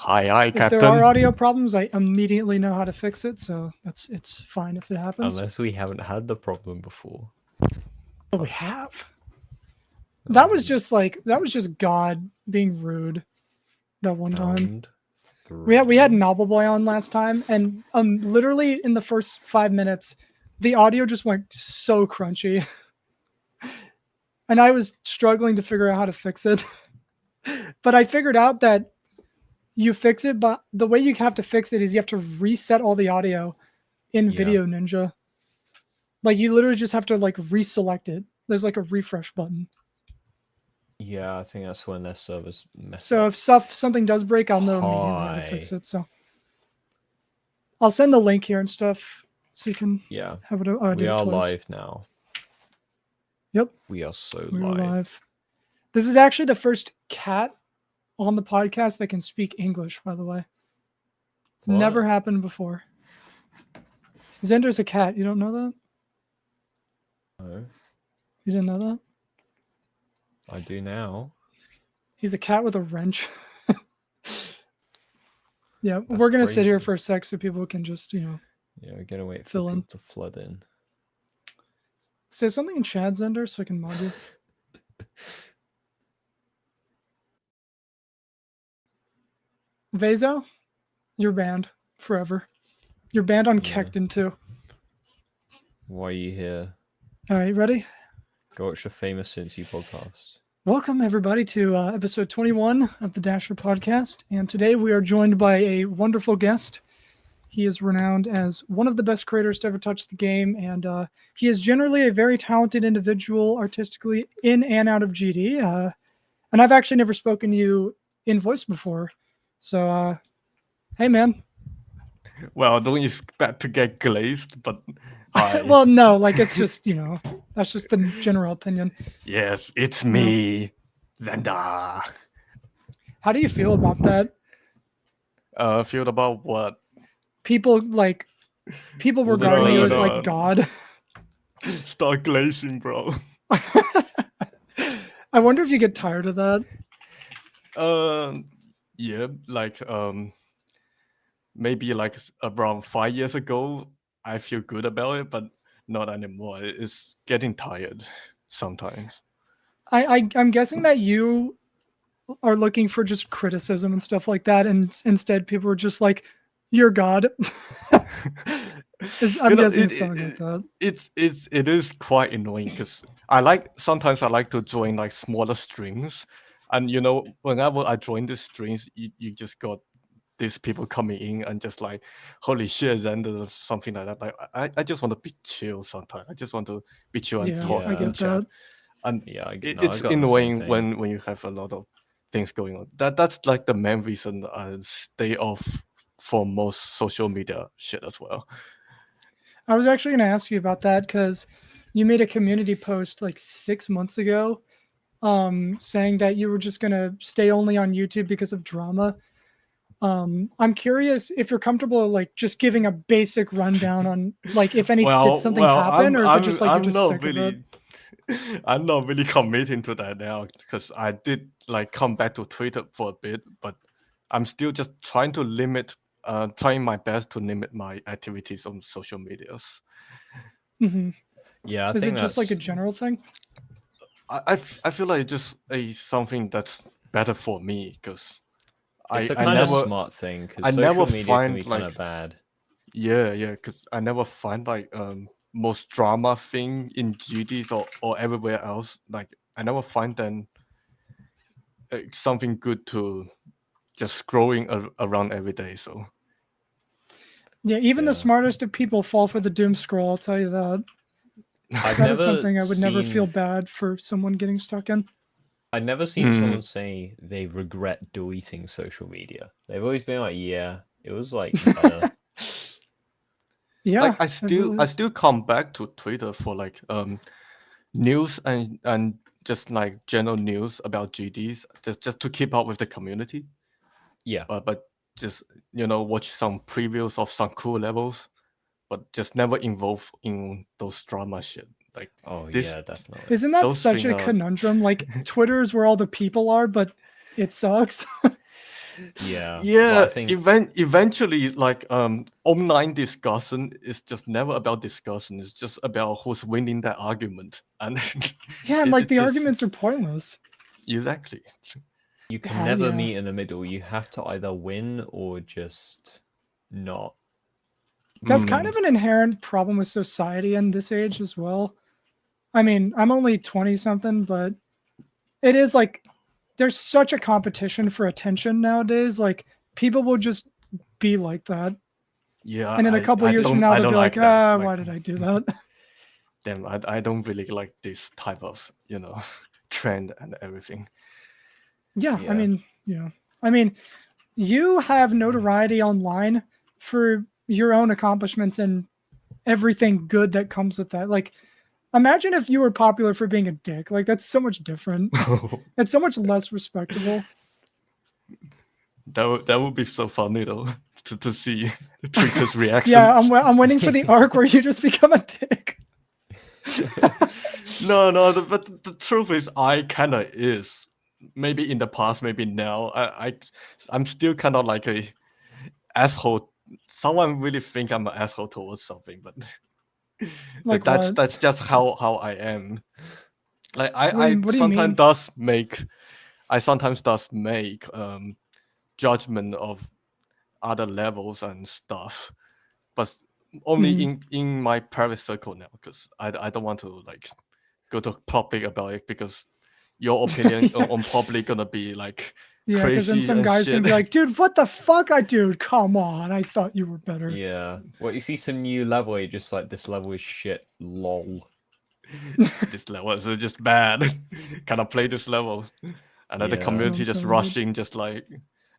Hi, If Captain. there are audio problems, I immediately know how to fix it, so it's fine if it happens. Unless we haven't had the problem before. But we have. That was just God being rude. That one time. We had Novel Boy on last time, and literally in the first 5 minutes, the audio just went so crunchy, and I was struggling to figure out how to fix it. But I figured out that you fix it, but the way you have to fix it is you have to reset all the audio in Video Ninja. Like you literally just have to like reselect it. There's like a refresh button. Yeah, I think that's when their servers mess So up. if something does break, I'll know immediately how to fix it. So I'll send the link here and stuff so you can have it. Oh, we are live now. Yep. We are so live. This is actually the first cat on the podcast that can speak English, by the way. It's never happened before. Xender's a cat. You don't know that? No. You didn't know that? I do now. He's a cat with a wrench. Yeah, we're going to sit here for a sec so people can just, Yeah, we're going to wait for people to flood in. Say something in chat, Xender, so I can mod you. Vezo, you're banned forever. You're banned on Kekton too. Why are you here? All right, ready? Go watch the Famous Cincy podcast. Welcome, everybody, to episode 21 of the Dasher podcast. And today we are joined by a wonderful guest. He is renowned as one of the best creators to ever touch the game. And he is generally a very talented individual artistically in and out of GD. And I've actually never spoken to you in voice before. So, hey, man. Well, don't expect to get glazed, but well, no, like it's just, that's just the general opinion. Yes, it's me, Xender. How do you feel about that? Feel about what? People regarding you as like God. Start glazing, bro. I wonder if you get tired of that. Yeah, like maybe like around 5 years ago, I feel good about it, but not anymore. It's getting tired sometimes. I'm guessing that you are looking for just criticism and stuff like that, and instead people are just like, "You're God." I'm guessing it's something like that. It is quite annoying because sometimes I like to join like smaller streams, and whenever I join the streams, you just got these people coming in and just like, holy shit, and there's something like that. Like I just want to be chill sometimes. I just want to be chill and talk and chat. And it's annoying when you have a lot of things going on. That's like the main reason I stay off for most social media shit as well. I was actually going to ask you about that because you made a community post like 6 months ago saying that you were just going to stay only on YouTube because of drama. I'm curious if you're comfortable like just giving a basic rundown on like if any did something happen, or is it just like you're just sick of it? I'm not really committing to that now because I did like come back to Twitter for a bit, but I'm still just trying my best to limit my activities on social medias. Mm-hmm. Yeah, is it just like a general thing? I feel like it's just something that's better for me because it's a kind of smart thing because social media can be kind of bad. Yeah, because I never find like most drama thing in GDs or everywhere else. Like I never find them something good to just scrolling around every day. So yeah, even the smartest of people fall for the doom scroll. I'll tell you that. That is something I would never feel bad for someone getting stuck in. I've never seen someone say they regret deleting social media. They've always been like, yeah, it was like better. Yeah, like I still come back to Twitter for like news and just like general news about GDs just to keep up with the community. Yeah, but just watch some previews of some cool levels, but just never involve in those drama shit. Like yeah, definitely. Isn't that such a conundrum? Like Twitter is where all the people are, but it sucks. Yeah. Yeah, But I think eventually, like online discussion is just never about discussion. It's just about who's winning that argument, and Yeah, and like it's the just arguments are pointless. exactly. you can Yeah, never yeah. meet in the middle. You have to either win or just not. That's kind Mm, of an inherent problem with society in this age as well. I mean, I'm only 20 something, but it is like there's such a competition for attention nowadays. Like people will just be like that. yeah, And in a couple I years from don't now, I they'll don't be like, like that. Like, why did I do that? damn, I don't really like this type of trend and everything. Yeah, Yeah. I mean, you have notoriety online for your own accomplishments and everything good that comes with that. Like, imagine if you were popular for being a dick. Like, that's so much different. It's so much less respectable. That would be so funny though to see Twitter's reaction. Yeah, I'm waiting for the arc where you just become a dick. No, but the truth is, I kind of is. Maybe in the past, maybe now. I'm still kind of like a asshole. Someone really think I'm an asshole towards something, but Like that's what? that's just how I am. Like What do you mean? I sometimes does make judgment of other levels and stuff, but only Mhm. in my private circle now, because I don't want to like go to public about it, because your opinion Yeah. on public gonna be like Yeah, because then crazy some and guy's shit. gonna be like, dude, what the fuck? Dude, come on. I thought you were better. Yeah. Well, you see some new level, you're just like, this level is shit. Lol. This level is just bad. Cannot play this level, and then the Yeah. That's what community I'm just saying, dude. rushing, just like,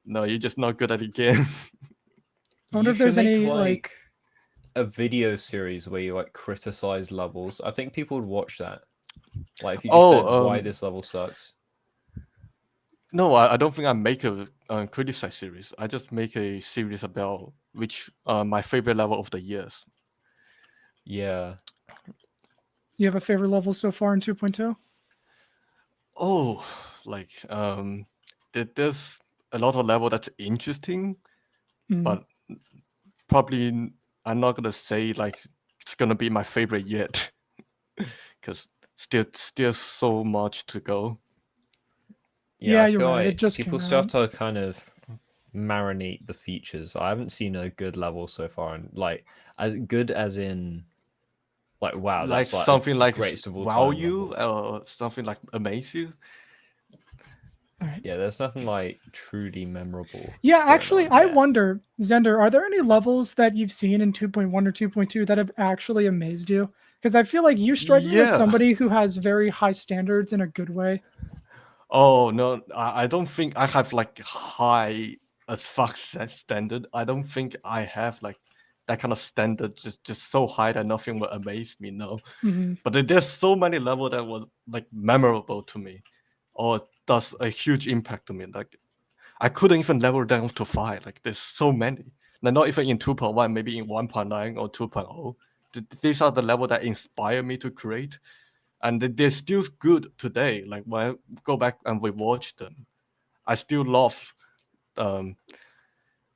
no, you're just not good at the game. I wonder You if should there's make any like a video series where you like criticize levels. I think people would watch that. Like if you just said why this level sucks. No, I don't think I make a criticize series. I just make a series about which my favorite level of the years. Yeah. you have a favorite level so far in 2.2? Oh, like there's a lot of level that's interesting, Mm. but probably I'm not gonna say like it's gonna be my favorite yet, because still so much to go. Yeah, I you're feel right. It like just people came still have out. to kind of marinate the features. I haven't seen a good level so far, and like as good as in like wow, Like that's like something a like greatest of all wow time you, level. or something like amaze you. All right. Yeah, there's nothing like truly memorable. Yeah, going actually, on I yet. wonder, Zender, are there any levels that you've seen in 2.1 or 2.2 that have actually amazed you? Because I feel like you strike me as Yeah. somebody who has very high standards in a good way. Oh no, I don't think I have like high as fuck standard. I don't think I have like that kind of standard just so high that nothing will amaze me. No, Hmm. but there's so many level that was like memorable to me, or does a huge impact to me. Like I couldn't even level down to 5. Like there's so many. Like, not even in 2.1, maybe in 1.9 or 2.0. These are the level that inspire me to create, and they're still good today. Like when I go back and rewatch them, I still love um,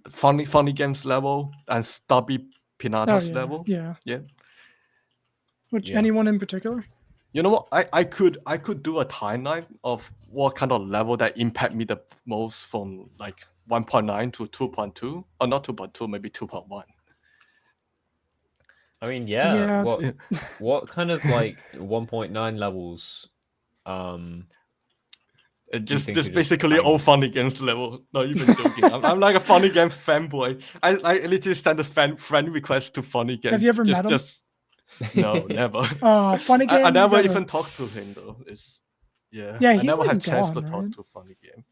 funny games level and stubby Oh pinatas yeah, level. yeah. Yeah, Which Yeah. anyone in particular? you know what? I could do a timeline of what kind of level that impact me the most from like 1.9 to 2.2, or not 2.2, maybe 2.1. I mean, yeah. Yeah. What kind of like 1.9 levels do you think are Just just basically all bangers? funny games level. Not even joking. I'm like a funny game fanboy. I literally send a friend request to funny game. Have you ever met him? No, never. Funny I game. You never gotta. even talked to him though. Yeah, I he's never like had chance to gone, talk right? to funny game.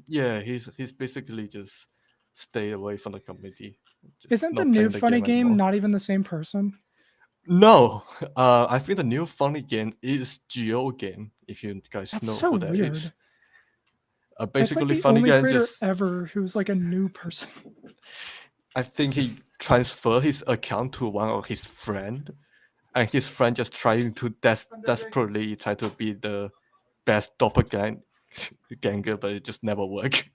Yeah, he's basically just stay away from the community. Just Isn't the not new playing the funny game game anymore. not even the same person? No, I think the new funny game is Geo Game. If you guys That's know so who that is. weird. That's like Basically, the funny only game creator just. ever who's like a new person. I think he transferred his account to one of his friend, and his friend just trying to desperately try to be the best doppelganger, but it just never worked.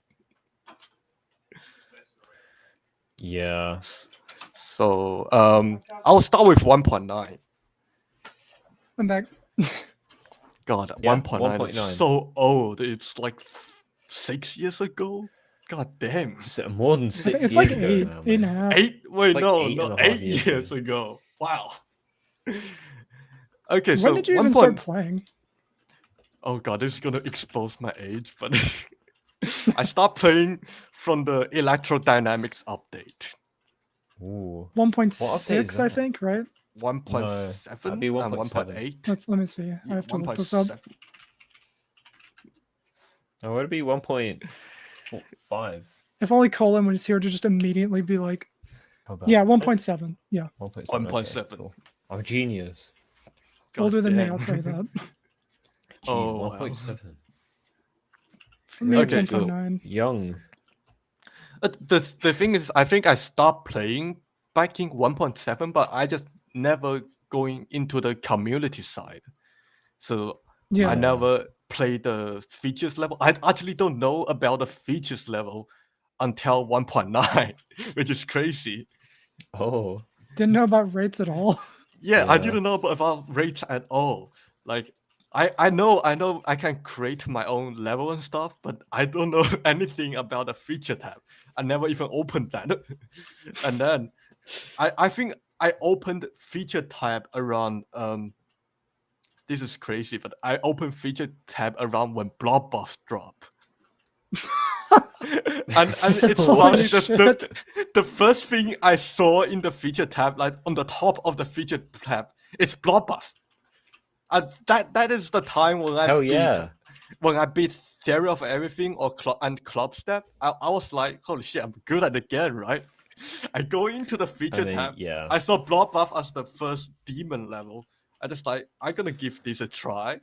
Yeah. So I'll start with 1.9. I'm back. God, Yeah, 1.9 is 1.9. so old. It's like 6 years ago. God damn. More than I 6 think it's years like ago eight, now, eight and a man. half. 8? Wait, like no, 8.5 8 years years ago. Wow. Okay, When so did you 1. even start playing? Oh god, this is gonna expose my age, but I stopped playing from the electrodynamics update. Ooh. 1.6, I that? think, right? 1.7 that'd be and 1.7. 1.8. Let me see. I Yeah, have to look this up. 1.7. Oh, would it be 1.5? If only Colin was here to just immediately be like, yeah, 1.7. Yeah, 1.7. 1.7. Okay, cool. I'm a genius. God older than me, damn. I'll tell you that. Jeez, Oh, wow. 1.7. For me, it's Okay, so- 1.9. Young. The thing is, I think I stopped playing back in 1.7, but I just never going into the community side. So Yeah. I never played the features level. I actually don't know about the features level until 1.9, which is crazy. Oh. Didn't know about rates at all. Yeah, I Yeah. didn't know about rates at all. Like I know I can create my own level and stuff, but I don't know anything about the feature tab. I never even opened that. And then I think I opened feature tab around this is crazy, but I opened feature tab around when blob buffs drop. and it's Holy funny shit. the first thing I saw in the feature tab, like on the top of the feature tab, is blob buff. And that is the time when Hell yeah. when I beat Theory of Everything or Club Step. I was like, holy shit, I'm good at the game, right? I go into the feature then, tab. yeah. I saw blob buff as the first demon level. I just like, I'm gonna give this a try.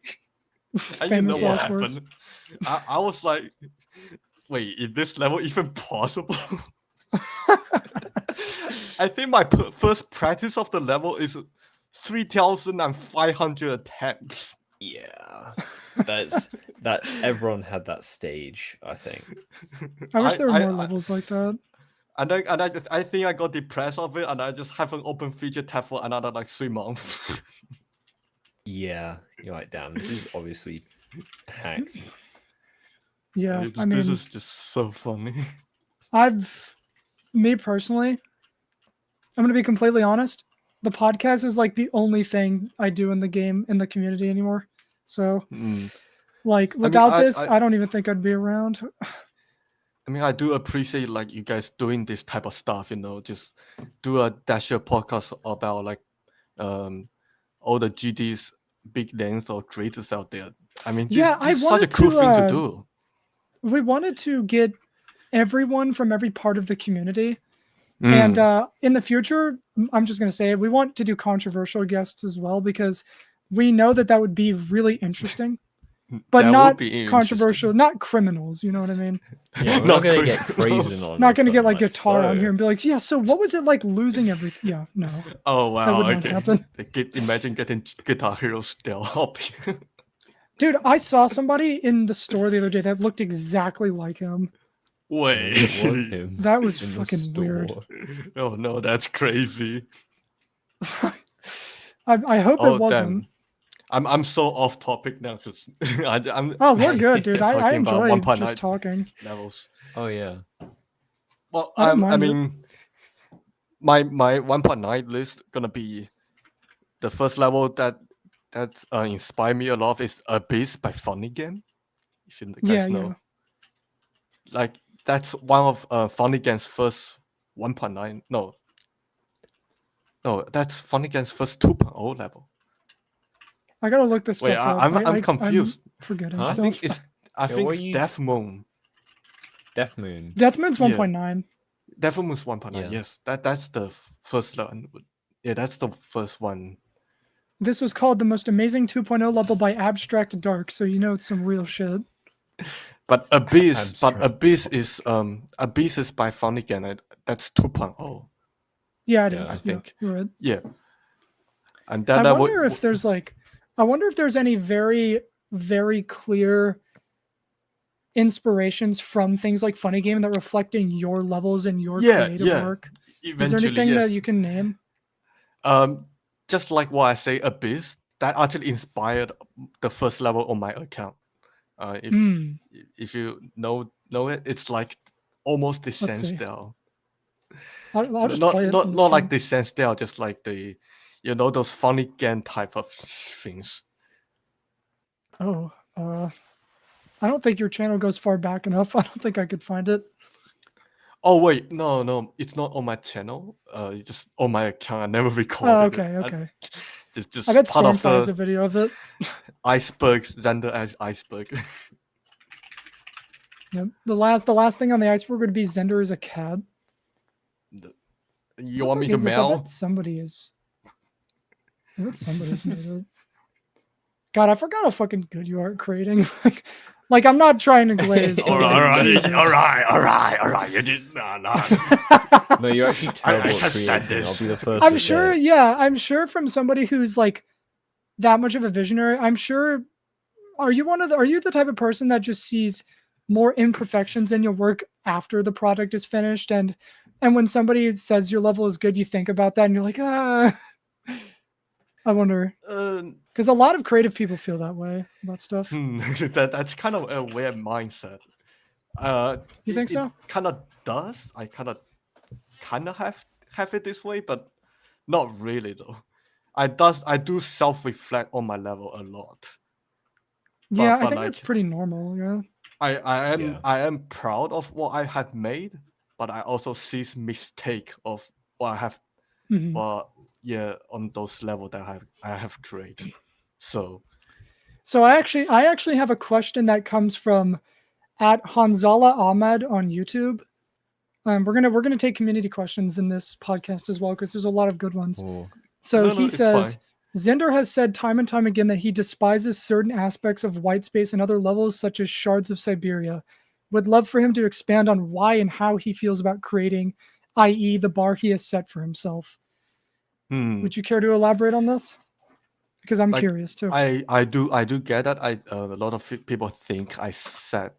And you know Famous what last words. happened? I was like, wait, is this level even possible? I think my first practice of the level is 3,500 attempts. Yeah. That everyone had that stage, I think. I wish there were more I- levels like that. And I think I got depressed of it, and I just haven't opened feature tab for another like 3 months. Yeah. You're like, damn, this is obviously hacked. Yeah, This I mean, is just so funny. me personally, I'm going to be completely honest. The podcast is like the only thing I do in the game, in the community anymore. So, Mm. like, without I- this, I- I don't even think I'd be around. I mean, I do appreciate like you guys doing this type of stuff. Just do a Dasher podcast about like all the GDs, big names or creators out there. I mean, Yeah, I this is such a wanted cool to, thing to do. We wanted to get everyone from every part of the community. Mm. And in the future, I'm just going to say it, we want to do controversial guests as well, because we know that would be really interesting, but That would not be controversial, interesting. not criminals. You know what I mean? Yeah, we're Not not gonna get criminals. crazy on Not this going to get and, like guitar on so- here and be like, yeah, so what was it like losing everything? Yeah, no. Oh wow! would not Okay. happen. Imagine getting Guitar Hero still up. Dude, I saw somebody in the store the other day that looked exactly like him. Wait. Maybe it was him. That was in the fucking weird. store. Oh no, that's crazy. I hope Oh it wasn't. damn. I'm so off topic now because I'm. Oh, we're good, dude. I talking about enjoy 1.9 just talking. levels. Oh yeah. Well, I don't I mind it. mean, my 1.9 list gonna be the first level that inspired me a lot is Abyss by Funny Game. If you guys Yeah, know, yeah. like that's one of Funny Game's first 1.9. No, that's Funny Game's first 2.0 level. I gotta look this Wait, stuff up. I'm confused. I'm forgetting Huh? I stuff. think it's what are you- Death Moon. Death Moon. Deathman's Yeah. 1.9. Death Moon is 1.9. Yeah. Yes, that's the first one. Yeah, that's the first one. This was called the most amazing 2.0 level by Abstract Dark, so you know it's some real shit. But Abyss Abstract. Abyss is by Funny Game. That's 2.0. Yeah, it Yeah, is. I Yeah, think. you're right. Yeah. And that I level. wonder if there's any very, very clear inspirations from things like Funny Game that reflect in your levels and your Yeah, creative yeah. work? Is there Eventually, anything that yes. you can name? Just like what I say, Abyss, that actually inspired the first level on my account. If Hmm. if you know it, it's like almost the Let's same see. style. I'll just Not play it. not on the not like stream. the same style, just like the, those funny game type of things. Oh, I don't think your channel goes far back enough. I don't think I could find it. Oh wait, no, it's not on my channel. It's just on my account. I never Oh, recorded okay, it. okay. Just I bet part of Stormfly has a the video of it. iceberg, Xender as iceberg. Yep. The last thing on the iceberg would be Xender is a cat. You want me to Is this? I mail? bet somebody's made it. God, I forgot how fucking good you are at creating. like I'm not trying to glaze. but, like, Jesus. all right. You did no. No, you're actually terrible can't at stand creating. I'll this. be the first I'm to sure. say it. Yeah, I'm sure from somebody who's like that much of a visionary. I'm sure. Are you the type of person that just sees more imperfections in your work after the product is finished, and when somebody says your level is good, you think about that and you're like, I wonder, because a lot of creative people feel that way about stuff. That's kind of a weird mindset. You think so? It kind of does. I kind of have it this way, but not really though. I do self-reflect on my level a lot. Yeah, I but think that's pretty normal. Yeah. I am proud of what I have made, but I also see mistake of what I have Mhm. on those levels that I have created. So I actually have a question that comes from at Hanzala Ahmed on YouTube. We're gonna take community questions in this podcast as well because there's a lot of good ones. Ooh. So No, he it's says, fine. Xender has said time and time again that he despises certain aspects of Whitespace and other levels, such as Shards of Siberia. Would love for him to expand on why and how he feels about creating, i.e., the bar he has set for himself. Would you care to elaborate on this? Because I'm curious too. I do get that. A lot of people think I set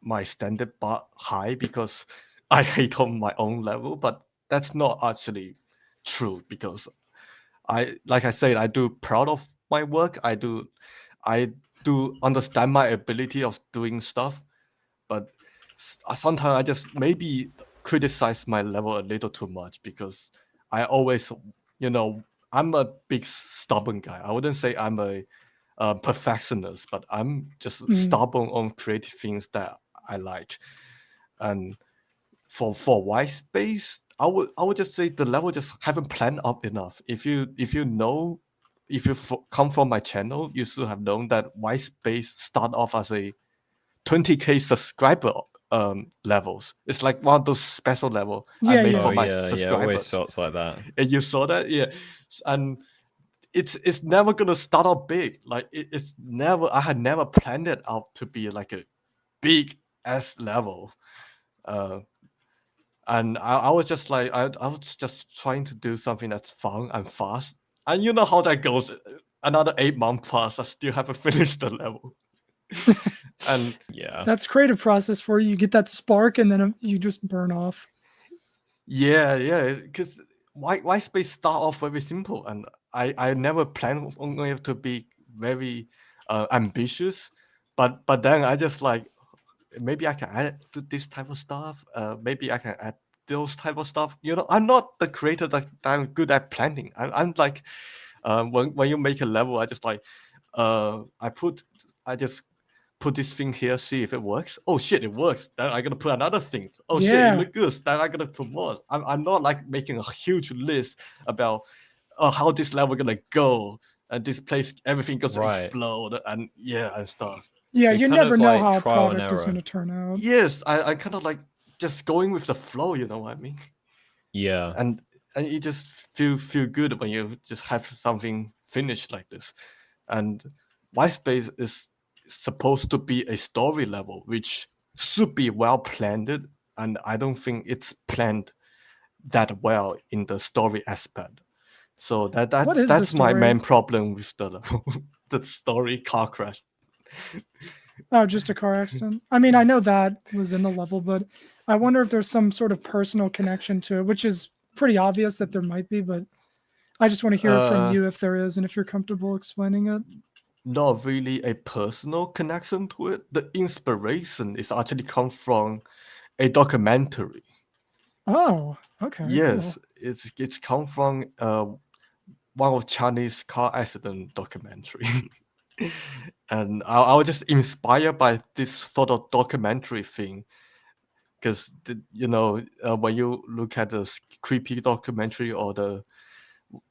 my standard bar high because I hate on my own level, but that's not actually true because like I said, I do proud of my work. I do understand my ability of doing stuff, but sometimes I just maybe criticize my level a little too much because I always, I'm a big stubborn guy. I wouldn't say I'm a perfectionist, but I'm just stubborn on creative things that I like. And for Whitespace, I would just say the level just haven't planned up enough. If you come from my channel, you should have known that Whitespace start off as a 20K subscriber levels. It's like one of those special level I made for my subscribers. Yeah, always starts like that. And you saw that, yeah. And it's never gonna start out big. Like it's never. I had never planned it out to be like a big S level. And I was just like I was just trying to do something that's fun and fast. And you know how that goes. Another 8 months pass, I still haven't finished the level. And yeah, that's creative process for you. You get that spark and then you just burn off. Yeah, because Whitespace start off very simple, and I never planned on it to be very ambitious, but then I just like maybe I can add to this type of stuff. Maybe I can add those type of stuff. I'm not the creator that I'm good at planning. I'm like when you make a level, I just like I just put this thing here, see if it works. Oh shit, it works. Then I'm gonna put another thing. Oh shit, it looks good. Then I'm gonna put more. I'm not like making a huge list about how this level gonna go and this place everything goes to explode and and stuff. Yeah, so you never know how a product is gonna turn out. Yes, I kind of like just going with the flow. You know what I mean? Yeah. And you just feel good when you just have something finished like this. And Whitespace is supposed to be a story level, which should be well planned, and I don't think it's planned that well in the story aspect. So that's my main problem with the level, the story car crash. Oh, just a car accident. I mean, I know that was in the level, but I wonder if there's some sort of personal connection to it, which is pretty obvious that there might be, but I just want to hear from you if there is and if you're comfortable explaining it. Not really a personal connection to it. The inspiration is actually comes from a documentary. Oh, okay. Yes, Cool. it's come from one of Chinese car accident documentary. And I was just inspired by this sort of documentary thing, because when you look at the creepy documentary or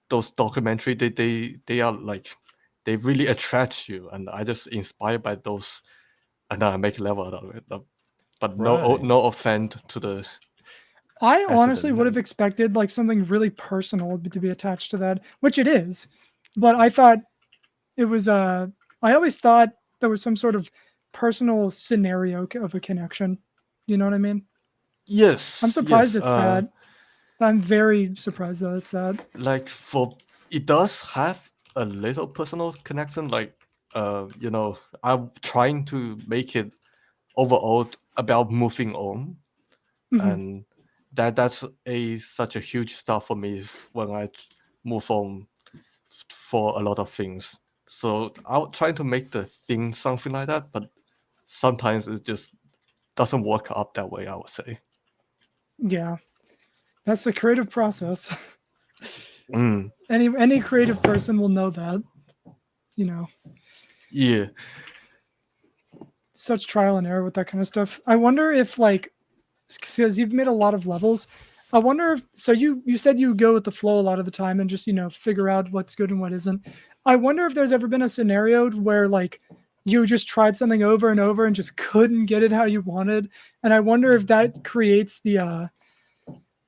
those documentary, they are like, they really attract you, and I just inspired by those, and I make a level out of it. But Right. no offense to the I honestly accident would have man. expected like something really personal to be attached to that, which it is. But I thought it was I always thought there was some sort of personal scenario of a connection. You know what I mean? Yes, I'm surprised yes. it's that. I'm very surprised that it's that. Like it does have a little personal connection. Like I'm trying to make it overall about moving on, Mhm. and that's such a huge stuff for me when I move on for a lot of things. So I'm trying to make the thing something like that, but sometimes it just doesn't work out that way, I would say. Yeah, that's the creative process. Mm, Any creative person will know that. You know, yeah. such trial and error with that kind of stuff. I wonder if like because you've made a lot of levels. I wonder if so you said you go with the flow a lot of the time and just figure out what's good and what isn't. I wonder if there's ever been a scenario where like you just tried something over and over and just couldn't get it how you wanted, and I wonder if that creates the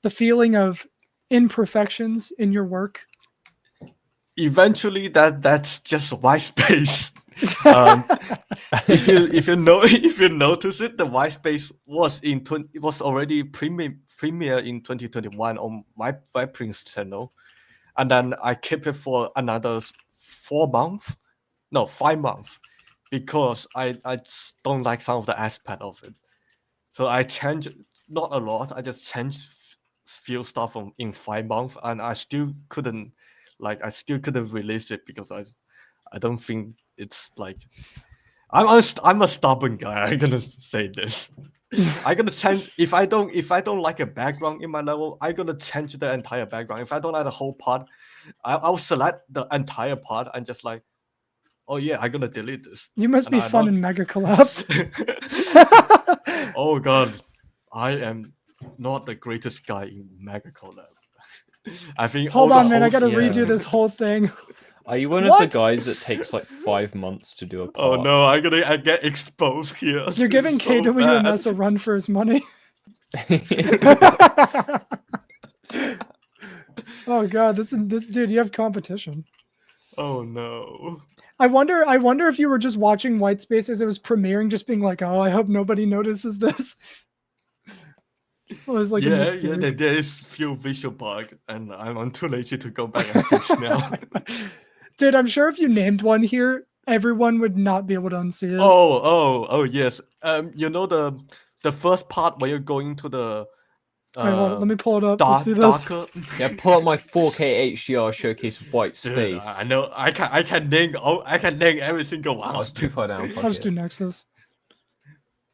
feeling of imperfections in your work. Eventually that's just Whitespace. um, if you notice it, the Whitespace it was already premiere in 2021 on Vipring's channel, and then I kept it for another 4 months, no 5 months, because I just don't like some of the aspect of it. So I changed, not a lot. I just changed few stuff in 5 months, and I still couldn't release it because I don't think it's like I'm a stubborn guy. I'm gonna say this. I'm gonna change if I don't like a background in my level. I'm gonna change the entire background. If I don't like the whole part, I'll select the entire part and just like, oh yeah, I'm gonna delete this. You must And be I fun not. in Mega Collabs. Oh god, I am not the greatest guy in Mega Collab. I think Hold all the on, man. I hosts. gotta Yeah. redo this whole thing. Are you one of the What? guys that takes like 5 months to do a Oh part? no, I get exposed here. You're giving This is so KWMS a bad. run for his money. Oh god, this dude, you have competition. Oh no. I wonder if you were just watching Whitespace as it was premiering, just being like, oh, I hope nobody notices this. It was like a Yeah, mistake. there is few visual bug, and I'm too lazy to go back and fix now. Dude, I'm sure if you named one here, everyone would not be able to unsee it. Oh yes. The first part where you're going to the Wait, hold on. Let me pull it up. Let's see this. darker. Yeah, pull up my 4K HDR showcase white Dude, space. I know. I can name every single one. Oh, it's too far down. I'll just do Nexus.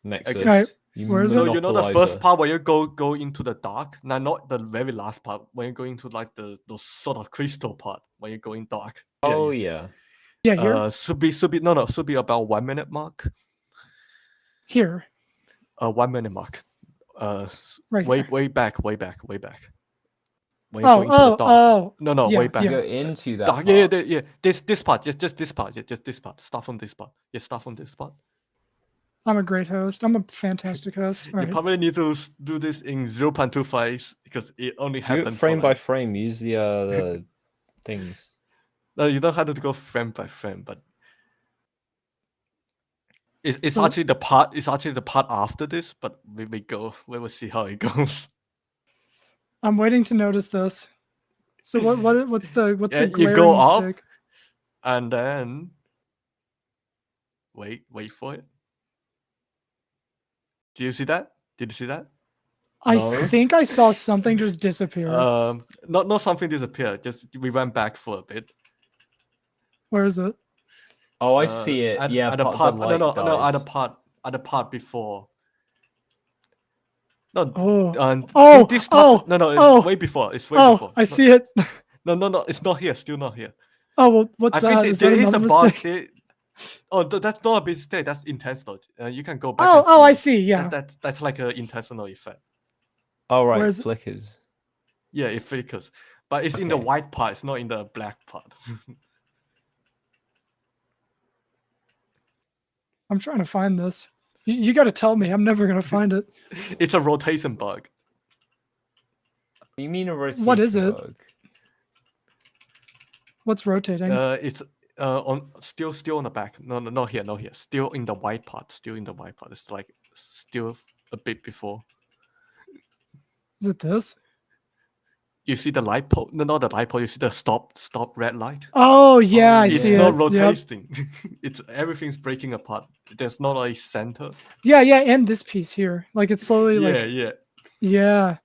Nexus. Okay. Where is it? So you know the first monopolizer. part where you go into the dark. Now, not the very last part when you go into like those sort of crystal part when you go in dark. Oh yeah. Yeah, here. Should be about 1 minute mark. Here. 1 minute mark. Right here. Way back. When you Oh, go into the dark. No, yeah, way back. You go into that Dark. part. Yeah. This part. Just this part. Just this part. Start from this part. Yeah, start from this part. I'm a great host. I'm a fantastic host. All You right. probably need to do this in 0.25 because it only Do it happens frame by frame. Use the things. No, you don't have to go frame by frame, but it's So- actually the part. It's actually the part after this, but we will see how it goes. I'm waiting to notice this. So what's the Yeah, glaring you go up, mistake? and then wait for it. Do you see that? Did you see that? I No. think I saw something just disappear. Not something disappeared. Just we went back for a bit. Where is it? Oh, I see it. At, Yeah, at the part, part. the light No, dies. at the part before. No. Oh, This oh, stuff. No. It's oh, way before. It's way oh, before. I see it. No. It's not here. Still not here. Oh, well, what's I that? think Is there that is another a bug. mistake? That's not a mistake. That's intentional. You can go back. Oh, and oh, I see. Yeah. That's like an intentional effect. Oh, right, Where's- flickers. Yeah, it flickers, but it's in the Okay. white part. It's not in the black part. I'm trying to find this. You got to tell me. I'm never gonna find it. It's a rotation bug. You mean a rotation What is it? bug? What's rotating? It's on still on the back. No, not here. Still in the white part. It's like still a bit before. Is it this? You see the light pole? No, not the light pole. You see the stop red light. Oh yeah, Oh, I It's see not it. Yep. rotating. It's everything's breaking apart. There's not a center. Yeah, and this piece here, like it's slowly Yeah. yeah.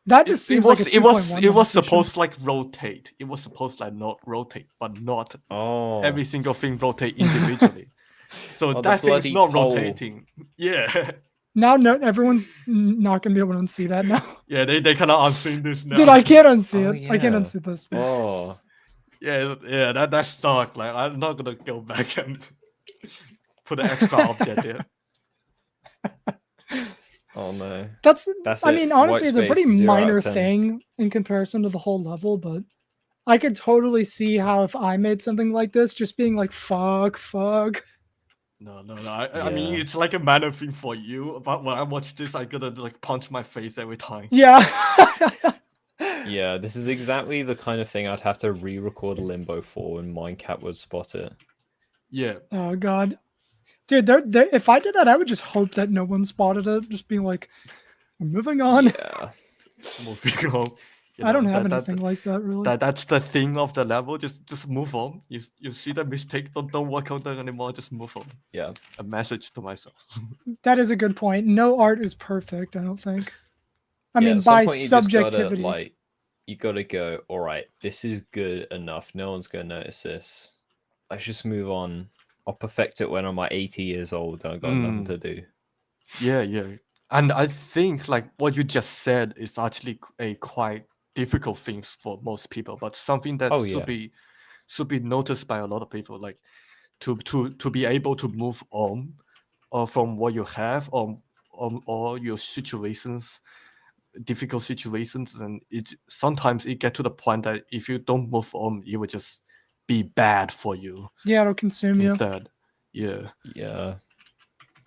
That just seems like a 2.1 it was limitation. supposed to like rotate. It was supposed to like not rotate, but not Oh. every single thing rotate individually. So Oh, the that thing is bloody not pole. rotating. Yeah. Now, no, everyone's not gonna be able to unsee that now. Yeah, they cannot unsee this now. Dude, I can't unsee Oh, it. I can't yeah. unsee this. Dude. Oh. Yeah, that sucked. Like I'm not gonna go back and put an extra object here. Oh no. That's That's I it. mean, honestly, it's a Whitespace, pretty 0 out minor of 10. thing in comparison to the whole level, but I could totally see how if I made something like this, just being like, fuck. No. I mean, Yeah. it's like a minor thing for you. But when I watch this, I gotta like punch my face every time. Yeah. Yeah, this is exactly the kind of thing I'd have to re-record Limbo for when Mindcat would spot it. Yeah. Oh god. Dude, if I did that, I would just hope that no one spotted it. Just being like, we're moving on. Yeah. Moving on. You I don't know, have that- anything like that really. That's the thing of the level. Just move on. You see the mistake. Don't work on that anymore. Just move on. Yeah. A message to myself. That is a good point. No art is perfect, I don't think. I Yeah, mean, at some by point you just gotta, subjectivity. like, you gotta go, all right, this is good enough. No one's gonna notice this. Let's just move on. I'll perfect it when I'm like 80 years old and I've got nothing to do. Yeah. And I think like what you just said is actually a quite difficult thing for most people, but something that Oh, should be noticed by a lot of people. Like to be able to move on, or from what you have, or your situations, difficult situations, and it sometimes it get to the point that if you don't move on, it will just be bad for you Yeah, it'll consume you. instead. Yeah. Yeah.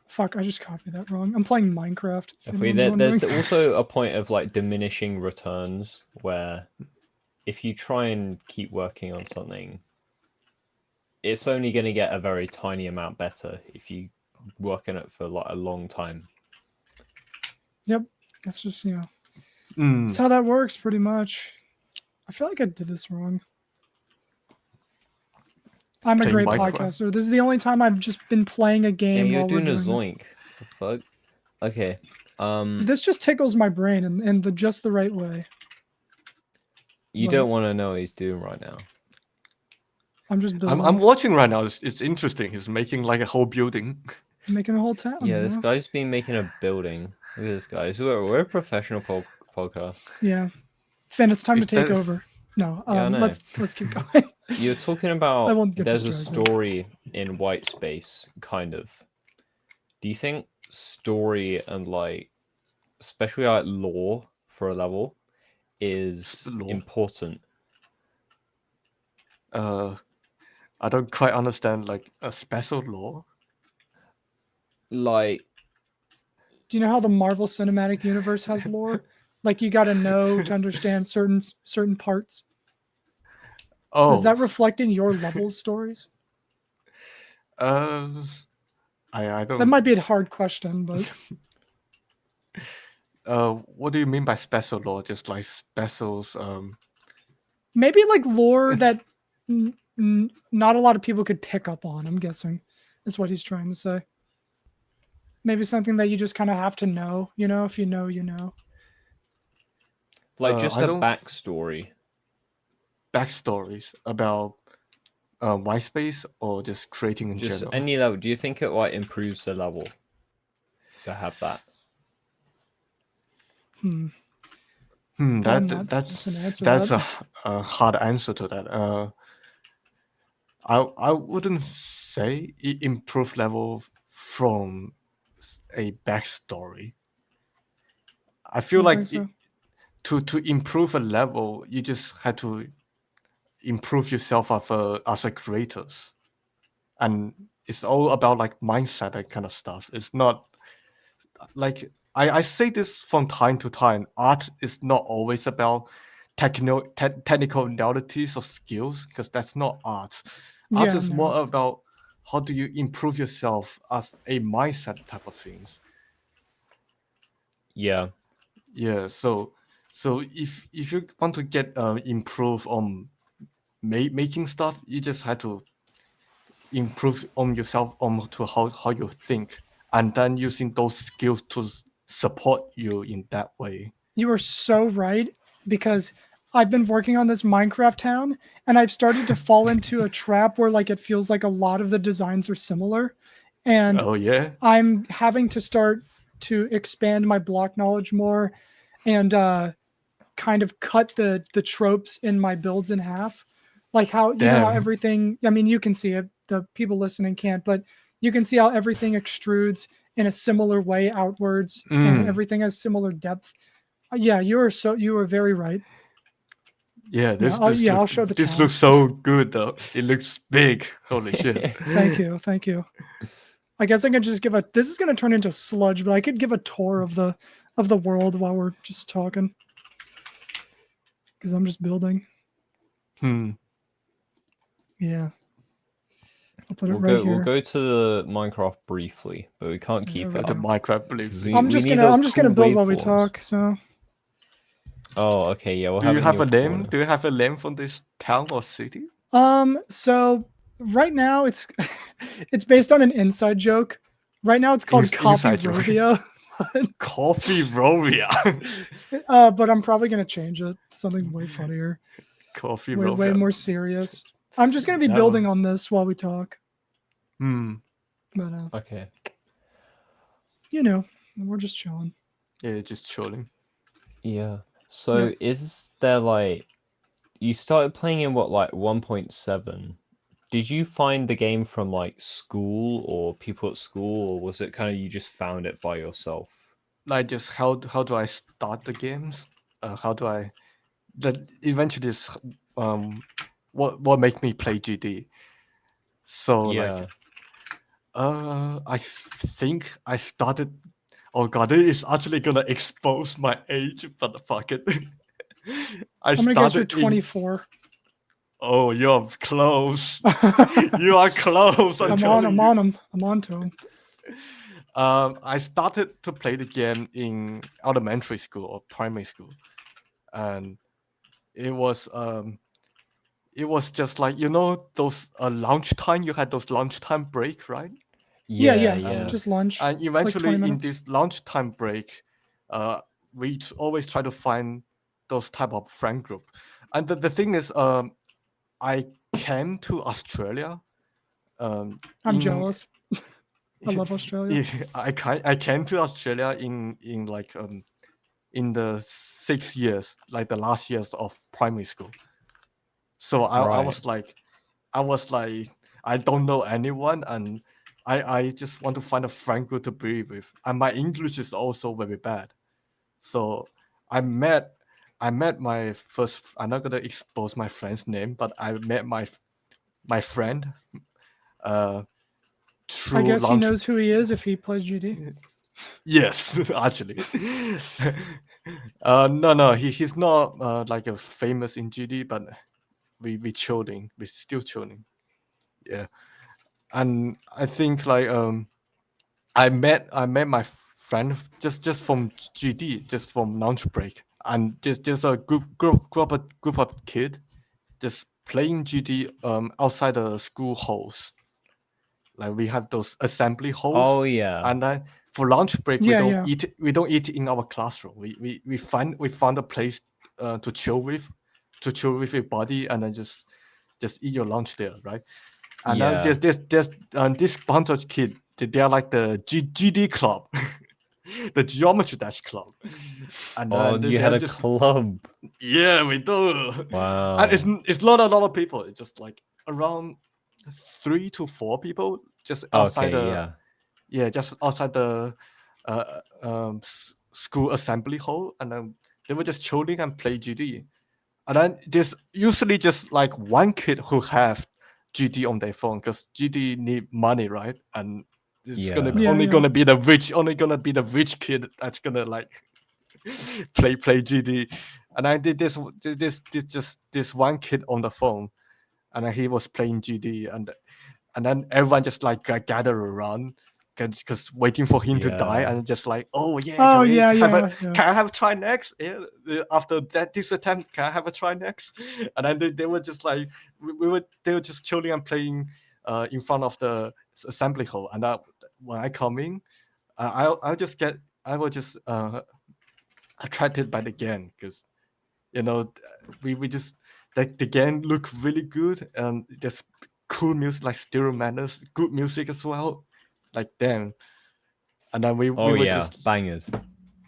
Fuck, I just copied that wrong. I'm playing Minecraft. if If we, anyone's there's wondering. also a point of like diminishing returns where if you try and keep working on something, it's only going to get a very tiny amount better if you work on it for like a long time. Yep. That's just, Mm. that's how that works pretty much. I feel like I did this wrong. I'm a Playing great Minecraft? podcaster. This is the only time I've just been playing a Yeah, game you're while we're doing a doing zoink. The fuck? Okay. this. This just tickles my brain in just the right way. You like- don't want to know what he's doing right now. I'm just building, I'm watching right now. It's interesting. He's making like a whole building. making a whole town. Yeah, you this know? guy's been making a building. Look at this guy. We're a professional podcast. Yeah. Finn, it's time to Is take that- over. No, Yeah, I know. let's keep going. You're talking I about won't get there's a distracted. story in Whitespace, kind of. Do you think story and like, especially like lore for a level, is Lore? important? I don't quite understand like a special law. Like, Do you know how the Marvel Cinematic Universe has lore? Like you got to know to understand certain parts. Oh, Does that reflect in your levels stories? I don't. That might be a hard question, but What do you mean by special law? Just like specials. maybe like lore that not a lot of people could pick up on. I'm guessing is what he's trying to say. Maybe something that you just kind of have to know. If you know, you know. Like just I a don't backstory. backstories about Whitespace or just creating in Just general. any level. Do you think it like improves the level to have that? That's an answer that's that. a hard answer to that. I wouldn't say it improved level from a backstory. I feel Don't like think so. to improve a level, you just had to improve yourself as a creators, and it's all about like mindset and kind of stuff. It's not like I say this from time to time. Art is not always about technicalities or skills, because that's not art. Art Yeah, is no. more about how do you improve yourself as a mindset type of things. Yeah. Yeah, so if you want to get improve on making stuff, you just had to improve on yourself on to how you think, and then using those skills to support you in that way. You are so right, because I've been working on this Minecraft town and I've started to fall into a trap where like it feels like a lot of the designs are similar, and Oh yeah, I'm having to start to expand my block knowledge more and kind of cut the tropes in my builds in half. Like how how damn. everything, I mean, you can see it, the people listening can't, but you can see how everything extrudes in a similar way outwards and Mm. everything has similar depth. Yeah, you were very right. Yeah, Yeah, I'll show the this town. looks so good though. It looks big. Holy shit. Thank you, thank you. I guess I could just give a. This is going to turn into sludge, but I could give a tour of the world while we're just talking, because I'm just building. Hmm. Yeah, I'll put it We'll right go. here. We'll go to the Minecraft briefly, but we can't keep There it we The up. go. Minecraft beliefs. 'Cause we I'm just need gonna cool build while we waveforms. talk. So Oh, okay. Yeah, we'll Do have you it in have your a name? corner. Do you have a name for this town or city? so right now it's it's based on an inside joke. Right now it's called Coffee Inside joke. Rovia. Coffee Rovia. But I'm probably gonna change it to something way funnier, Coffee way Rovia. more serious. I'm just gonna be That building one. on this while we talk. Hmm. But Okay. we're just chilling. Yeah, just chilling. Yeah. So is there like you started playing in what like 1.7? Did you find the game from like school or people at school, or was it kind of you just found it by yourself? Like just how do I start the games? How do I that eventually is what make me play GD? So Yeah. like I think I started. Oh god, it is actually gonna expose my age, but fuck it. I I'm gonna guess you're started in. 24. Oh, you're close. You are close. I'm telling you. I'm on to him. I started to play the game in elementary school or primary school, and it was just like those lunchtime. You had those lunchtime break, right? Yeah. Just lunch. And Like 20 eventually, in minutes. this lunchtime break, we always try to find those type of friend group. And the thing is, I came to Australia. I'm jealous. I love Australia. I came to Australia in like in the 6 years, like the last years of primary school. So I Right. was like, I don't know anyone, and I just want to find a friend group to be with. And my English is also very bad. So I met my first. I'm not gonna expose my friend's name, but I met my friend I through guess he lunch. knows who he is if he plays GD. Yes, actually. No, he's not like a famous in GD, but we chilling. We still chilling. Yeah, and I think like I met my friend just from GD, just from lunch break, and just a group of kid just playing GD outside the school halls. Like we have those assembly halls, Oh yeah. and then for lunch break Yeah, we yeah. don't eat in our classroom. We found a place to chill with your body, and then just eat your lunch there, right? And then Yeah. there's this bunch of kids. They're like the GD club, the Geometry Dash club, and Oh, you had they're a just club. yeah, we do. Wow. And it's not a lot of people. It's just like around 3 to 4 people just outside Okay, yeah. just outside the school assembly hall, and then they were just chilling and play GD. And then there's usually just like one kid who have GD on their phone because GD need money, right? And it's gonna Yeah. Yeah, only yeah. gonna be the rich kid that's gonna like play GD. And I did this one kid on the phone, and then he was playing GD, and then everyone just like gathered around because waiting for him to die, Yeah. and just like, oh yeah, Oh, can we yeah, have yeah, yeah. can I have a try next? Yeah, after this attempt, can I have a try next? And then they were just like, they were just chilling and playing in front of the assembly hall. And when I come in, I will just attracted by the game because we just like the game look really good, and there's cool music like stereo manners, good music as well, like them. And then we Oh were yeah, just bangers.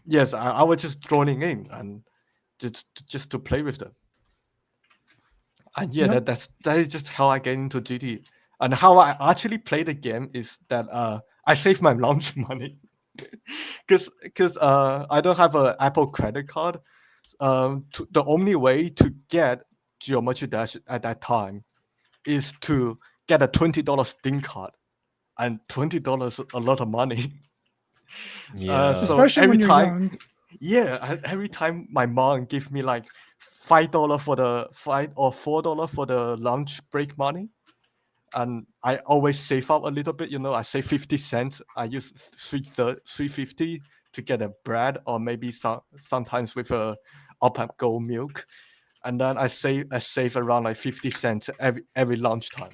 yes, I was just joining in and just to play with them. And yeah, Yep. that is just how I get into GT. And how I actually play the game is that I save my lunch money because I don't have an Apple credit card. The only way to get Geometry Dash at that time is to get a $20 Steam card, and $20 a lot of money. Yeah. So Especially when you're young. every time my mom give me like $5 for the $4 for the lunch break money, and I always save up a little bit. I save 50 cents. I use 350 to get a bread, or maybe sometimes with a up go milk, and then I save around like 50 cents every lunchtime.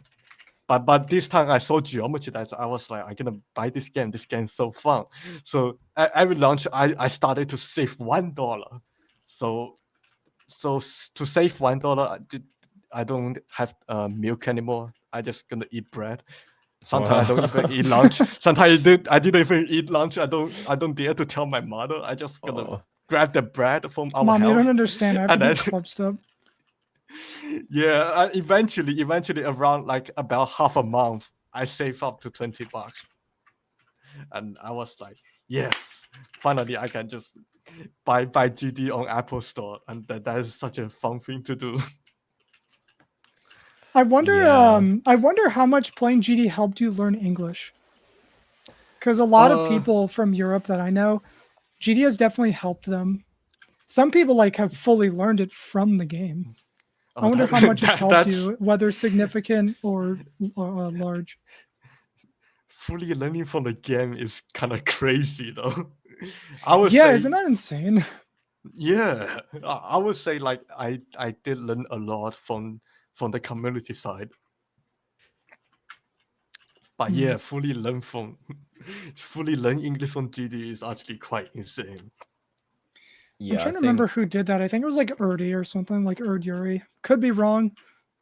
But this time I saw geometry that I was like, I'm gonna buy this game. This game's so fun. So every lunch I started to save $1. So to save $1, I don't have milk anymore. I just gonna eat bread. Sometimes I don't even eat lunch. Sometimes I didn't even eat lunch. I don't dare to tell my mother. I just gonna Oh. grab the bread from our Mom, you house. don't understand. I have to And do then club stuff. yeah, eventually around like about half a month, I saved up to $20, and I was like, yes, finally I can just buy GD on Apple Store, and that is such a fun thing to do. I wonder Yeah. I wonder how much playing GD helped you learn English. Because a lot of people from Europe that I know, GD has definitely helped them. Some people like have fully learned it from the game. I wonder how much it's helped you, whether significant or large. Fully learning from the game is kind of crazy though. I would Yeah, say, isn't that insane? yeah, I would say like I did learn a lot from the community side. But yeah, fully learn English from GD is actually quite insane. Yeah. I'm trying to remember who did that. I think it was like Erdi or something, like Erd Yuri. Could be wrong,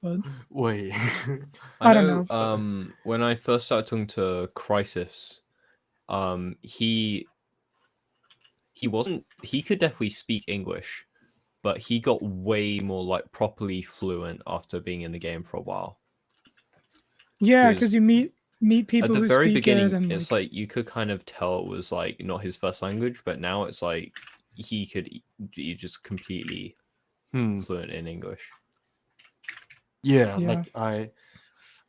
but Wait. I don't know. When I first started talking to Crisis, he could definitely speak English, but he got way more like properly fluent after being in the game for a while. Yeah, because you meet people At the who very speak beginning, it, and it's like you could kind of tell it was like not his first language, but now it's like he just completely fluent in English. Yeah, like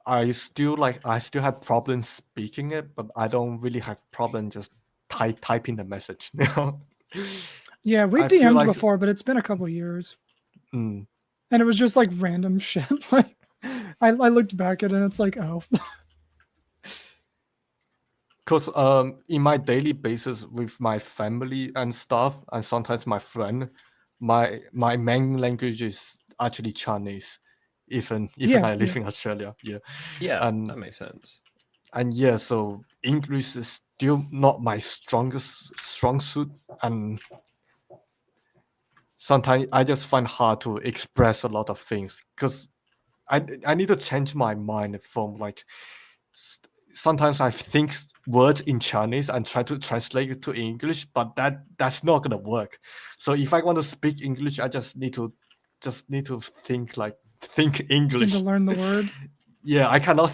I still have problems speaking it, but I don't really have problem just typing the message. Yeah, we've I feel DM'd like- before, but it's been a couple years, Mm. and it was just like random shit. Like I looked back at it, and it's like, oh, Because in my daily basis with my family and stuff, and sometimes my friend, my main language is actually Chinese, even Yeah, I live yeah. in Australia. Yeah, Yeah, and that makes sense. and yeah, so English is still not my strong suit, and sometimes I just find hard to express a lot of things because I need to change my mind from like sometimes I think words in Chinese and try to translate it to English, but that's not gonna work. So if I want to speak English, I just need to think Need to English. learn the word. Yeah, I cannot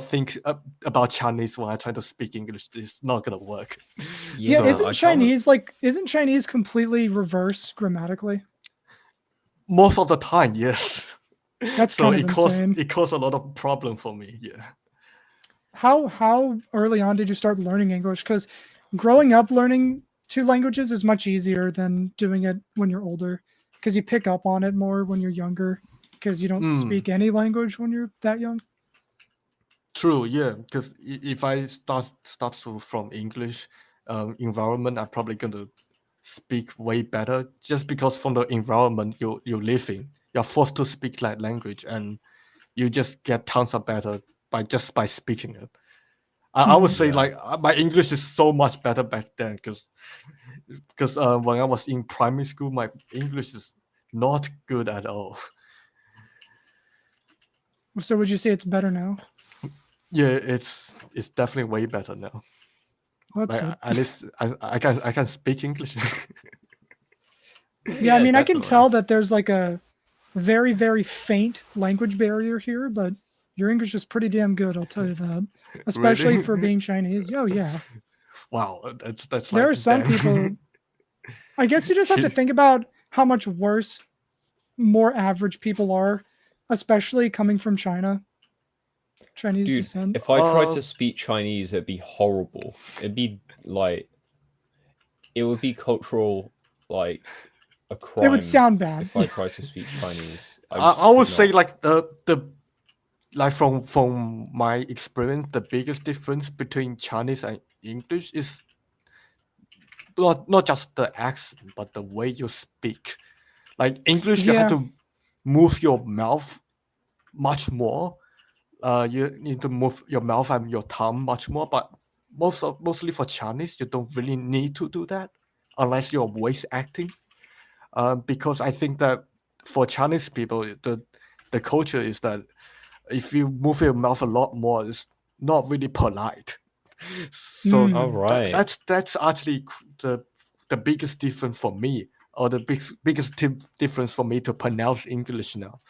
think about Chinese when I try to speak English. It's not gonna work. Yeah, So- isn't I can't- Chinese completely reverse grammatically? Most of the time, yes. That's So kind of insane. it caused a lot of problem for me. Yeah. How early on did you start learning English? Because growing up learning two languages is much easier than doing it when you're older, because you pick up on it more when you're younger, because you don't speak any language when you're that young. True, yeah. Because if I from English environment, I'm probably going to speak way better. Just because from the environment you live in, you're forced to speak that language, and you just get tons of better by speaking it. I would say Yeah. like my English is so much better back then because when I was in primary school, my English is not good at all. So would you say it's better now? Yeah, it's definitely way better now. Well, that's Like, good. at least I can speak English. Yeah, I mean, I can definitely. tell that there's like a very, very faint language barrier here, but your English is pretty damn good, I'll tell you that. Especially Really? for being Chinese. Oh, yeah. Wow, that's There like are some damn. people, I guess you just have to think about how much worse more average people are, especially coming from China. Chinese Dude, descent. if I tried to speak Chinese, it'd be horrible. It'd be like, it would be cultural, like a crime. It would sound bad. if I tried to speak Chinese. I would say not. like the like from my experience, the biggest difference between Chinese and English is not just the accent, but the way you speak. Like English, you have Yeah. to move your mouth much more. You need to move your mouth and your tongue much more. But mostly for Chinese, you don't really need to do that unless you're voice acting. Because I think that for Chinese people, the culture is that if you move your mouth a lot more, it's not really polite. So Mm. Oh, right. that's actually the biggest difference for me, or the biggest difference for me to pronounce English now,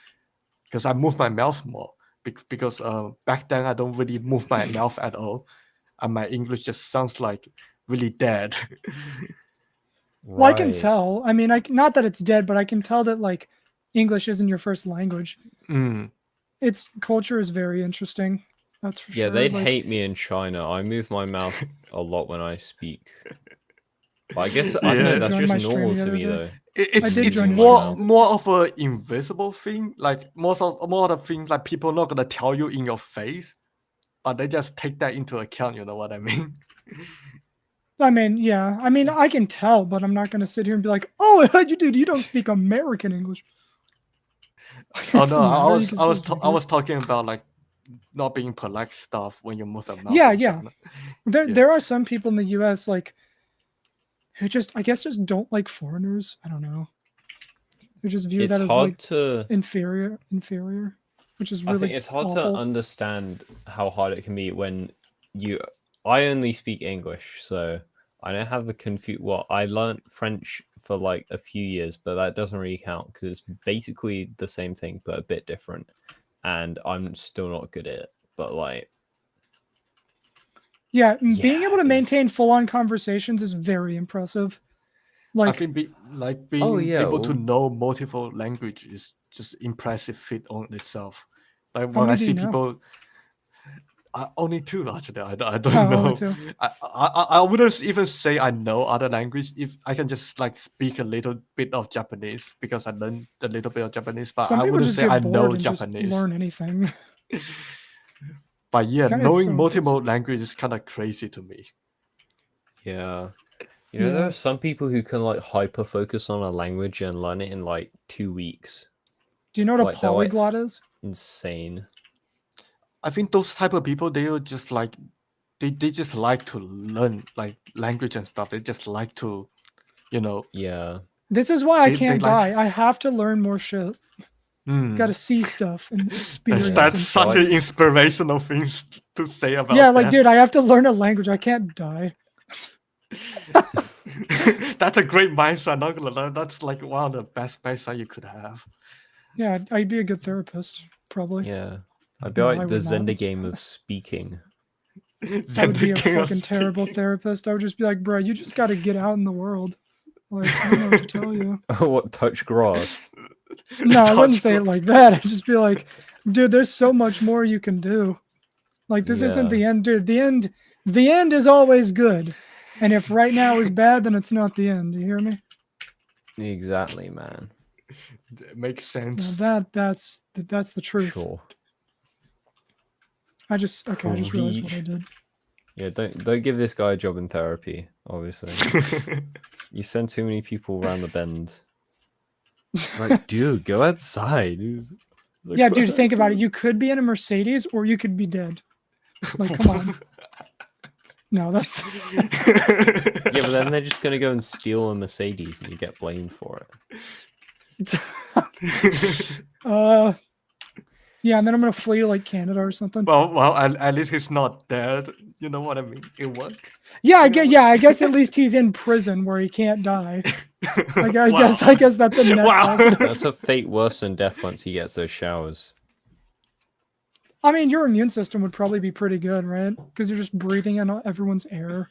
because I move my mouth more. Because back then I don't really move my mouth at all, and my English just sounds like really dead. Well, I can Right. tell. I mean, not that it's dead, but I can tell that like English isn't your first language. Mm. Its culture is very interesting. That's for Yeah, sure. they'd Like, hate me in China. I move my mouth a lot when I speak. But I guess Yeah. I don't know. I That's joined my just stream normal the to other me, day. though. It's did it's join your more stream. more of a invisible thing. Like more of the things like people not gonna tell you in your face, but they just take that into account. You know what I mean? I mean, yeah. I mean, I can tell, but I'm not going to sit here and be like, "Oh, you don't speak American English." Oh What's no, the I matter? You was can I was still I speak was talking about like not being polite stuff when you move your mouth Yeah, in yeah. China. it. There are some people in the U.S. like who I guess, just don't like foreigners. I don't know. Who just view It's that as hard like to. inferior, which is I think really it's hard to awful. understand how hard it can be when you. I only speak English, so I don't have a Well, I learned French for like a few years, but that doesn't really count because it's basically the same thing but a bit different, and I'm still not good at it. But like, Yeah, being able to it's- maintain full-on conversations is very impressive. I Like, think Oh, being yeah, able to well- know multiple language is just impressive feat on itself. Like how when I many do see you know? people, only two actually. I don't Oh, only know. two. I wouldn't even say I know other language if I can just like speak a little bit of Japanese because I learned a little bit of Japanese, but Some I people wouldn't just say I get know bored and just Japanese. learn anything. But yeah, it's knowing so multiple languages is kind of crazy to me. yeah. You know, there Yeah. are some people who can like hyper focus on a language and learn it in like 2 weeks. Do you know what a Like, they're, like, polyglot is? Insane. I think those type of people, they are just like they just like to learn like language and stuff. They just like to, Yeah. This is why I They can't like- die. I have to learn more shit. Hmm. Got to see stuff and experience. That's and- such an inspirational thing to say about. yeah, like that. dude, I have to learn a language. I can't die. That's a great mindset. Not gonna lie. That's like one of the best mindset you could have. Yeah, I'd be a good therapist, probably. Yeah. I'd be No, like I the would not. Xender That's game of bad. speaking. I would be a King of fucking terrible speaking. therapist. I would just be like, bro, you just got to get out in the world. Like, I don't know what to tell you. What, touch grass? No, I wouldn't say it Touch like that. I'd just be like, dude, there's so much more you can do. Like, this isn't the Yeah. end, dude. The end is always good. And if right now is bad, then it's not the end. You hear me? Exactly, man. It makes sense. Now that's the truth. Sure. I just realized what I did. Yeah, don't give this guy a job in therapy, obviously. You send too many people around the bend. Like, dude, go outside. It's like, Yeah, dude, think about it. You could be in a Mercedes or you could be dead. Like, come on. No, that's Yeah, but then they're just gonna go and steal a Mercedes and you get blamed for it. yeah, and then I'm gonna flee to like Canada or something. well, at least he's not dead. You know what I mean? It works. Yeah, I guess at least he's in prison where he can't die. Like, I Wow. guess that's a net Wow. positive. That's a fate worse than death once he gets those showers. I mean, your immune system would probably be pretty good, right? Because you're just breathing in everyone's air.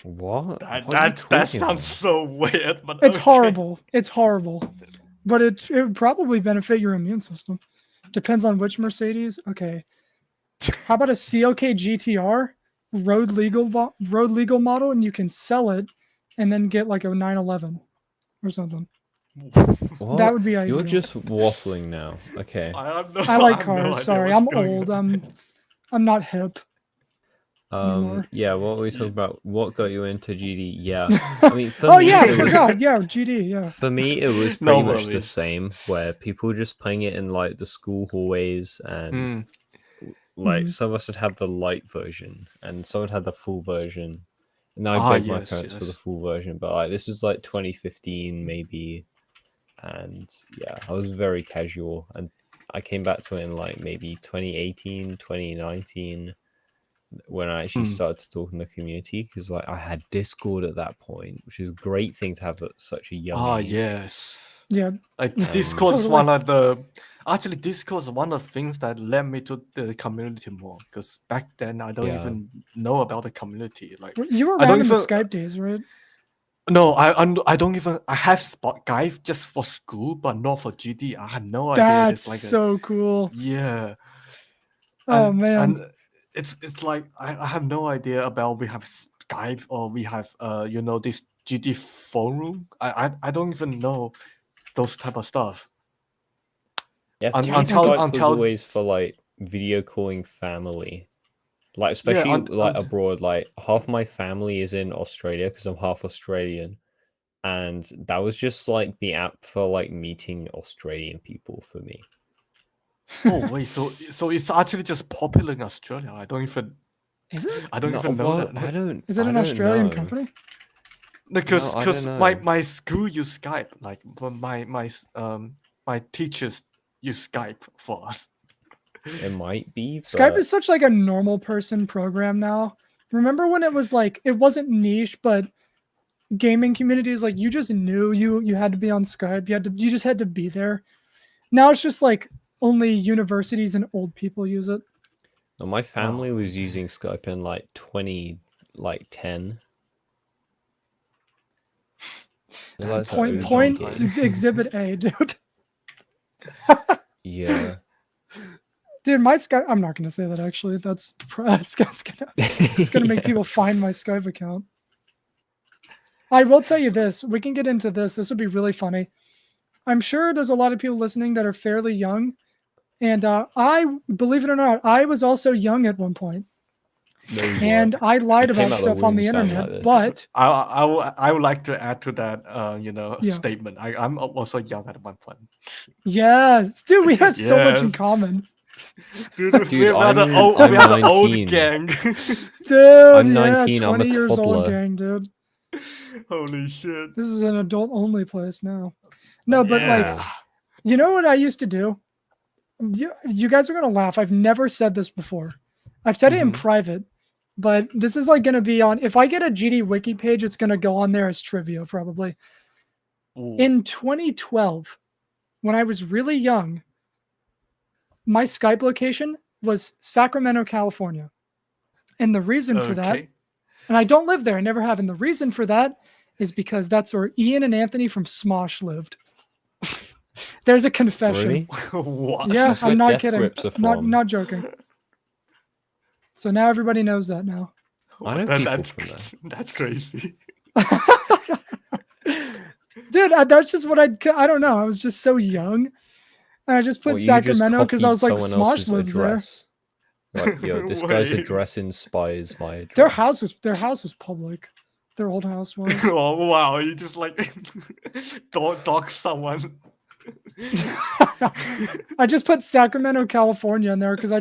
What? That What are you that talking sounds about? so weird, but It's okay. horrible. It's horrible. But it would probably benefit your immune system. Depends on which Mercedes. Okay. How about a COK GTR road legal model, and you can sell it and then get like a 911 or something. What? That would be ideal. You're just waffling now. Okay. I like cars. Sorry, I'm old. I'm not hip. anymore. Yeah, what were we talking about? What got you into GD? Yeah. I mean, for Oh me, yeah, I it was, forgot. Yeah, GD. Yeah. for me, it was No pretty much the worries. same, where people were just playing it in like the school hallways, and like some of us had had the light version, and some had the full version. And I begged my yes, parents for the yes. full version, but like this was like 2015 maybe, and yeah, I was very casual, and I came back to it in like maybe 2018, 2019. When I actually started to talk in the community, because like I had Discord at that point, which is a great thing to have at such a young age. Yes. Yeah. Like Yeah. Discord is Totally. one of the actually Discord is one of the things that led me to the community more, because back then I don't Yeah. even know about the community. Like You were I don't around in the even- Skype days, right? no, I don't even I have Skype just for school, but not for GD. I had no idea. That's It's like so cool. yeah. Oh man. And it's like I have no idea about we have Skype or we have this GD forum. I don't even know those type of stuff. Yeah, Un- for me, until- Skype was until- always for like video calling family, like especially like abroad. Like half my family is in Australia because I'm half Australian, and that was just like the app for like meeting Australian people for me. Oh wait, so it's actually just popular in Australia. I don't even Is it? even know well, that. I don't. Is it I an don't Australian know. company? Because No, I don't my, know. my school use Skype, like but my teachers use Skype for us. It might be. Skype but- is such like a normal person program now. Remember when it was like it wasn't niche, but gaming communities like you just knew you had to be on Skype. You just had to be there. Now it's just like only universities and old people use it. No, my family was using Skype in like 2010. Like the OG Point days. exhibit A, dude. Yeah. Dude, my Skype. I'm not gonna say that actually. That's it's gonna make people find my Skype account. I will tell you this. We can get into this. This would be really funny. I'm sure there's a lot of people listening that are fairly young, and I believe it or not, I was also young at one point, No, you and weren't. I lied You came about out the stuff on the womb sounding internet. like this. But I would like to add to that Yeah. statement. I'm also young at one point. yes, dude, we have so much in Yes. common. Dude, Dude, we are the I'm- old, I'm we are the old 19. gang. Dude, I'm yeah, 19, I'm a 20 years old toddler. gang, dude. Holy shit. This is an adult-only place now. No, but Yeah. like, you know what I used to do? You guys are gonna laugh. I've never said this before. I've said it in Mhm. private, but this is like gonna be on. If I get a GD wiki page, it's gonna go on there as trivia probably. Ooh. In 2012, when I was really young, my Skype location was Sacramento, California, and the reason for that, Okay. and I don't live there. I never have, and the reason for that is because that's where Ian and Anthony from Smosh lived. There's a confession. Really? What? Yeah, That's where I'm not Death kidding. Grips are Not from. not joking. So now everybody knows that now. I know people that's, from there. That's crazy. Dude, that's just what I don't know. I was just so young. And I just put Well, you just Sacramento because I copied was like, someone Smosh else's lives there. address. Like, yo, this guy's Wait. address inspires my address. Their house was public. Their old house was. Oh wow, you just like dog someone. I just put Sacramento, California in there because I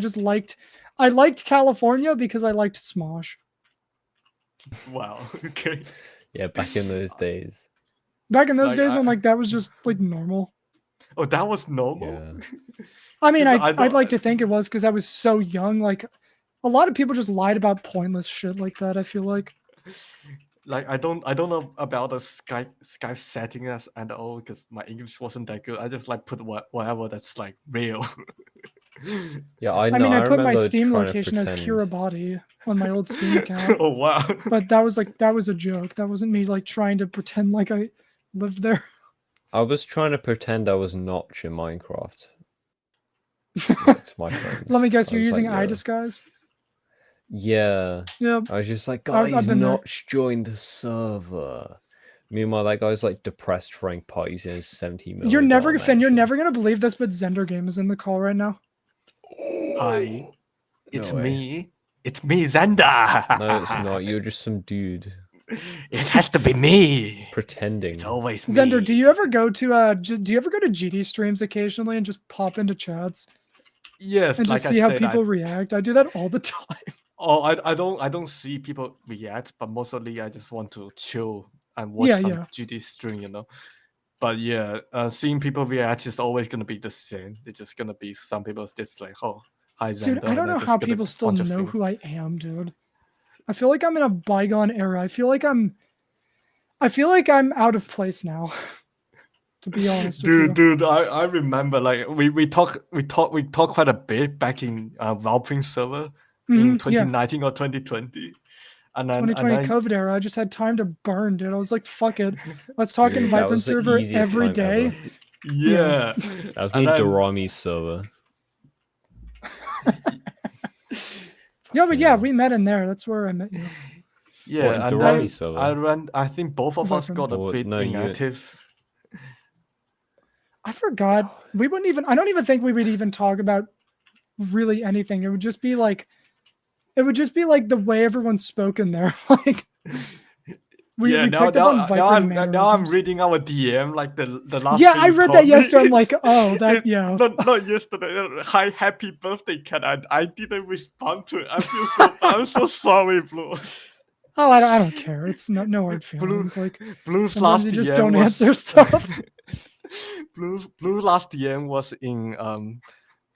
liked California because I liked Smosh. Wow. Okay. Yeah, back in those days. Back in those Like, days when like that was just like normal. Oh, that was normal. Yeah. I mean, Because I I'd like to think it was because I was so young. Like, a lot of people just lied about pointless shit like that. I feel like. Like I don't know about the Skype settings and all because my English wasn't that good. I just like put whatever that's like real. Yeah, I know. I mean, I put my remember Steam trying to location as pretend- Kiribati on my old Steam account, Oh wow. but that was a joke. That wasn't me like trying to pretend like I lived there. I was trying to pretend I was Notch in Minecraft. It's my friends. Let me guess, I you're was using like, yo. iDisguise? Yeah. Yeah. I was just like, I've guys, been there. Notch joined the server. Meanwhile, that guy's like depressed for rank parties in his 70 million. You're never gonna believe this, but Xender Game is in the call right now. Hi. It's way. me. It's me, Xender. No, it's not. You're just some dude It has to be me. pretending. It's always me. Xender, do you ever go to GD streams occasionally and just pop into chats Yes, and like just see how I said, people react? I do that all the time. I don't see people react, but mostly I just want to chill and watch Yeah, some yeah. GD stream, you know. But yeah, seeing people react is always gonna be the same. It's just gonna be some people just like, oh, hi Xender. Dude, I don't and know just how gonna people still bunch of know things. who I am, dude. I feel like I'm in a bygone era. I feel like I'm out of place now. To be honest with you. Dude, I remember like we talk quite a bit back in Valping server in Mhm, yeah. 2019 or 2020. And then 2020 COVID era. I just had time to burn, dude. I was like, fuck it. Let's talk in Dude, that Vibrant was the server easiest every time day. ever. yeah. That was And me and then- Dorami's server. Yeah, but yeah, Yeah. we met in there. That's where I met you. Yeah, What, in and Dorami then server? I think both of us Vibrant. got a Or- bit no, you- inactive. I forgot. We wouldn't even. I don't even think we would even talk about really anything. It would just be like the way everyone's spoken there. Like we yeah, picked up on Viper now I'm mannerisms. reading our DM like the last. Yeah, thing I you read told that me. yesterday. I'm like, oh, that It's yeah. Not yesterday. Hi, happy birthday, cat. I didn't respond to it. I feel so. I'm so sorry, Blue. Oh, I don't care. It's no hard feelings. Like Blue's sometimes last you just DM don't was, answer stuff. Blue's last DM was in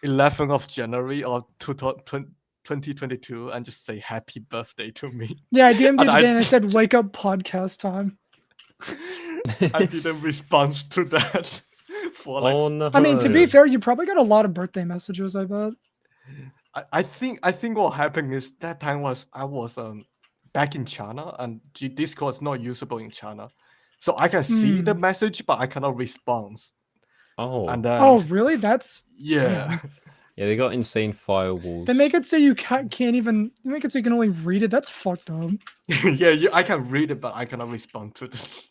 11th of January of 2022 and just say happy birthday to me. Yeah, I DM'd you And I- today and I said, wake up podcast time. I didn't respond to that for like. Oh no. I mean, to be fair, you probably got a lot of birthday messages, I bet. I think what happened is that time I was back in China and Discord is not usable in China, so I can see the message but I cannot respond. Oh. And then Oh, really? That's yeah. Yeah, they got insane firewalls. they make it so you can't even. They make it so you can only read it. That's fucked up. Yeah, I can read it, but I cannot respond to it.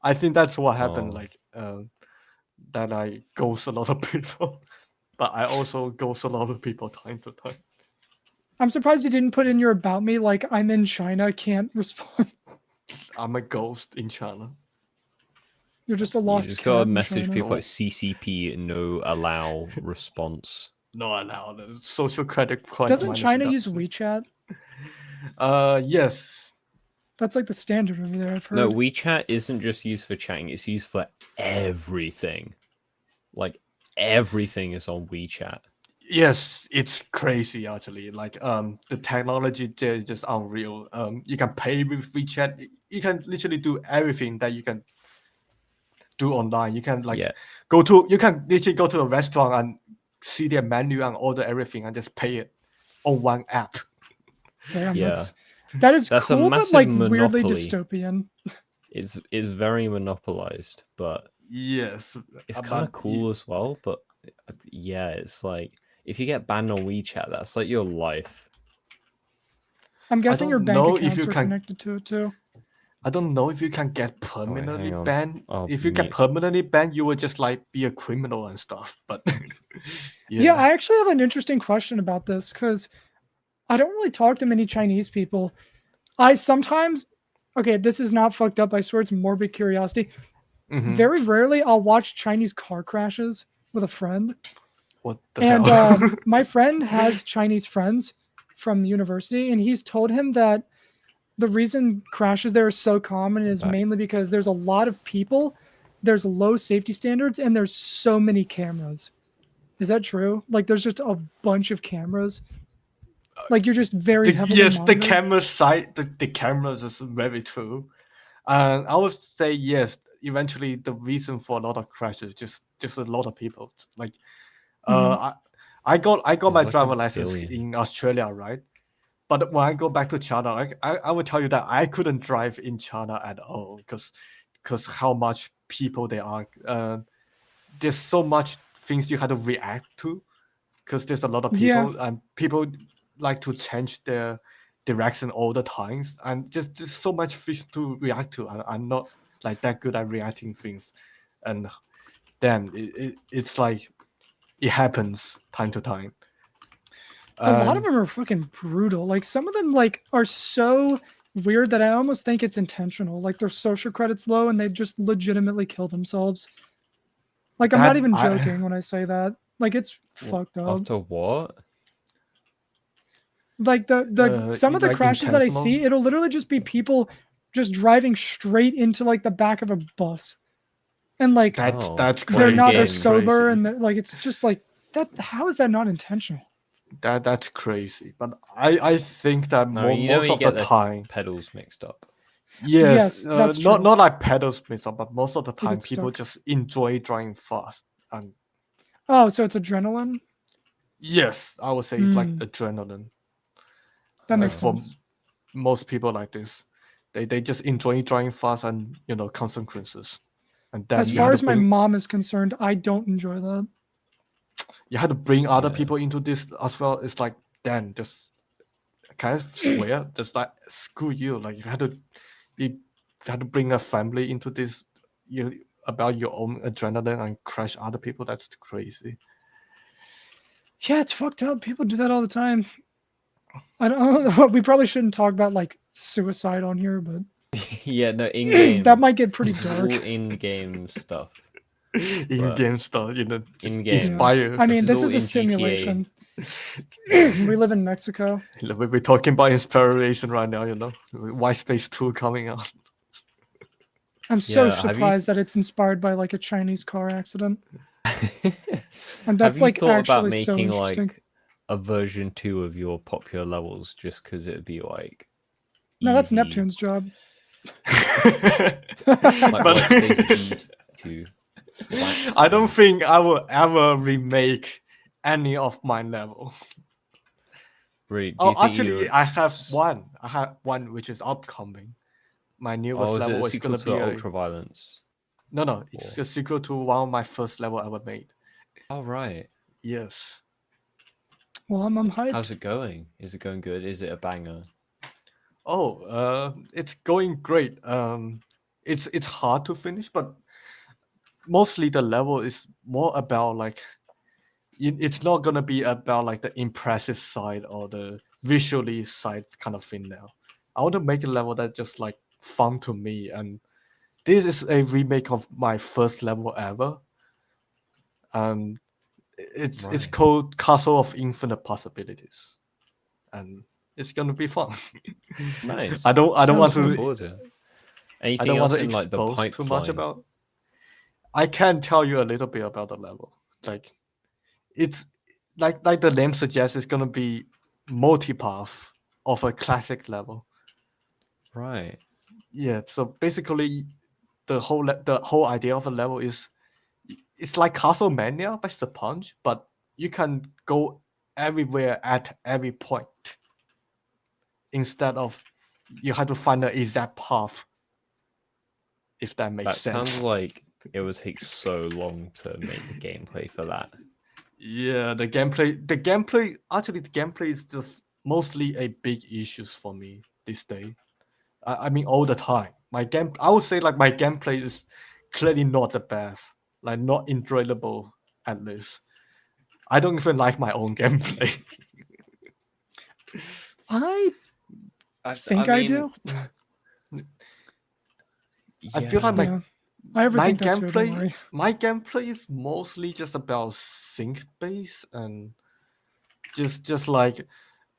I think that's what happened. Oh. Like, that I ghost a lot of people, but I also ghost a lot of people time to time. I'm surprised you didn't put in your about me like I'm in China, can't respond. I'm a ghost in China. You're just a You lost just cat gotta in message China. people at CCP no allow response. not allowed. Social credit point Doesn't minus China use deduction. WeChat? Yes. That's like the standard over there, I've heard. No, WeChat isn't just used for chatting, it's used for everything. Like everything is on WeChat. Yes, it's crazy actually. Like the technology there is just unreal. You can pay with WeChat. You can literally do everything that you can do online. You can like Yeah. you can literally go to a restaurant and see their menu and order everything and just pay it on one app. Damn, Yeah. that is That's a cool, but massive like weirdly monopoly. dystopian. It's very monopolized, but Yes, it's kind but of cool as well. But yeah, it's like if you get banned on WeChat, that's like your life. I'm guessing your don't bank know if accounts you are can- connected to it too. I don't know if you can get Wait, permanently hang on. banned. I'll If you get mute. permanently banned, you would just like be a criminal and stuff. But Yeah, I actually have an interesting question about this because I don't really talk to many Chinese people. I sometimes, okay, this is not fucked up. I swear it's morbid curiosity. Mhm. Very rarely I'll watch Chinese car crashes with a friend. What the And hell? my friend has Chinese friends from university, and he's told him that the reason crashes there are so common is Back. mainly because there's a lot of people, there's low safety standards, and there's so many cameras. Is that true? Like, there's just a bunch of cameras. Like, you're just very heavily Yes, the monitored. camera side, the cameras is very true. And I would say yes. Eventually, the reason for a lot of crashes just a lot of people. Like, I got my There's like driver a license billion. in Australia, right? But when I go back to China, I would tell you that I couldn't drive in China at all because how much people there are. There's so much things you have to react to because there's a lot of Yeah. people and people like to change their direction all the times and just there's so much things to react to. I'm not like that good at reacting things, and then it's like it happens time to time. A lot of them are fucking brutal. Like, some of them like are so weird that I almost think it's intentional. Like, their social credit's low and they just legitimately kill themselves. Like, I'm not even joking when I say that. Like, it's fucked up. After what? Like the some of the like crashes that I intentional? see, it'll literally just be people just driving straight into like the back of a bus, and like That's crazy. they're not, they're That's sober, crazy. and like it's just like that. How is that not intentional? That's crazy. But I think that No, you know most when you of get the the time, pedals mixed up. yes, that's not true. not like pedals mix up, but most of the They time get people stuck. just enjoy driving fast. And Oh, so it's adrenaline. yes, I would say it's like Hmm. adrenaline. That Like makes for sense. most people like this, they just enjoy driving fast and consequences. And then As you far have as to my bring mom is concerned, I don't enjoy that. other Yeah. people into this as well. It's like then just kind of swear, just like screw you. Like you had to bring a family into this about your own adrenaline and crush other people. That's crazy. Yeah, it's fucked up. People do that all the time. I don't know. We probably shouldn't talk about like suicide on here, but Yeah, no, in game. that might get pretty This is dark. all in-game stuff. In-game stuff, just in-game. inspire. I mean, this all is a in GTA. simulation. We live in Mexico. We're talking about inspiration right now, Whitespace 2 coming out. I'm so Yeah, have you surprised that it's inspired by like a Chinese car accident. And Have that's you like thought about actually so making interesting. like a version 2 of your popular levels just because it'd be like No, that's easy, Neptune's job. like But- Whitespace V2. I don't think I will ever remake any of my level. Really, do Oh, you think actually, you I have one. I have one which is upcoming. My newest is it level a is sequel gonna to be a Ultraviolence? no. It's Or- a sequel to one of my first level ever made. Oh right. Yes. Well, I'm hyped. How's it going? Is it going good? Is it a banger? Oh, it's going great. It's hard to finish, but mostly the level is more about like it's not gonna be about like the impressive side or the visually side kind of thing now. I want to make a level that's just like fun to me, and this is a remake of my first level ever. Um, It's Right. called Castle of Infinite Possibilities, and it's gonna be fun. Nice. I don't Sounds want Looking to forward to it. I Anything don't want else to in like the expose too much pipeline? about. I can tell you a little bit about the level. Like it's like the name suggests, it's gonna be multipath of a classic level. Right. Yeah. So basically, the whole idea of a level is it's like Castlevania by Sponge, but you can go everywhere at every point instead of you have to find the exact path. If that makes That sounds sense. like it would take so long to make the gameplay for that. Yeah, the gameplay actually the gameplay is just mostly a big issues for me this day. I mean all the time. I would say like my gameplay is clearly not the best. Like not enjoyable at least. I don't even like my own gameplay. I think I do. I feel like Yeah, I my overthink that too. Don't worry. my gameplay is mostly just about sync base and just like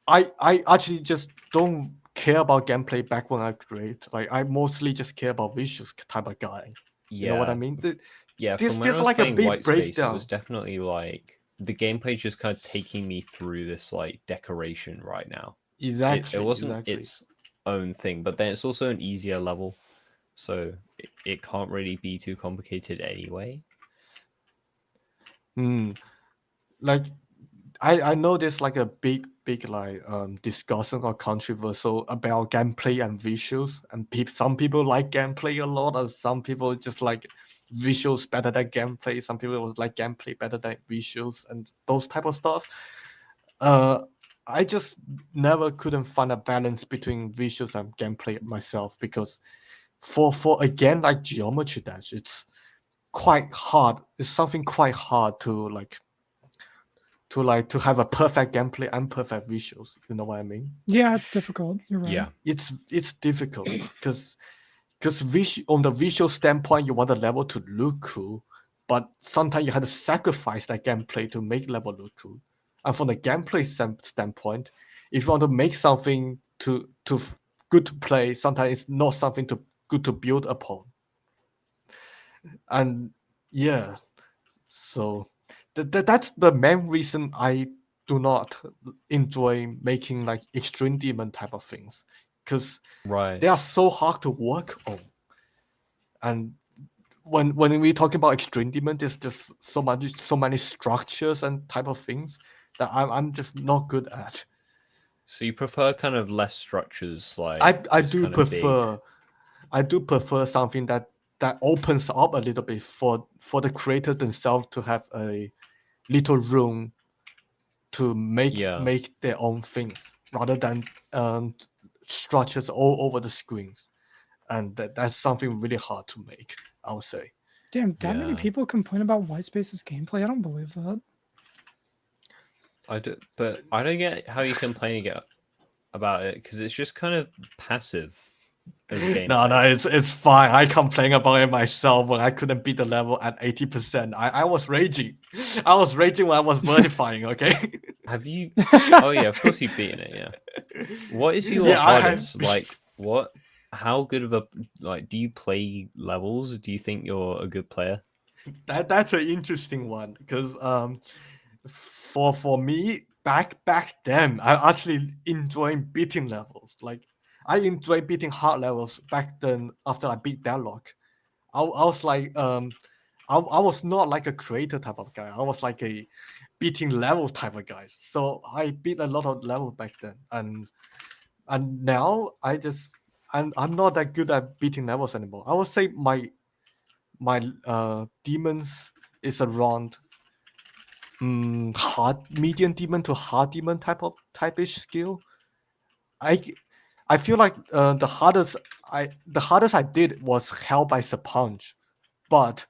I actually just don't care about gameplay back when I create. Like I mostly just care about visuals type of guy. You know what I Yeah. mean? Yeah, from when I There's was like a playing big Whitespace, it breakdown. was definitely like the gameplay's just kind of taking me through this like decoration right now. Exactly. It wasn't exactly. its own thing, but then it's also an easier level, so it can't really be too complicated anyway. Like I know there's like a big like discussion or controversial about gameplay and visuals, and some people like gameplay a lot, and some people just like visuals better than gameplay. Some people was like gameplay better than visuals, and those type of stuff. I just never couldn't find a balance between visuals and gameplay myself, because for a game like Geometry Dash, it's quite hard. It's something quite hard to have a perfect gameplay and perfect visuals. You know what I mean? Yeah, it's difficult. You're right. Yeah. It's difficult because on the visual standpoint, you want the level to look cool, but sometimes you have to sacrifice that gameplay to make level look cool. And from the gameplay standpoint, if you want to make something good to play, sometimes it's not something to good to build upon. And yeah, so that's the main reason I do not enjoy making like extreme demon type of things, because Right. they are so hard to work on. And when we talk about extreme demon, there's just so many structures and type of things that I'm just not good at. So you prefer kind of less structures, like I just do kind of big. prefer something that opens up a little bit for the creator themselves to have a little room to Yeah. make their own things rather than structures all over the screens, and that's something really hard to make, I would say. Damn, that many Yeah. people complain about Whitespace's gameplay. I don't believe that. But I don't get how you complain about it, because it's just kind of passive as gameplay. No, it's fine. I complain about it myself when I couldn't beat the level at 80%. I was raging. I was raging when I was verifying, okay? Have you? Oh yeah, of course you've beaten it. Yeah. What is your Yeah, I have- hardest? Like what? How good of a like? Do you play levels? Do you think you're a good player? That's an interesting one, because for me back then, I actually enjoyed beating levels. Like I enjoy beating hard levels back then after I beat Deadlock. I was like I was not like a creator type of guy. I was like a beating level type of guy. So I beat a lot of levels back then, and now I'm not that good at beating levels anymore. I would say my demons is around hard medium demon to hard demon type-ish skill. I feel like the hardest I did was Hell by Sponge, but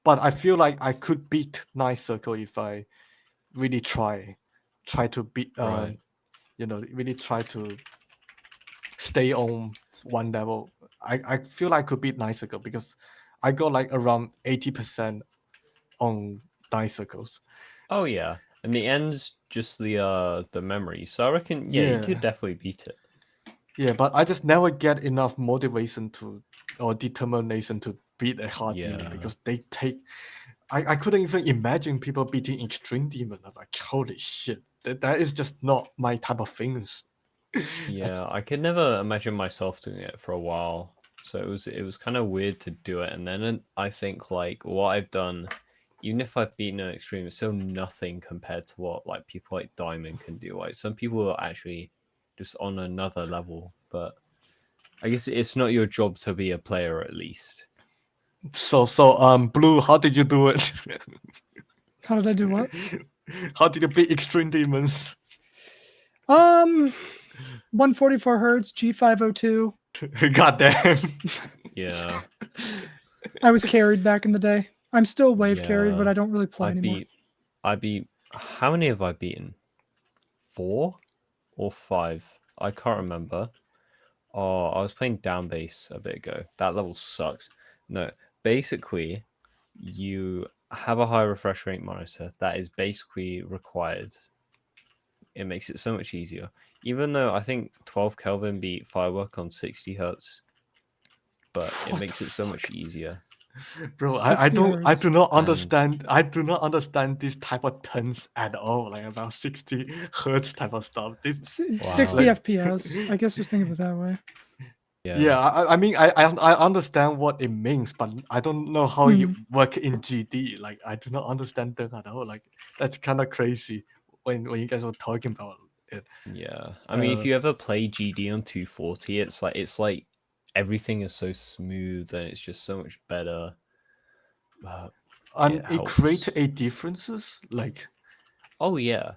I feel like I could beat Night Circle if I really try to beat Right. really try to stay on one level. I feel like I could beat Night Circle because I got like around 80% on Night Circles, Oh yeah, and the end's just the memory. So I reckon you Yeah. could definitely beat it. Yeah, but I just never get enough motivation or determination to beat a hard demon Yeah. because they take. I couldn't even imagine people beating extreme demon. I'm like, holy shit, that is just not my type of things. Yeah, I could never imagine myself doing it for a while. So it was kind of weird to do it, and then I think like what I've done, even if I've beaten an extreme, it's still nothing compared to what like people like Diamond can do. Like some people are actually just on another level, but I guess it's not your job to be a player at least. So Blue, how did you do it? How did I do what? How did you beat extreme demons? 144 hertz, G502. God damn. Yeah. I was carried back in the day. I'm still wave carried, but Yeah. I don't really play anymore. I beat. How many have I beaten? 4 or 5? I can't remember. Oh, I was playing down bass a bit ago. That level sucks. No, basically, you have a high refresh rate monitor that is basically required. It makes it so much easier. Even though I think 12 Kelvin beat Firework on 60 hertz, but it What makes the it so much fuck? easier. Bro, 60 do hertz. not And understand. I do not understand this type of terms at all. Like about 60 hertz type of stuff. This 60 Wow. FPS. I guess just think of it that way. yeah. I mean I understand what it means, but I don't know how you work in GD. Like I do not understand that at all. Like that's kind of crazy when you guys were talking about it. Yeah. I mean, if you ever play GD on 240, it's like everything is so smooth and it's just so much better. And it creates helps. a differences. Like Oh yeah.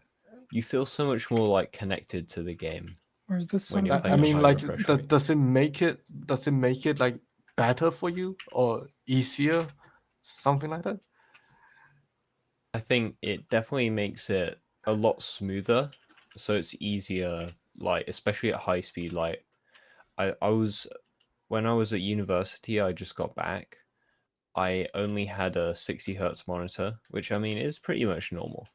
You feel so much more like connected to the game Where's this when son you're of a I playing at mean, high bitch? like, refresh rate. does it make it like better for you or easier, something like that? I think it definitely makes it a lot smoother, so it's easier, like especially at high speed. Like I was when I was at university, I just got back. I only had a 60 hertz monitor, which I mean is pretty much normal.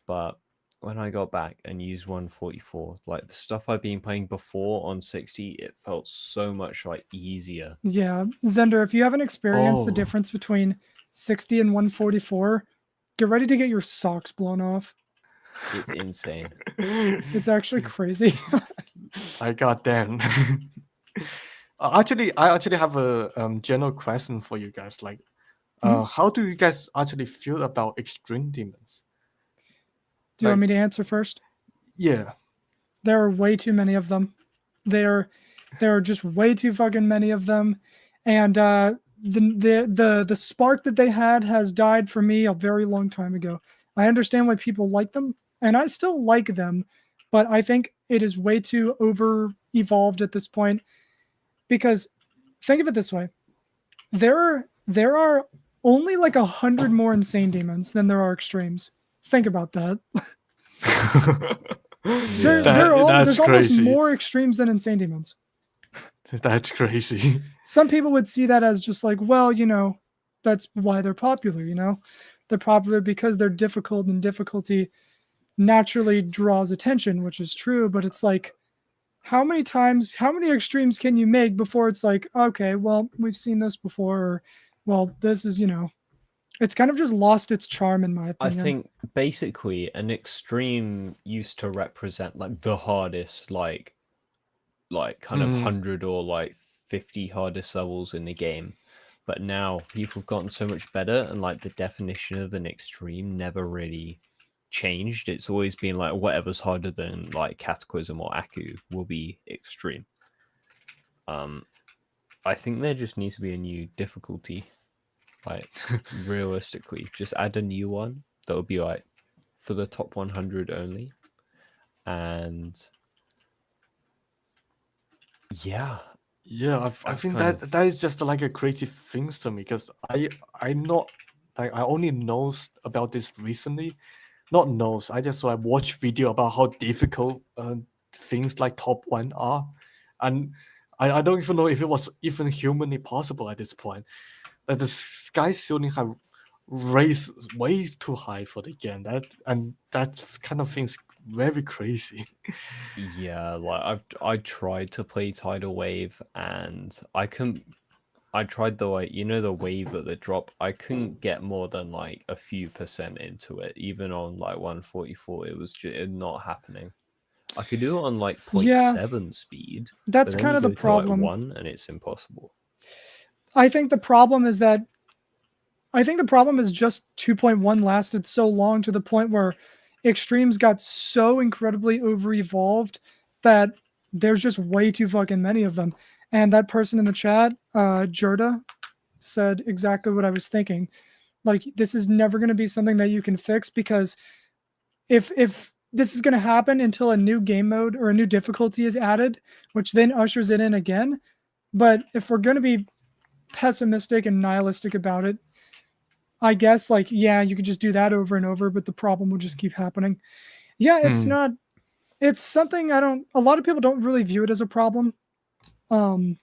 But when I got back and used 144, like the stuff I've been playing before on 60, it felt so much like easier. Yeah, Zender, if you haven't experienced the Oh, difference between 60 and 144, get ready to get your socks blown off. It's insane. It's actually crazy. I got damn. I actually have a general question for you guys. Like, how do you guys actually feel about extreme demons? Do you want Like, me to answer first? yeah, There are way too many of them. There are just way too fucking many of them, and the spark that they had has died for me a very long time ago. I understand why people like them, and I still like them, but I think it is way too over evolved at this point. Because think of it this way: there are only like 100 more insane demons than there are extremes. Think about that. Yeah. There's That's almost crazy. more extremes than insane demons. That's crazy. Some people would see that as just like, well, that's why they're popular, They're popular because they're difficult, and difficulty naturally draws attention, which is true, but it's like, how many extremes can you make before it's like, okay, well, we've seen this before, or, well, this is, it's kind of just lost its charm, in my I opinion. think basically an extreme used to represent like the hardest, like kind of 100 or like 50 hardest levels in the game. But now people have gotten so much better, and like the definition of an extreme never really changed. It's always been like whatever's harder than like Cataclysm or Aku will be extreme. I think there just needs to be a new difficulty. Like realistically, just add a new one that would be like for the top 100 only. And yeah, Yeah, I that's think kind that of that is just like a crazy thing to me because I'm not like I only knows about this recently. Not knows. I just like watch video about how difficult things like top one are, and I don't even know if it was even humanly possible at this point. Like the sky ceiling have raised way too high for the game. That kind of thing's very crazy. Yeah, like I tried to play Tidal Wave and I couldn't. I tried the the wave at the drop. I couldn't get more than like a few percent into it, even on like 144. It was just not happening. I could do it on like 0.7 speed. That's but then kind you of the go to, problem. like 1 and it's impossible. I think the problem is just 2.1 lasted so long to the point where extremes got so incredibly over-evolved that there's just way too fucking many of them. And that person in the chat, Jerda, said exactly what I was thinking. Like, this is never going to be something that you can fix, because if this is going to happen until a new game mode or a new difficulty is added, which then ushers it in again. But if we're going to be pessimistic and nihilistic about it, I guess, like, yeah, you could just do that over and over, but the problem will just keep happening. Yeah, it's something a lot of people don't really view it as a problem. I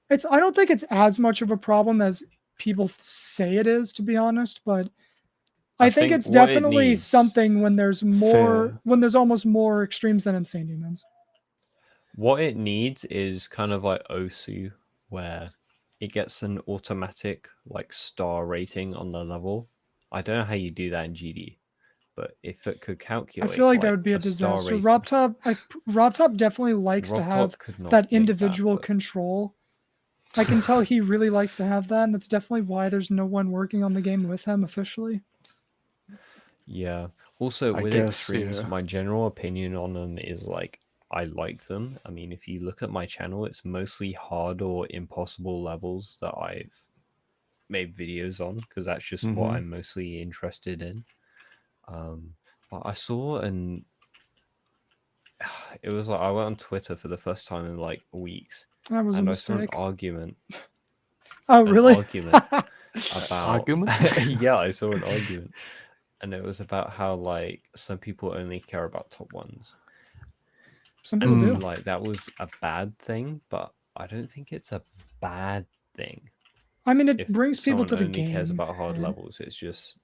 don't think it's as much of a problem as people say it is, to be honest, but I think it's definitely something when there's almost more extremes than Insane Demons. What it needs is kind of like Osu, where it gets an automatic like star rating on the level. I don't know how you do that in GD, but if it could calculate, I feel like that would be a disaster. RobTop definitely likes to have that individual control. I can tell he really likes to have that, and that's definitely why there's no one working on the game with him officially. Yeah. Also, with extremes, my general opinion on them is like, I like them. I mean, if you look at my channel, it's mostly hard or impossible levels that I've made videos on, because that's just what I'm mostly interested in. But I saw it was like I went on Twitter for the first time in like weeks, that was and a I saw mistake. an argument. Oh, really? Argument about argument? Yeah, I saw an argument, and it was about how like some people only care about top ones. Some people do. Like that was a bad thing, but I don't think it's a bad thing. I mean, it brings people to the game. Someone only cares about hard levels. It's just.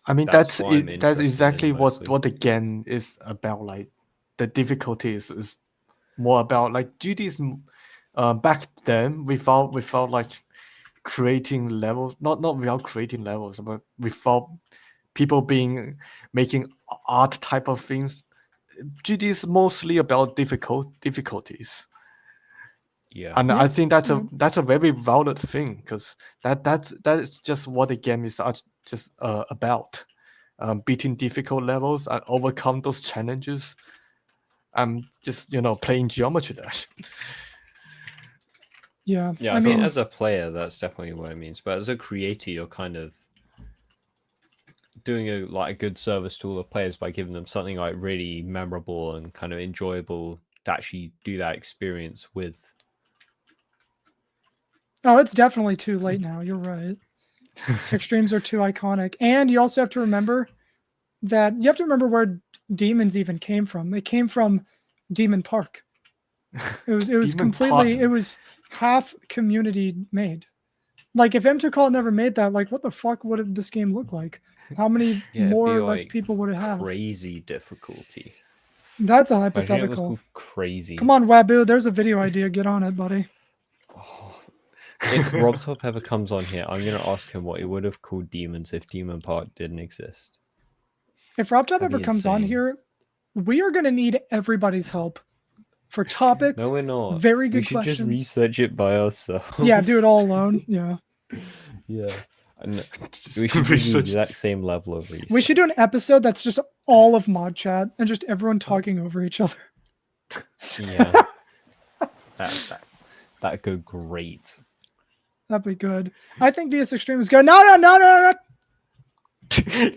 I mean, that's exactly what the game is about. Like, the difficulty is more about like GD's. Back then, without like creating levels, not without creating levels, but without people making art type of things. GD is mostly about difficulties. Yeah, and I think that's a very valid thing, because that's just what the game is just about. Beating difficult levels and overcome those challenges. Just playing Geometry Dash. Yeah. I mean, as a player, that's definitely what it means. But as a creator, you're kind of doing a good service to all the players by giving them something like really memorable and kind of enjoyable to actually do that experience with. Oh, it's definitely too late now. You're right. Extremes are too iconic. And you also have to remember where demons even came from. It came from Demon Park. It was completely, it was half community made. Like, if M2Call never made that, like, what the fuck would this game look like? How many more or less people would it have? Crazy difficulty. That's a hypothetical. Crazy. Come on, Wabu. There's a video idea. Get on it, buddy. If RobTop ever comes on here, I'm going to ask him what he would have called demons if Demon Park didn't exist. If RobTop ever comes on here, we are going to need everybody's help for topics. No, we're not. Very good questions. We should just research it by ourselves. Yeah, do it all alone. Yeah. Yeah. And we should do the exact same level of research. We should do an episode that's just all of mod chat and just everyone talking over each other. Yeah. That'd go great. That'd be good. I think DS Extremes go, no.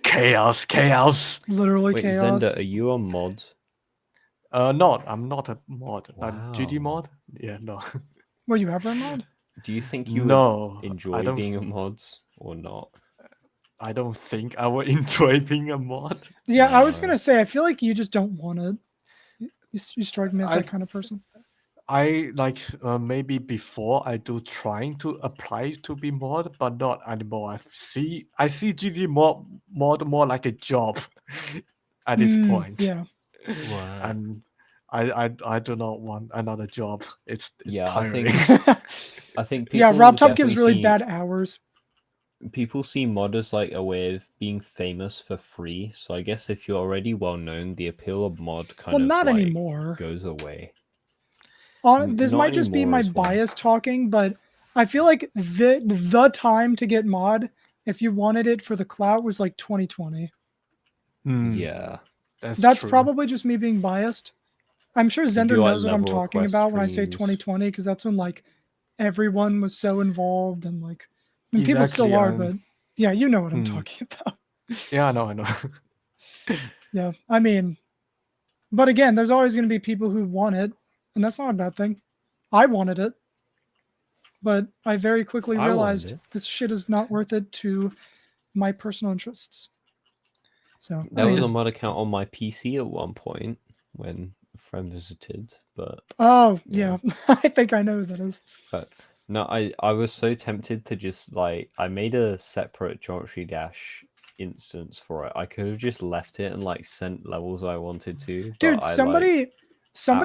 Chaos. Literally Wait, chaos. Xender, are you a mod? No, I'm not a mod. Wow. GD mod? Yeah, no. Were you ever a mod? Do you think you would enjoy being a mod or not? I don't think I would enjoy being a mod. Yeah, I was going to say, I feel like you just don't want it. You strike me as that kind of person. I like maybe before I do trying to apply to be mod, but not anymore. I see GD more like a job at this point, Yeah. Right. and I do not want another job. It's Yeah, tiring. I think Yeah, people RobTop gives definitely really see bad hours. people see mod as like a way of being famous for free. So I guess if you're already well known, the appeal of mod kind Well, of not like anymore. goes away. This Not might just be anymore my as well. bias talking, but I feel like the time to get mod, if you wanted it for the clout, was like 2020. Yeah. That's true. probably just me being biased. I'm sure To Xender do, like, knows what I'm level talking request about when I say streams. 2020, because that's when like everyone was so involved and like, I mean, people Exactly, still are, and- but yeah, you know what I'm Hmm. talking about. Yeah, I know. Yeah, I mean, but again, there's always going to be people who want it, and that's not a bad thing. I wanted it, but I very quickly I wanted realized it. this shit is not worth it to my personal interests. So I There was mean, a mod account on my PC at one point when a friend visited, but oh yeah. yeah, I think I know who that is. But no, I was so tempted to just like I made a separate geometrydash instance for it. I could have just left it and like sent levels I wanted to, but Dude, I somebody out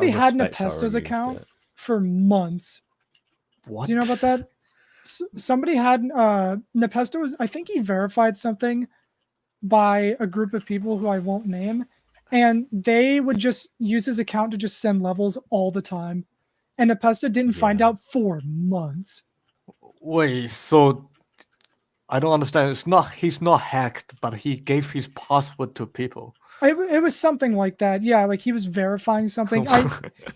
of had respect, I Nepesta's removed account it. for months. What? Do you know about that? Somebody had Nepesta was, I think he verified something by a group of people who I won't name, and they would just use his account to just send levels all the time. And Nepesta didn't find Yeah. out for months. Wait, so I don't understand. He's not hacked, but he gave his password to people. It was something like that. Yeah, like he was verifying something.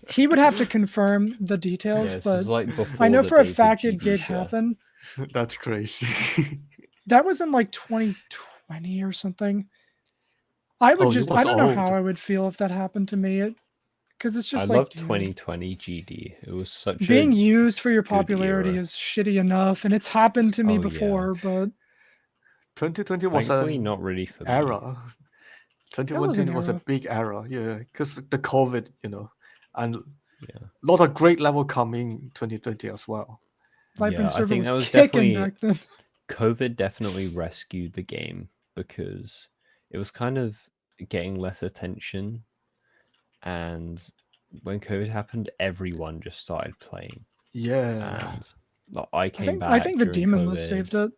He would have to confirm the details, Yeah, this but is like before I know the for a days of fact it GD did share. happen. That's crazy. That was in like 2020 or something. I would Oh, he just, was I don't know how old. I would feel if that happened to me. Because it's I just like, love dude, 2020 GD. It was such being a used for your good popularity era. is shitty enough, and it's happened to me Oh, yeah. before, but 2020 was Thankfully an not really for me. era. that was an 2020 was a era. big era, yeah, because the COVID, and Yeah. a lot of great level coming 2020 as well. Lightning Yeah, I server think was that was kicking definitely back then. COVID definitely rescued the game because it was kind of getting less attention, and when COVID happened, everyone just started playing. Yeah, And like, I came I back think the during demon COVID. list saved it,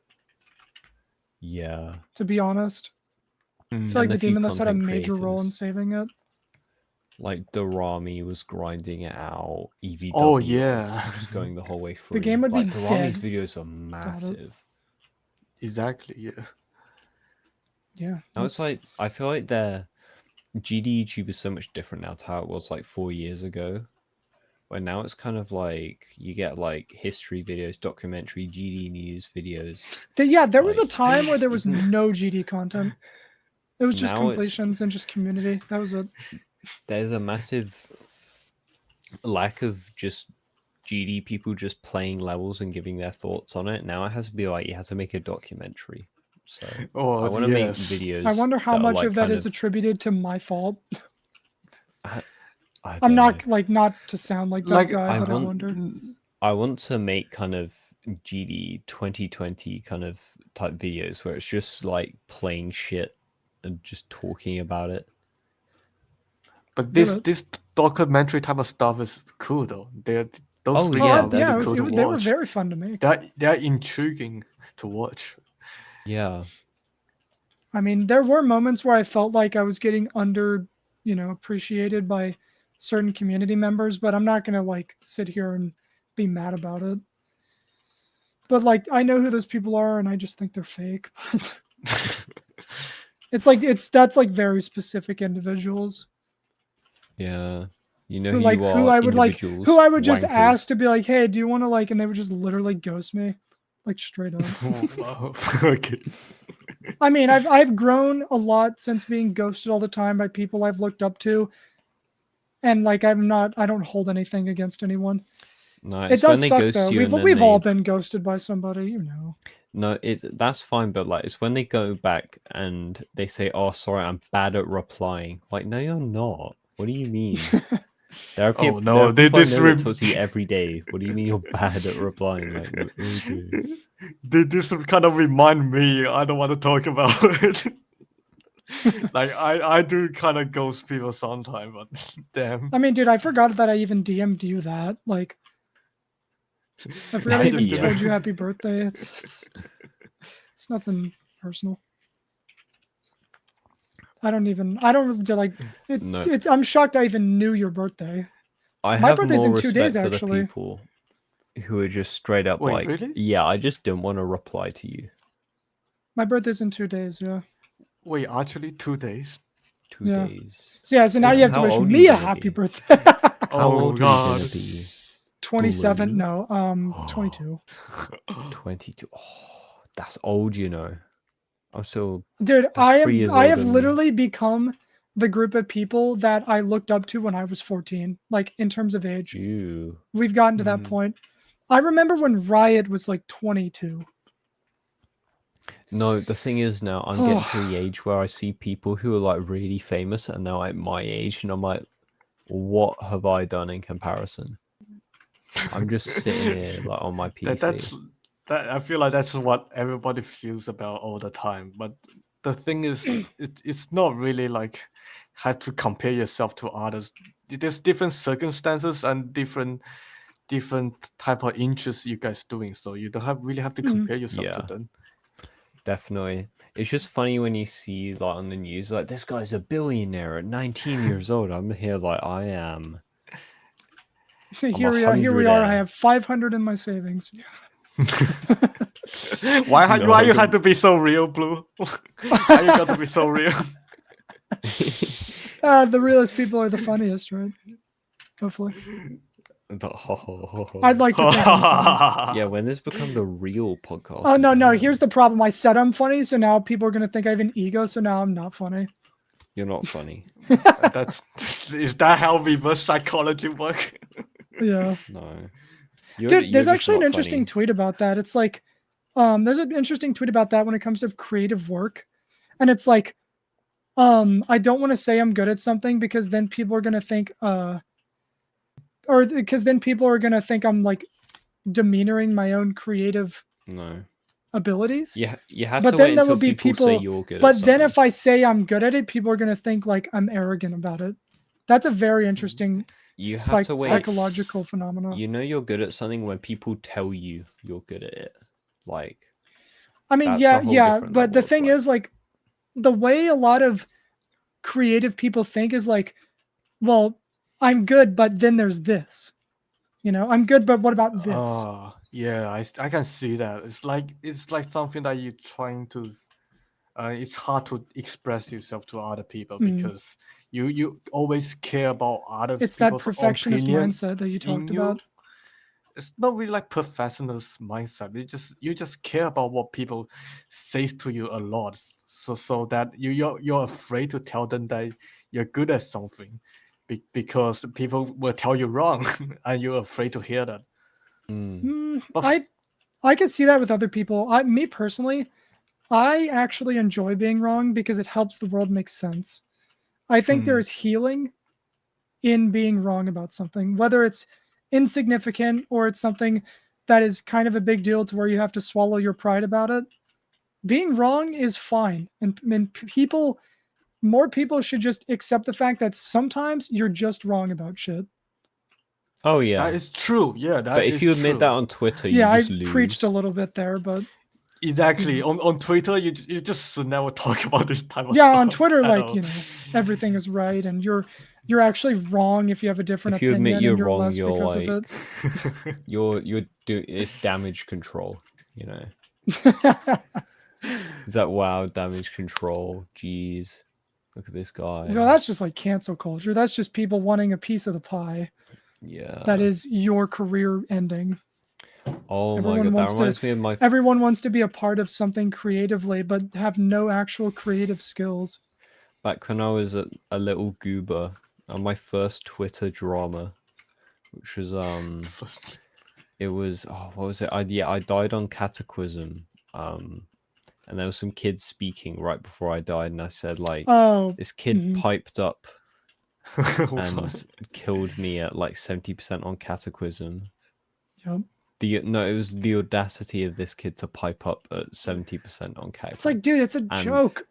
Yeah, to be honest. I Mm. feel like and the a few demon list had a content major role in creators. saving it. Like Dorami was grinding it out. EVW Oh, yeah. was just going the whole way through. game would be like Dorami's dead videos are without it. massive. exactly, yeah. Yeah. Now it's like I feel like their GD YouTube is so much different now to how it was like 4 years ago. Where now it's kind of like you get like history videos, documentary, GD news videos. There was a like- time where there was no GD content. It was just Now it's- completions and just community. That was it. There's a massive lack of just GD people just playing levels and giving their thoughts on it. Now it has to be like you have to make a documentary. So Oh, I want to make yes. videos. I wonder how that are, much like, of that kind is attributed to my fault. I I'm don't not know. like not to sound like that Like, guy, I but I want- wonder. I want to make kind of GD 2020 kind of type videos where it's just like playing shit and just talking about it. But Do this it. this documentary type of stuff is cool though. Those Oh, videos yeah, are really yeah, cool to they were watch. very fun to make. They're intriguing to watch. Yeah. I mean, there were moments where I felt like I was getting appreciated by certain community members, but I'm not gonna like sit here and be mad about it. But like, I know who those people are, and I just think they're fake. But that's like very specific individuals Yeah. You know who who like you who are, I would like individuals, who I would just wankers. ask to be like, hey, do you want to like, and they would just literally ghost me, like straight up. Oh, wow. Okay. I mean, I've grown a lot since being ghosted all the time by people I've looked up to, and like I don't hold anything against anyone. No, It it's when does they suck ghost though. you and then We've all they... been ghosted by somebody, you know. No, that's fine, but like it's when they go back and they say, "Oh, sorry, I'm bad at replying." Like, no, you're not. What do you mean? There are people, Oh, no, there are people I this know that talk to you every day. What do you mean you're bad at replying? Like, okay. This kind of remind me. I don't want to talk about it. Like I do kind of ghost people sometimes, but damn. I mean, dude, I forgot that I even DM'd you that. Like, I forgot I even Yeah. told you happy birthday. It's nothing personal. I don't like it's, No. I'm shocked I even knew your birthday. I My have birthday's more in 2 respect days, for the actually. people who are just straight up Wait, like, really? yeah, I just don't want to reply to you. My birthday's in 2 days, yeah. Wait, actually 2 days. 2 Yeah. days. So yeah, so now Wait, you have to how wish old are me you a gonna happy be? birthday. How Oh, old are you gonna God. be? 27, Blue? no, 22. 22. Oh, that's old, you know. I'm still Dude, that's 3 years I older have than me. literally become the group of people that I looked up to when I was 14, like in terms of age. You. We've gotten to that point. I remember when Riot was like 22. No, the thing is now I'm getting to the age where I see people who are like really famous and they're like my age, and I'm like, what have I done in comparison? I'm just sitting here like on my PC. That I feel like that's what everybody feels about all the time. But the thing is, it's not really like have to compare yourself to others. There's different circumstances and different type of interests you guys doing. So you don't really have to compare yourself to Yeah. them. Definitely. It's just funny when you see like on the news, like this guy's a billionaire at 19 years old. I'm here like I am. Here we are. I have 500 in my savings. Why you had to be so real, Blue? Why you got to be so real? The realest people are the funniest, right? Hopefully. I'd like to think I'm funny. Yeah, when this become the real podcast. Oh, no. Here's the problem. I said I'm funny, so now people are going to think I have an ego, so now I'm not funny. You're not funny. Is that how reverse psychology work? Yeah. No. Dude, there's actually an not interesting funny. tweet about that. It's like, there's an interesting tweet about that when it comes to creative work. And it's like, I don't want to say I'm good at something because then people are going to think, or because then people are going to think I'm like demeanoring my own creative abilities. Yeah, you have but to then wait there until will be people say you're good but at then something. if I say I'm good at it, people are going to think like I'm arrogant about it. That's a very interesting you have to wait. Psychological phenomenon. You know you're good at something when people tell you you're good at it. Like, I mean, yeah, but the thing is, like, the way a lot of creative people think is like, well, I'm good, but then there's this. You know, I'm good, but what about this? Yeah, I can see that. It's like something that you're trying to. It's hard to express yourself to other people because you always care about other It's that people's perfectionist opinion mindset that you talked in about. It's not really like perfectionist mindset. You just care about what people say to you a lot, so that you're afraid to tell them that you're good at something, because people will tell you wrong, and you're afraid to hear that. But I could see that with other people. Me personally, I actually enjoy being wrong because it helps the world make sense. I think there is healing in being wrong about something, whether it's insignificant or it's something that is kind of a big deal to where you have to swallow your pride about it. Being wrong is fine. And more people should just accept the fact that sometimes you're just wrong about shit. Oh yeah, that is true. Yeah, but if you admit that on Twitter, you just lose. Preached a little bit there, but exactly on Twitter, you just should never talk about this type of yeah, stuff. on Twitter, like all. Everything is right, and you're actually wrong if you have a different if you opinion. Admit you're and you're wrong, less you're because like of it. you're doing it's damage control. You know. Is that wow damage control? Jeez, look at this guy. Well, that's just like cancel culture. That's just people wanting a piece of the pie. Yeah. That is your career ending. Oh my god, that reminds me of my. Everyone wants to be a part of something creatively, but have no actual creative skills. Back when I was a little goober, on my first Twitter drama, which was it was what was it? I died on Cataclysm, and there was some kids speaking right before I died, and I said like, this kid piped up and killed me at like 70% on Cataclysm. Yep. It was the audacity of this kid to pipe up at 70% on Cataclysm. It's like, dude, it's a joke.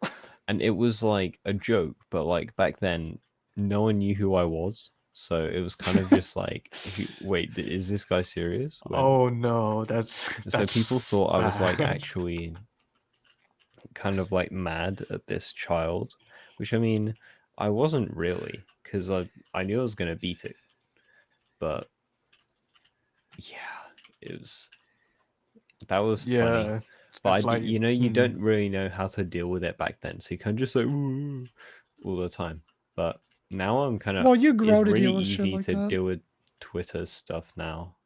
And it was like a joke, but like back then, no one knew who I was. So it was kind of just like, wait, is this guy serious? Oh no, that's so people thought I was like bad. actually kind of like mad at this child, which I mean, I wasn't really, because I knew I was gonna beat it, but yeah, that was funny. But like, you don't really know how to deal with it back then, so you kind of just like "Ooh," all the time. But now I'm kind of you grow to really deal with shit easy like to that. deal with Twitter stuff now.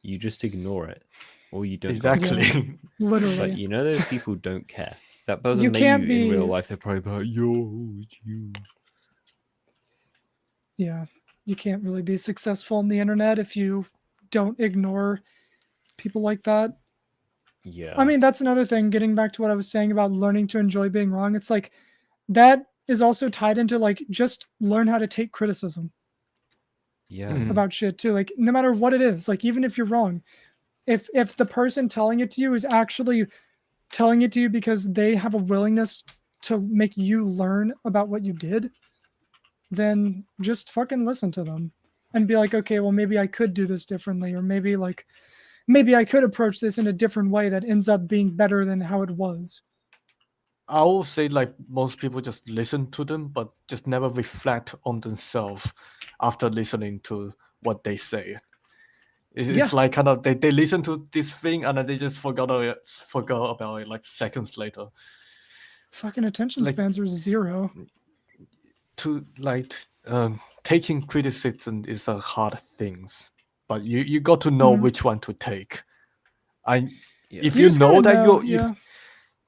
You just ignore it, or you don't. exactly. Yeah, literally. But you know those people don't care. If that person You met can't you in real be- life, they're probably like, "Yo, it's you." Yeah, you can't really be successful on the internet if you don't ignore people like that. Yeah. I mean, that's another thing, getting back to what I was saying about learning to enjoy being wrong. It's like that is also tied into like just learn how to take criticism yeah. about shit too. Like no matter what it is, like even if you're wrong, if the person telling it to you is actually telling it to you because they have a willingness to make you learn about what you did, then just fucking listen to them and be like, okay, well maybe I could do this differently, or maybe I could approach this in a different way that ends up being better than how it was. I will say like most people just listen to them, but just never reflect on themselves after listening to what they say. It's like kind of they listen to this thing and then they just forgot about it like seconds later. Fucking attention Like- spans are zero. To like taking criticism is a hard thing, but you got to know which one to take. If You you just know gotta that know, if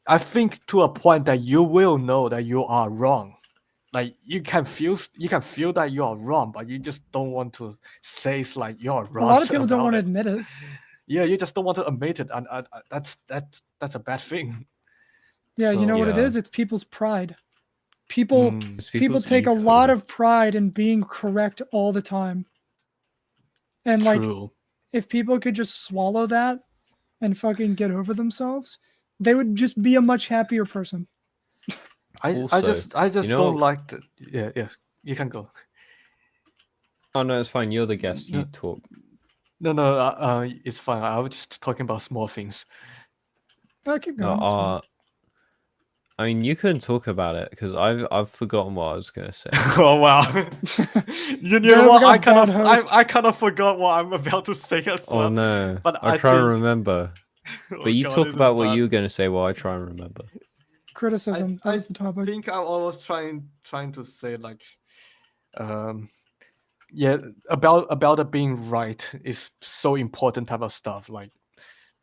I think to a point that you will know that you are wrong. Like you can feel that you are wrong, but you just don't want to say it's like you're a wrong. lot of people don't about want to it. admit it. Yeah, you just don't want to admit it, and that's a bad thing. Yeah, you know what it Yeah. is? It's people's pride. People It's people people's take a ego. lot of pride in being correct all the time. And like True. if people could just swallow that and fucking get over themselves, they would just be a much happier person. I Also, just you know don't what- like the yeah. You can go. Oh no, it's fine. You're the guest. You No. talk. No, it's fine. I was just talking about small things. Oh, keep No, going. it's fine. I mean, you can talk about it because I've forgotten what I was gonna say. Oh wow! you Yeah, know we what? got bad host. I kind of forgot what I'm about to say as well. Oh no! But I I try and think- remember. Oh, But you God, talk this is about what bad. you were gonna say while I try and remember. Criticism. That was the I topic. think I was trying to say like, yeah, about it being right is so important type of stuff. Like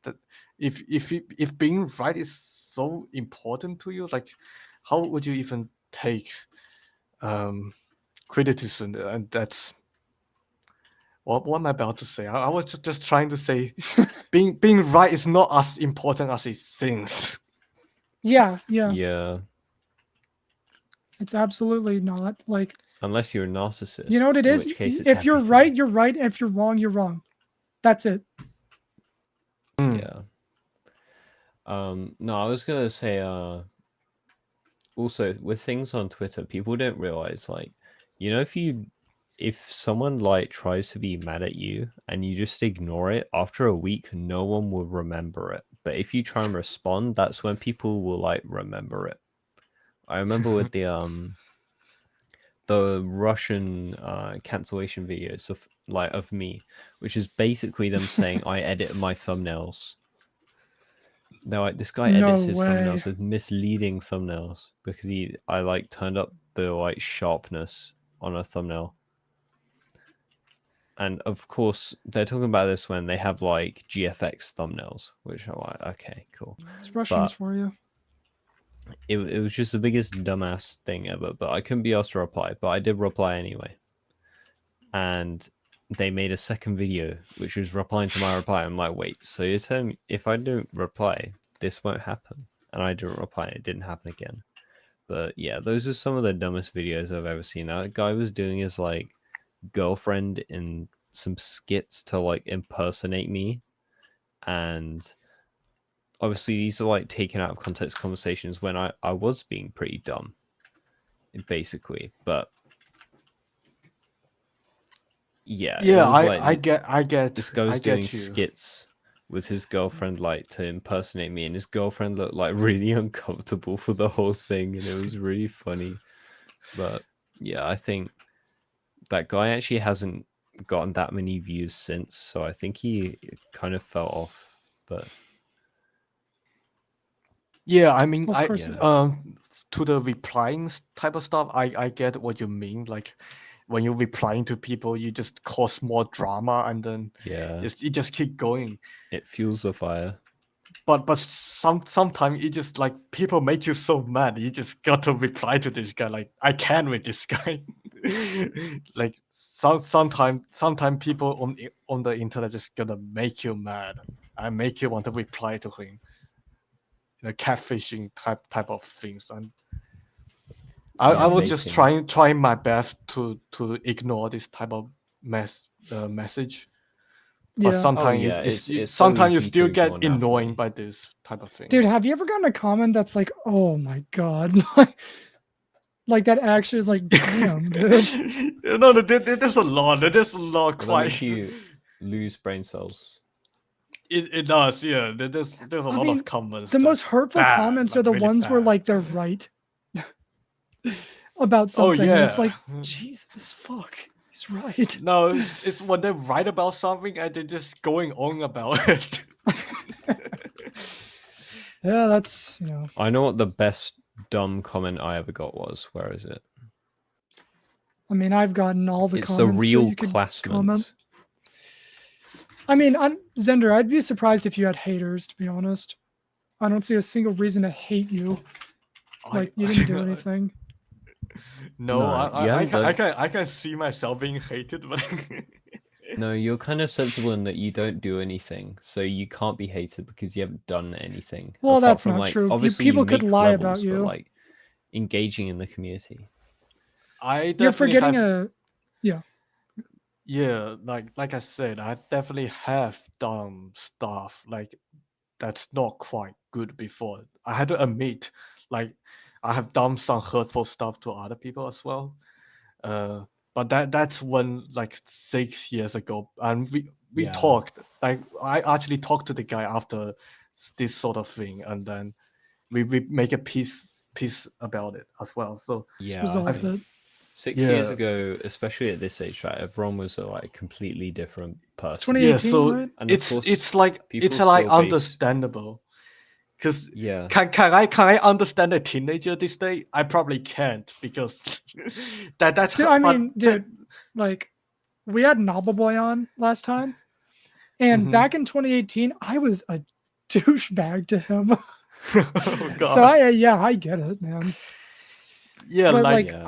that, if being right is so important to you, like, how would you even take criticism? And that's what am I about to say? I was just trying to say, being right is not as important as it seems. Yeah. Yeah. It's absolutely not. Like, Unless you're a narcissist. you know what it in is? which case it's If you're everything. right, you're right. If you're wrong, you're wrong. That's it. Yeah. No, I was gonna say also with things on Twitter, people don't realize like, you know, if someone like tries to be mad at you and you just ignore it, after a week no one will remember it. But if you try and respond, that's when people will like remember it. I remember with the Russian cancellation videos of me, which is basically them saying I edit my thumbnails. They're like, this guy No edits his way. thumbnails with misleading thumbnails because I like turned up the like sharpness on a thumbnail. And of course, they're talking about this when they have like GFX thumbnails, which are like, okay, cool. It's Russians But- for you. It was just the biggest dumbass thing ever, but I couldn't be asked to reply, but I did reply anyway. And they made a second video, which was replying to my reply. I'm like, wait, so you're telling me if I don't reply, this won't happen? And I didn't reply, it didn't happen again. But yeah, those are some of the dumbest videos I've ever seen. That guy was doing his like girlfriend in some skits to like impersonate me, and obviously these are like taken out of context conversations when I was being pretty dumb, basically. But yeah, it Yeah, was like I get this guy was I doing get you. skits with his girlfriend like to impersonate me, and his girlfriend looked like really uncomfortable for the whole thing, and it was really funny. But yeah, I think that guy actually hasn't gotten that many views since, so I think he kind of fell off. But Yeah, I mean, Of I course. yeah. to the replying type of stuff, I get what you mean. Like when you're replying to people, you just cause more drama, and then Yeah, you just keep going. it fuels the fire. But sometimes it just like people make you so mad, you just got to reply to this guy. Like I can with this guy. Like sometimes people on the internet just gonna make you mad and make you want to reply to him. Catfishing type of things, and I Yeah, was just baiting. trying my best to ignore this type of message. But Yeah. Oh sometimes yeah, it's so sometimes you easy to still get ignore now for annoying me. by this type of thing. Dude, have you ever gotten a comment that's like, oh my god, like that actually is like, damn, dude. No, there's a lot. There's a lot. Well, that makes Quite. you lose brain cells. It does. Yeah. There's a I lot mean, of comments. the most That's hurtful bad, comments are like the really ones where bad. like they're right about Oh something, and it's yeah. like, Jesus fuck, he's right. No, it's when they write about something and they're just going on about it. Yeah, that's I know what the best dumb comment I ever got was. Where is it? I mean, I've gotten all the It's the comments that real you could classmate. comment. I mean, Xender, I'd be surprised if you had haters, to be honest. I don't see a single reason to hate you. Like, you didn't do anything. No, No, you haven't done. I can see myself being hated, but No, you're kind of sensible in that you don't do anything, so you can't be hated because you haven't done anything. Well, Apart that's from not like, true. obviously People you could make lie levels, about you. but like engaging in the community. I You're definitely forgetting have. yeah. Yeah, like I said, I definitely have done stuff like that's not quite good before. I had to admit, like I have done some hurtful stuff to other people as well. Uh, but that's when like 6 years ago, and we Yeah. talked. Like I actually talked to the guy after this sort of thing, and then we make a piece about it as well. So Yeah, Resolved think it. 6 years yeah, ago, especially at this age, right, everyone was a like completely different person. 2018, so right? And of it's course, like people it's like still base. understandable. Because Yeah, can I understand a teenager this day? I probably can't because that's Dude, I mean, dude, like we had Novel Boy on last time, and Mhm. back in 2018, I was a douchebag to him. Oh god. So I get it, man. Yeah, But, like yeah.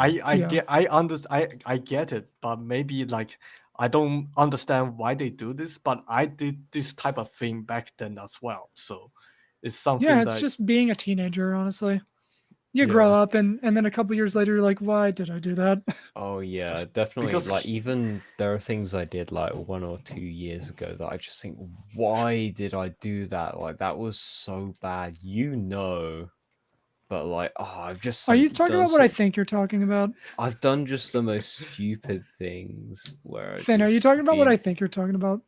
I get it, but maybe like I don't understand why they do this, but I did this type of thing back then as well. So it's something Yeah, it's that just being a teenager, honestly. You grow up, and then a couple years later, you're like, why did I do that? Oh yeah, Just definitely. because Like even there are things I did like 1 or 2 years ago that I just think, why did I do that? Like that was so bad, But like, I've just Are you talking done about what I such- think you're talking about? I've done just the most stupid things where I Finn, are you just talking about what I been. think you're talking about?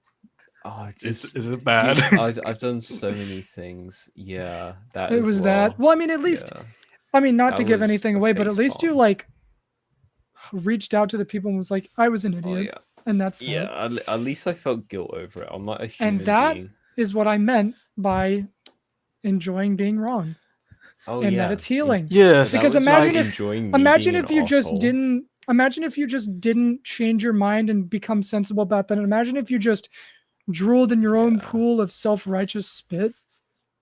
Oh, is just it bad? I've done so many things. Yeah, that It as was well. that. Well, I mean, at least, Yeah, I mean, not that to give was anything a away, but at face least you palm. like reached out to the people and was like, I was an Oh idiot, yeah, and that's yeah. that. At least I felt guilt over it. I'm not a human And that being. is what I meant by enjoying being wrong, Oh and yeah, that it's healing. Yes, That Because was imagine like if enjoying me being an asshole. imagine if you just didn't change your mind and become sensible about that. And imagine if you just drooled in your own Yeah. pool of self-righteous spit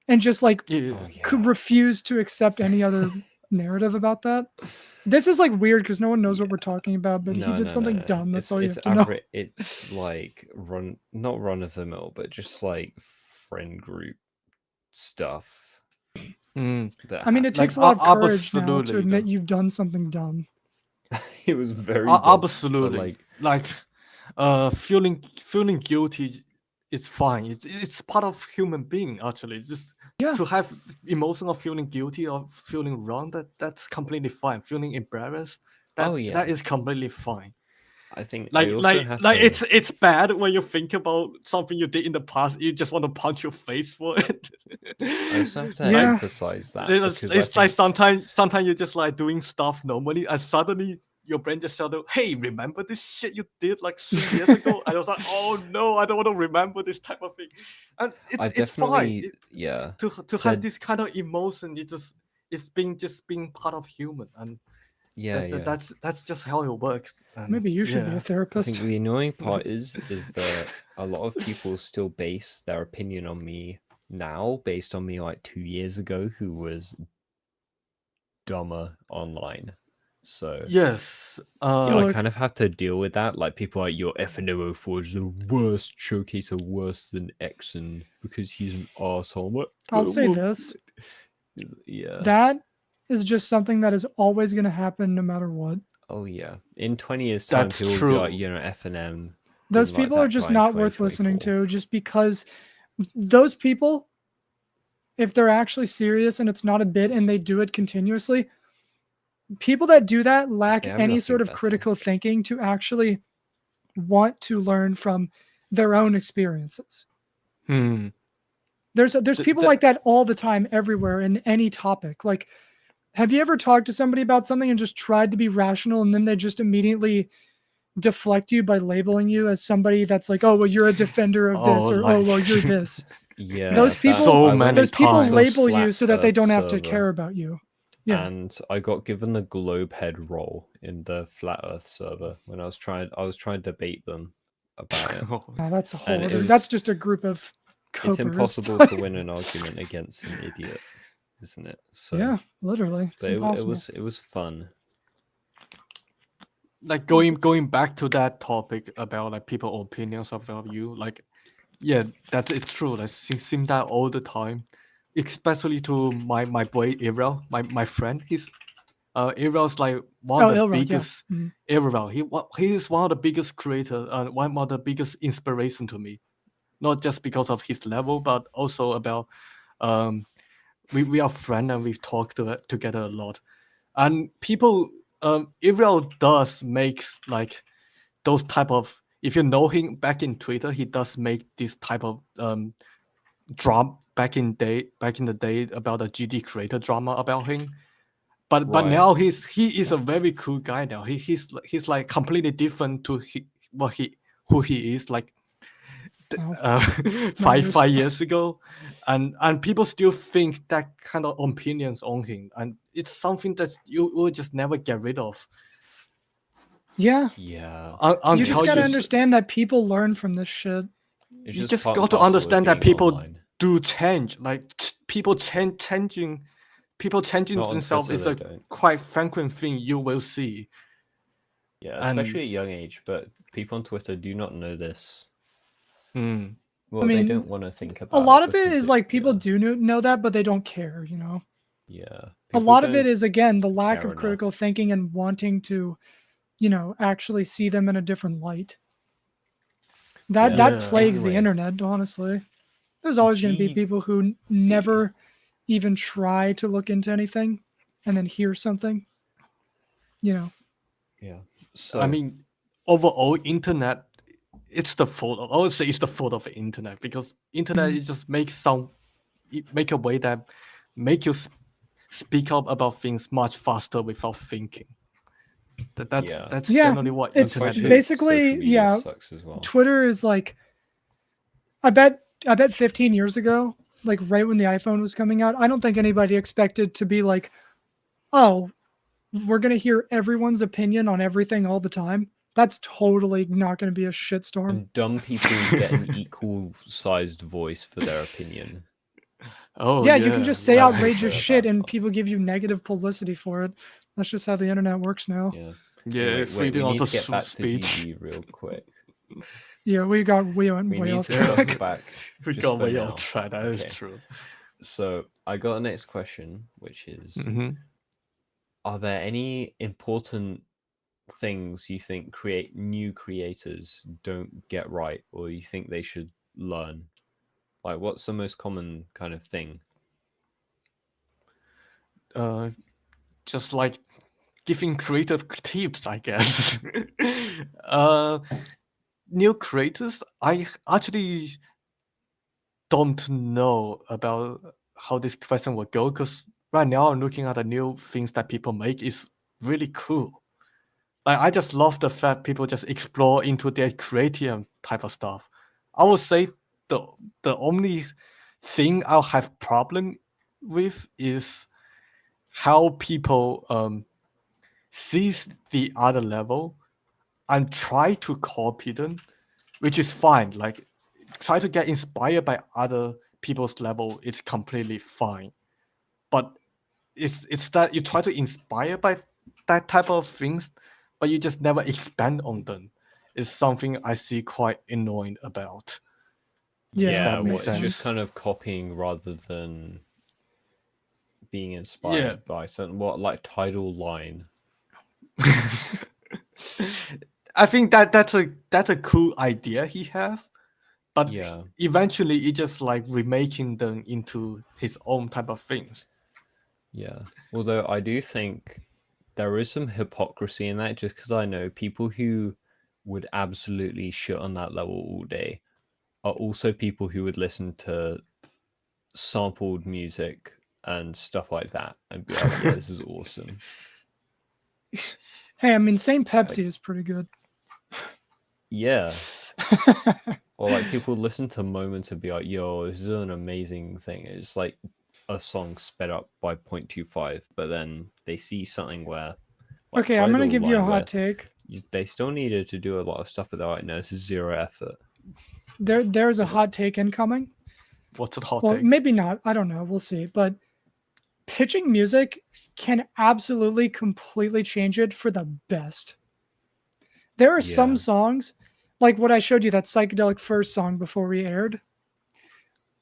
and just like yeah. Oh yeah. could refuse to accept any other narrative about that. This is like weird because no one knows what we're talking about, but he did something dumb. That's all you have to know. It's like not run of the mill, but just like friend group stuff. that I mean, it Like, takes a lot of courage now to absolutely, admit though. you've done something dumb. it was very dumb, but, Absolutely. like, Feeling guilty is fine. It's part of human being actually. Just Yeah. to have emotional feeling guilty or feeling wrong, that's completely fine. Feeling embarrassed, Oh, yeah. that is completely fine. I think I also have to... it's bad when you think about something you did in the past. You just want to punch your face for it. I also have to Yeah. emphasize that It's because I like think sometimes you're just like doing stuff normally, and suddenly your brain just shut up. Hey, remember this shit you did like 3 years ago? And I was like, oh no, I don't want to remember this type of thing. And I it's fine. definitely To have said this kind of emotion, it's being part of human, and that's just how it works. And Maybe you should be a I therapist. think the annoying part is that a lot of people still base their opinion on me now based on me like 2 years ago, who was dumber online. So yes, I Look. kind of have to deal with that. Like, people are like, your FNO04 is the worst showcaser, worse than Exon because he's an arsehole. I'm like, I'll say well, this. yeah. That is just something that is always going to happen no matter what. Oh yeah. In 20 years time, that's people will true. be like, FNM. Those didn't like people that are just guy in not worth listening 2024. to, just because those people, if they're actually serious and it's not a bit and they do it continuously, people that do that lack They have any nothing sort of better. critical thinking to actually want to learn from their own experiences. There's people like that all the time, everywhere, in any topic. Like, have you ever talked to somebody about something and just tried to be rational, and then they just immediately deflect you by labeling you as somebody that's like, oh, well, you're a defender of this, or oh, well, you're this. Yeah, Those people, So many those people times. label you so that they Flat don't Earth have to server. care about you. Yeah. And I got given the globe head role in the Flat Earth server when I was trying to debate them about it. Oh, that's a whole And it other. was- That's just a group of copers. It's impossible to win an argument against an idiot, isn't it? So Yeah, literally, it's but impossible. it was fun. Like going back to that topic about like people opinions about you, like yeah, it's true. Like seem that all the time, especially to my boy Ariel, my friend. Ariel's like one of the Ilroy, yeah. biggest. Mhm. Ariel, he is one of the biggest creators and one of the biggest inspiration to me, not just because of his level, but also about we are friends and we've talked together a lot, and people Ariel does make like those type of, if you know him back in Twitter, he does make this type of drama back in the day about a GD creator drama about him. But Right. now he is a very cool guy now. He's like completely different to who he is like five years ago, and people still think that kind of opinions on him, and it's something that you will just never get rid of. Yeah. Yeah. You just gotta understand that people learn from this shit. You just got to understand that people do change. Like people changing themselves is a quite frequent thing you will see. Yeah, especially at a young age. But people on Twitter do not know this. Well, I mean, they don't want to think about a lot of it is like people do know that, but they don't care, you know? Yeah. A lot of it is, again, the lack of critical thinking and wanting to, you know, actually see them in a different light. That plagues the internet, honestly. There's always going to be people who never even try to look into anything and then hear something, you know. Yeah. So I mean, overall, internet, it's the fault. I would say it's the fault of the internet, because internet it just make a way that make you speak up about things much faster without thinking. That's generally what internet is. Basically, sucks as well. Twitter is like, I bet 15 years ago, like right when the iPhone was coming out, I don't think anybody expected to be like, oh, we're going to hear everyone's opinion on everything all the time. That's totally not going to be a shitstorm. And dumb people get an equal-sized voice for their opinion. Oh yeah, you can just say outrageous shit and part. people give you negative publicity for it. That's just how the internet works now. Yeah, anyway, freedom we need of to get back speech. to GG real quick. Yeah, we went way off track. We got way off track. That is true. So I got a next question, which is, Hmm. are there any important things you think new creators don't get right, or you think they should learn? Like, what's the most common kind of thing? Just like giving creative tips, I guess. uh, New creators, I actually don't know about how this question will go because right now I'm looking at the new things that people make is really cool. Like I just love the fact people just explore into their creative type of stuff. I would say the the only thing I'll have problem with is how people sees the other level and try to copy them, which is fine. Like try to get inspired by other people's level, it's completely fine. But it's that you try to inspire by that type of things, but you just never expand on them. It's something I see quite annoying about. If Yeah, Yeah, that makes well, makes it's just sense. sense. kind of copying rather than being Yeah. inspired by something. What, like tidal line? I think that's a cool idea he have, but Yeah, eventually he just like remaking them into his own type of things. yeah. Although I do think there is some hypocrisy in that, just because I know people who would absolutely shit on that level all day are also people who would listen to sampled music and stuff like that and be like, yeah, this is awesome. Hey, I mean, Saint Like, Pepsi is pretty good. yeah. Or like people listen to moments and be like, yo, this is an amazing thing. It's like a song sped up by 0.25, but then they see something where, like Okay, I'm gonna tidal give you a line, hot where take. they still needed to do a lot of stuff, but they're like, no, this is zero effort. There's a What's, hot take incoming. what's the hot Well, take? maybe not. I don't know. We'll see. But pitching music can absolutely completely change it for the best. There are some Yeah. songs, like what I showed you, that psychedelic first song before we aired.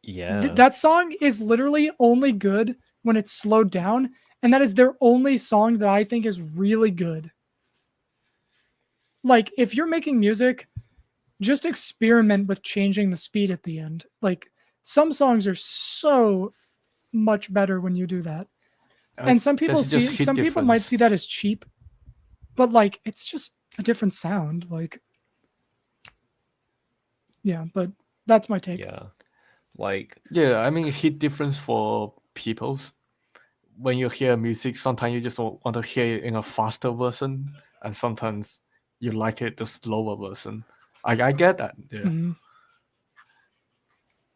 Yeah. That song is literally only good when it's slowed down, and that is their only song that I think is really good. Like, if you're making music, just experiment with changing the speed at the end. Like, some songs are so much better when you do that. And That's just hit some people might difference. see that as cheap, but like it's just a different sound. Like, yeah, but that's my take. Yeah. Like, Yeah, I mean hit difference for people. When you hear music, sometimes you just want to hear it in a faster version, and sometimes you like it the slower version. I get that. Yeah. Mhm.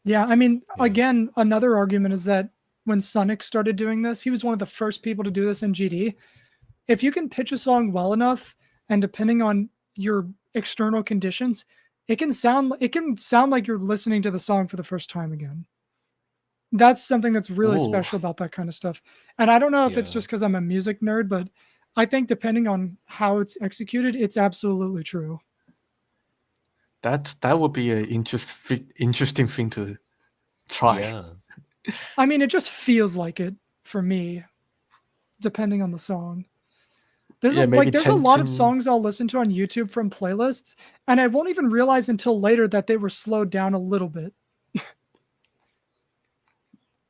Yeah, I mean, yeah. again, another argument is that when Sonic started doing this, he was one of the first people to do this in GD. If you can pitch a song well enough, and depending on your external conditions, it can sound like you're listening to the song for the first time again. That's something that's really Oh, special about that kind of stuff. And I don't know if it's Yeah. just because I'm a music nerd, but I think depending on how it's executed, it's absolutely true. that would be an interesting thing to try. Yeah. I mean, it just feels like it for me, depending on the song. Yeah, maybe There's a lot of changing. songs I'll listen to on YouTube from playlists, and I won't even realize until later that they were slowed down a little bit.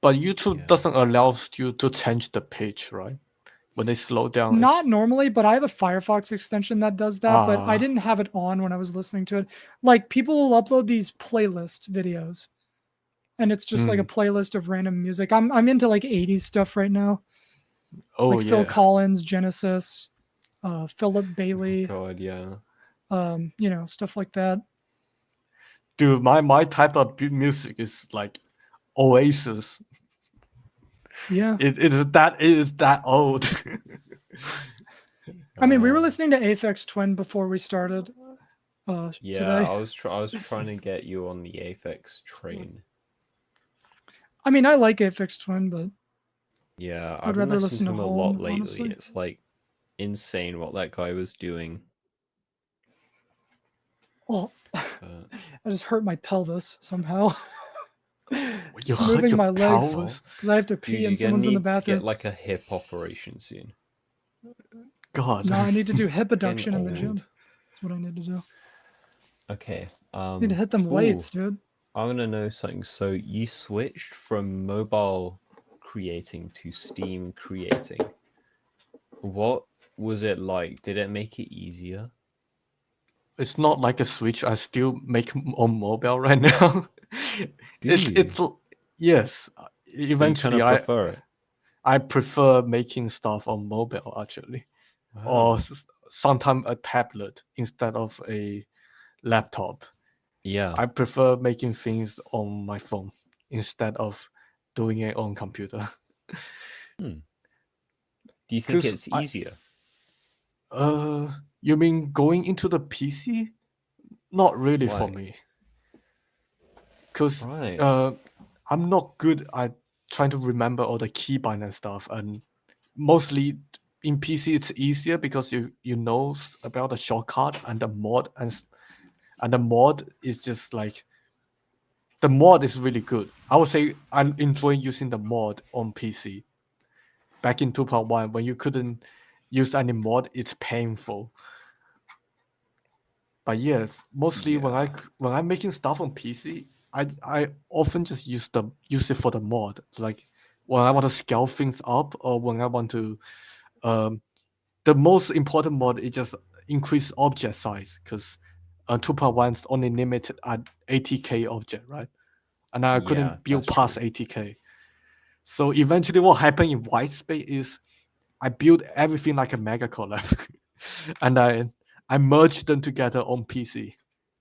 But YouTube Yeah. doesn't allow you to change the pitch, right? When they slow down, Not it's normally, but I have a Firefox extension that does that, but I ah. didn't have it on when I was listening to it. Like, people will upload these playlist videos, and it's just like a Hmm. playlist of random music. I'm into like 80s stuff right now, Oh like Phil yeah. Collins, Genesis, Philip Bailey, God, yeah. stuff like that. Dude, my type of music is like Oasis. Yeah. It is that old. I mean, we were Uh, listening to Aphex Twin before we started yeah, today. I was trying to get you on the Aphex train. I mean, I like Aphex Twin, but Yeah, I'd I've been rather listening listen to to him a lot Home, lately. honestly. It's like insane what that guy was doing. Oh, But I just hurt my pelvis somehow. You hurt moving your my legs powers? because I have to Dude, pee you're and gonna someone's in the need to bathroom. get like a hip operation soon. God. No, I need to do hip Getting abduction in the gym. old. That's what I need to do. Okay. I need to hit them weights, dude. I want to know something. So you switched from mobile creating to Steam creating. What was it like? Did it make it easier? It's not like a Switch. I still make on mobile right now. It's yes. So you Eventually, kind of prefer it. I prefer making stuff on mobile actually, or Wow. sometimes a tablet instead of a laptop. Yeah. I prefer making things on my phone instead of doing it on computer. Do you think 'Cause it's easier? You mean going into the PC? Not really for Why? me. Because Right. I'm not good at trying to remember all the keybind and stuff, and mostly in PC it's easier because you know about the shortcut and the mod, and the mod is just like the mod is really good. I would say I enjoy using the mod on PC. Back in 2.1 when you couldn't use any mod, it's painful. But yes, mostly when I'm making stuff on PC, I often just use it for the mod. Like when I want to scale things up, or when I want to, the most important mod is just increase object size, because 2.1 is only limited at 80k object, right? And I couldn't build that's past true. 80k. So eventually, what happened in Whitespace is I built everything like a mega collab, and I merged them together on PC.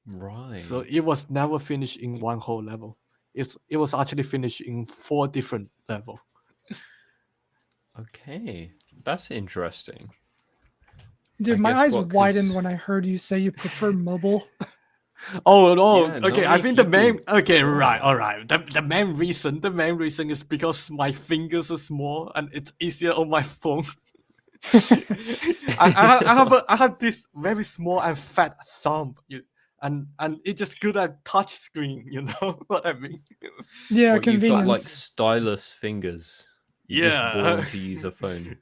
Right. So it was never finished in one whole level. It was actually finished in 4 different levels. Okay. That's interesting. Dude, I my guess eyes what, 'cause- widened when I heard you say you prefer mobile. Oh no! Yeah, Okay, not I many think the main. people- Okay, right, yeah. all right. The main reason is because my fingers are small and it's easier on my phone. I have this very small and fat thumb, and it's just good at touch screen. You know what I mean? Yeah, What, you've got like convenience. stylus fingers. You're just born to use a phone.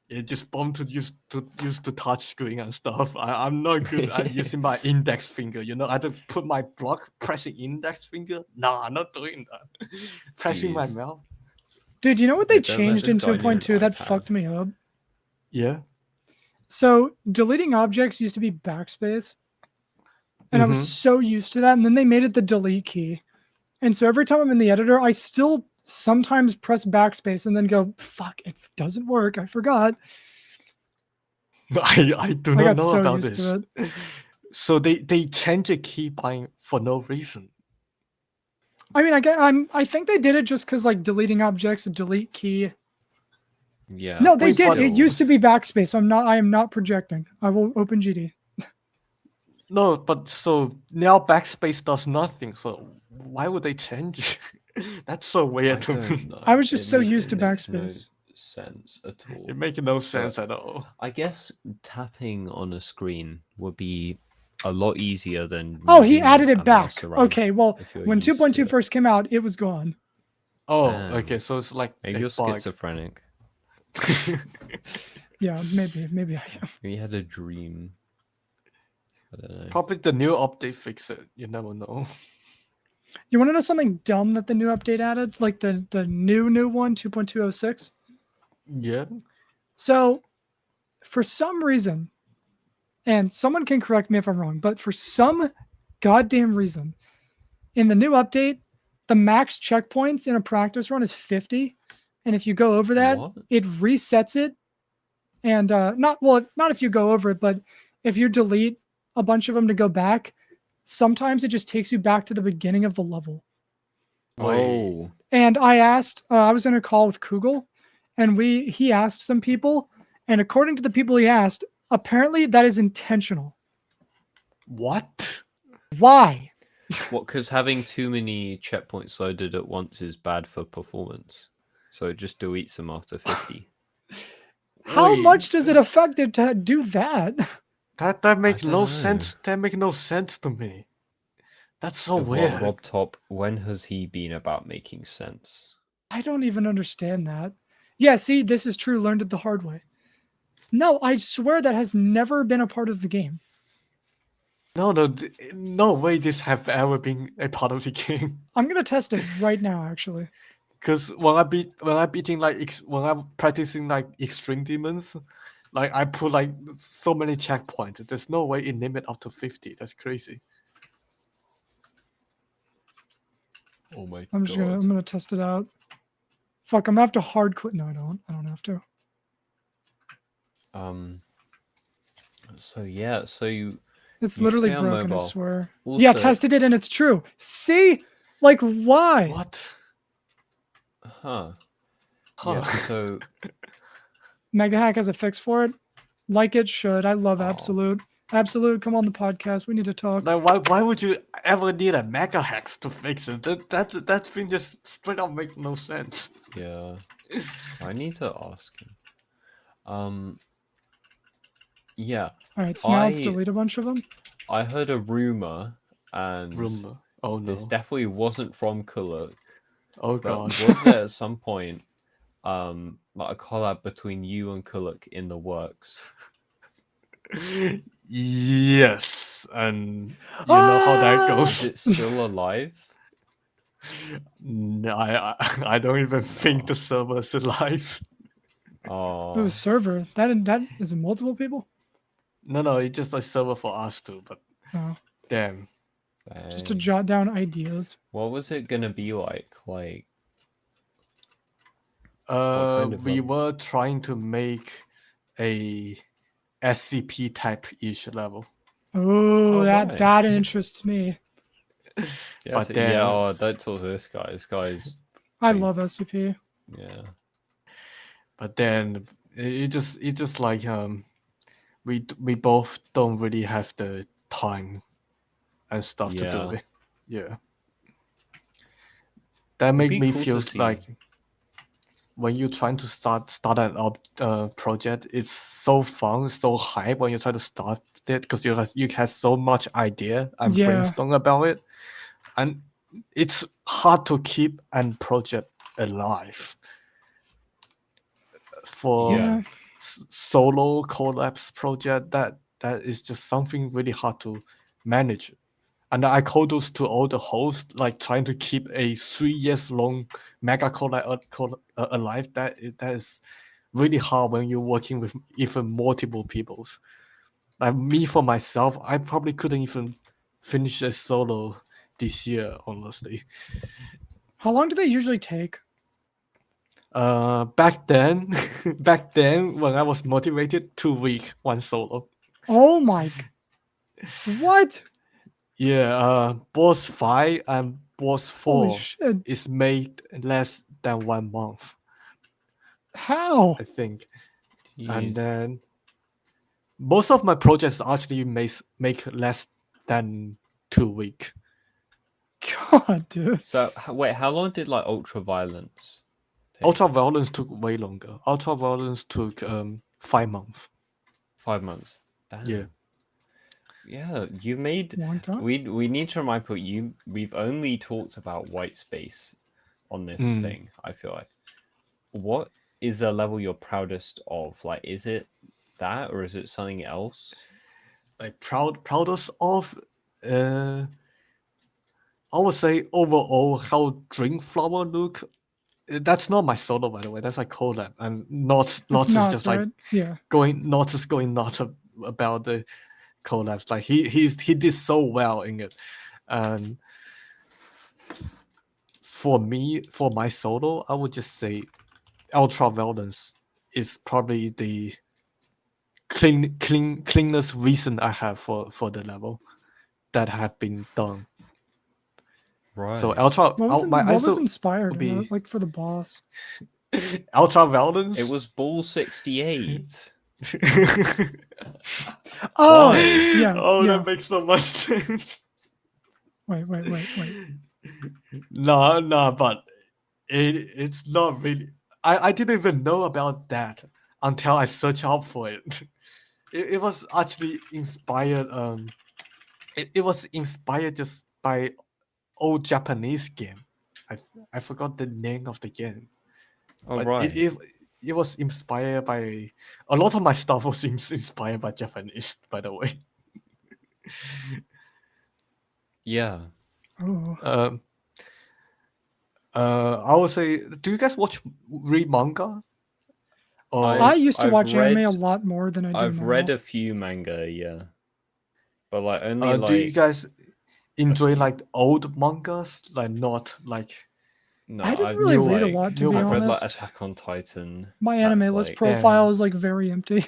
It just born to use the touch screen and stuff. I'm not good at using my index finger. You know, I don't put my block pressing index finger. Nah, I'm not doing that. Pressing my Jeez. mouth. Dude, you know what they Don't let changed this in guy near an 2.2 that iPad. fucked me up? Yeah. So deleting objects used to be backspace. And I was so used to that. And then they made it the delete key. And so every time I'm in the editor, I still sometimes press backspace and then go, fuck, it doesn't work. I forgot. I do I not got know so about used this. to it. So they change the keybind for no reason. I mean, I think they did it just because like deleting objects, a delete key. Yeah. No, they Wait, did. but- It used to be backspace. I am not projecting. I will open GD. No, but so now backspace does nothing. So why would they change? That's so I weird to don't me. know. I was just so It used to makes no backspace. sense at all. It makes no sense at all. I guess tapping on a screen would be a lot easier than. Oh, he moving added a it back. mouse around Okay, well, if you're when used to 2.2 it. first came out, it was gone. Oh, Damn. okay. So it's like Maybe a you're bug. schizophrenic. Yeah, maybe I am. Maybe you had a dream. I don't know. Probably the new update fix it. You never know. You want to know something dumb that the new update added? Like the new one, 2.206? Yeah. So, for some reason, and someone can correct me if I'm wrong, but for some goddamn reason, in the new update, the max checkpoints in a practice run is 50. And if you go over that, What? it resets it. And not if you go over it, but if you delete a bunch of them to go back, sometimes it just takes you back to the beginning of the level. Oh. And I asked, I was in a call with Kugel, and he asked some people, and according to the people he asked, apparently that is intentional. What? Why? What? Because having too many checkpoints loaded at once is bad for performance. So it just deletes them after 50. How Wait, much does it affect it to do that? That makes don't no know. sense. That makes no sense to me. That's so Rob, weird. Rob Top, when has he been about making sense? I don't even understand that. Yeah, see, this is true. Learned it the hard way. No, I swear that has never been a part of the game. No way this have ever been a part of the game. I'm gonna test it right now, actually. Because when I'm practicing like extreme demons, like I put like so many checkpoints. There's no way it limit up to 50. That's crazy. Oh my I'm gonna test it out. Fuck, I'm gonna have to hard quit. No, I don't have to. So yeah, so you It's you literally stay on broken, I mobile. swear. Also, Yeah, tested it and it's true. See? Like, why? What? Huh. Huh. Yeah, so Mega Hack has a fix for it. Like it should. I love Oh. Absolute. Absolute, come on the podcast. We need to talk. Like why would you ever need a mega hex to fix it? That thing just straight up makes no sense. yeah. I need to ask him. Yeah. All right, so now let's delete a bunch of them. I heard a rumor, and Rumor. Oh no. this definitely wasn't from Kuluk. Oh But god. was there at some point like a collab between you and Kuluk in the works? Yes, and you know how that Is goes. it still alive? No, I don't even think the server is alive. Oh, Oh, server. That is it multiple people? No, it's just a server for us too, but Oh, damn. just to dang. jot down ideas. What was it gonna be like? Like, kind of We level? were trying to make a SCP type-ish level. Oh, Oh, that right. that interests me. Yeah, But so- then- yeah. Oh, don't talk to this guy. This guy's I Thanks. love SCP. yeah. But then it just like we both don't really have the time and stuff to do Yeah. it. Yeah. That It'd make be me cool to feel see. like when you're trying to start an project, it's so fun, so hype when you try to start it because you have so much idea and Yeah. brainstorm about it, and it's hard to keep an project alive. For Yeah. solo collapse project, that is just something really hard to manage. And I call those to all the hosts, like trying to keep a 3 years long mega collab alive. That is really hard when you're working with even multiple peoples. Like me for myself, I probably couldn't even finish a solo this year, honestly. How long do they usually take? Back then, when I was motivated, 2 week, one solo. Oh my. What? Yeah, boss 5 and boss Holy 4 shit. is made less than 1 month, How? I think. Jeez. And then most of my projects actually make less than 2 weeks. God, dude. So wait, how long did like Ultraviolence take? Ultraviolence took way longer. Ultraviolence took 5 months. 5 months. Damn. Yeah. Yeah, you made. Long time. We need to remind people we've only talked about Whitespace on this thing. I feel like. What is a level you're proudest of? Like, is it that or is it something else? Like proudest of I would say overall how Drink Flower look. That's not my solo, by the way. That's a collab, and not It's is nuts, just right? like Yeah. going nuts about the collabs. Like he did so well in it, and for me, for my solo, I would just say Ultraviolence is probably the cleanest reason I have for the level that have been done. Right. So Ultra, What was, my what was answer inspired? would be Like for the boss? Ultraviolence. It was Ball 68. Oh, Why? yeah. Oh, yeah. that makes so much sense. Wait. No, but it's not really. I didn't even know about that until I searched out for it. It was actually inspired. It was inspired just by old Japanese game. I forgot the name of the game. Oh, But right. it was inspired by a lot of my stuff was inspired by Japanese, by the way. Yeah. Oh, I would say, do you guys read manga? Or I used to I've watch anime a read- lot more than I do I've now. read a few manga, yeah. But like only do you like guys enjoy few. like old mangas, like not like no, I didn't I've really new, read a like, lot, to new be I've read like honest. Attack on Titan. My That's, anime list like- profile is like very empty.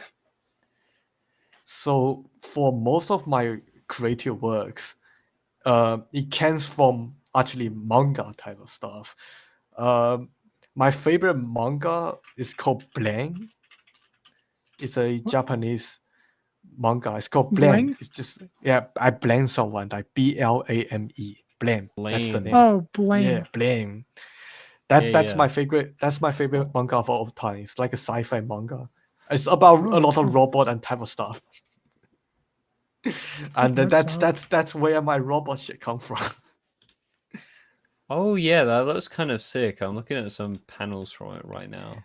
So for most of my creative works, it comes from actually manga type of stuff. My favorite manga is called Blank. It's a What? Japanese manga. It's called Bling? Blame. It's just I blame someone like BLAME. Blame. That's the Blame. name. Oh, Blame. Yeah, blame. Yeah, That's yeah. my favorite. That's my favorite manga of all time. It's like a sci-fi manga. It's about a Oh, lot cool. of robot and type of stuff. And Good stuff. that's where my robot shit come from. Oh yeah, that looks kind of sick. I'm looking at some panels from it right now.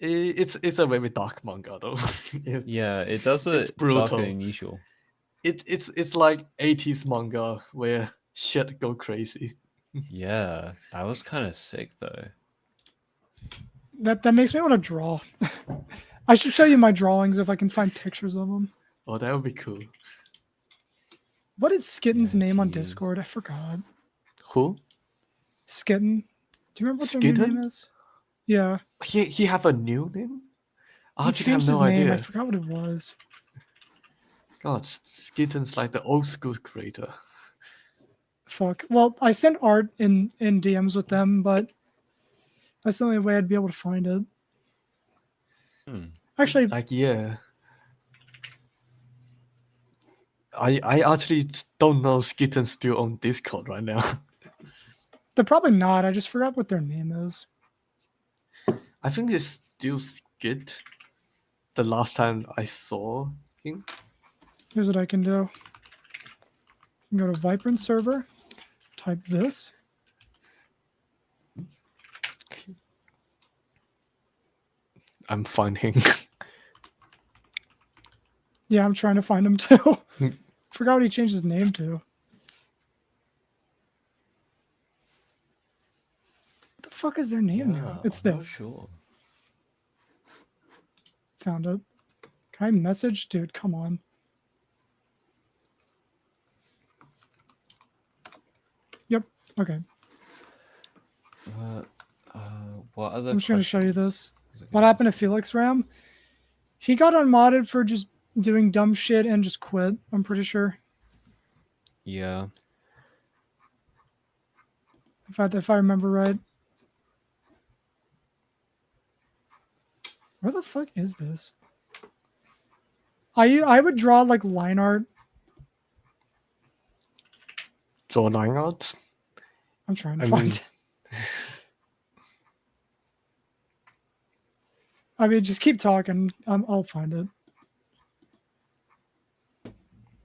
It's a very dark manga though. Yeah, it does It's look brutal. darker than usual. It's like 80s manga where shit go crazy. Yeah, that was kind of sick though. That makes me want to draw. I should show you my drawings if I can find pictures of them. Oh, that would be cool. What is Skitten's Yeah, name on jeez. Discord? I forgot. Who? Skitten. Do you remember what their new Skitten? name is? Yeah. He have a new name? I He actually have changed no his name. I idea. forgot what it was. God, Skitten's like the old school creator. Fuck. Well, I sent art in DMs with them, but that's the only way I'd be able to find it. Actually, Like, yeah. I actually don't know Skitten's still on Discord right now. they're probably not. I just forgot what their name is. I think it's still Skit. The last time I saw him. Here's what I can do. I can go to Vibrant server, type this. I'm finding. Yeah, I'm trying to find him too. Forgot what he changed his name to. What the fuck is their name now? It's I'm not this. sure. Found it. Can I message? Dude, come on. Yep. Okay. What other? I'm just going to show you questions this. was I What gonna happened to ask? Felix Ram? He got unmodded for just doing dumb shit and just quit, I'm pretty sure. Yeah. If I remember right. Where the fuck is this? I would draw like line art. Draw line art. I'm trying to I find mean- it. I mean, just keep talking. I'll find it.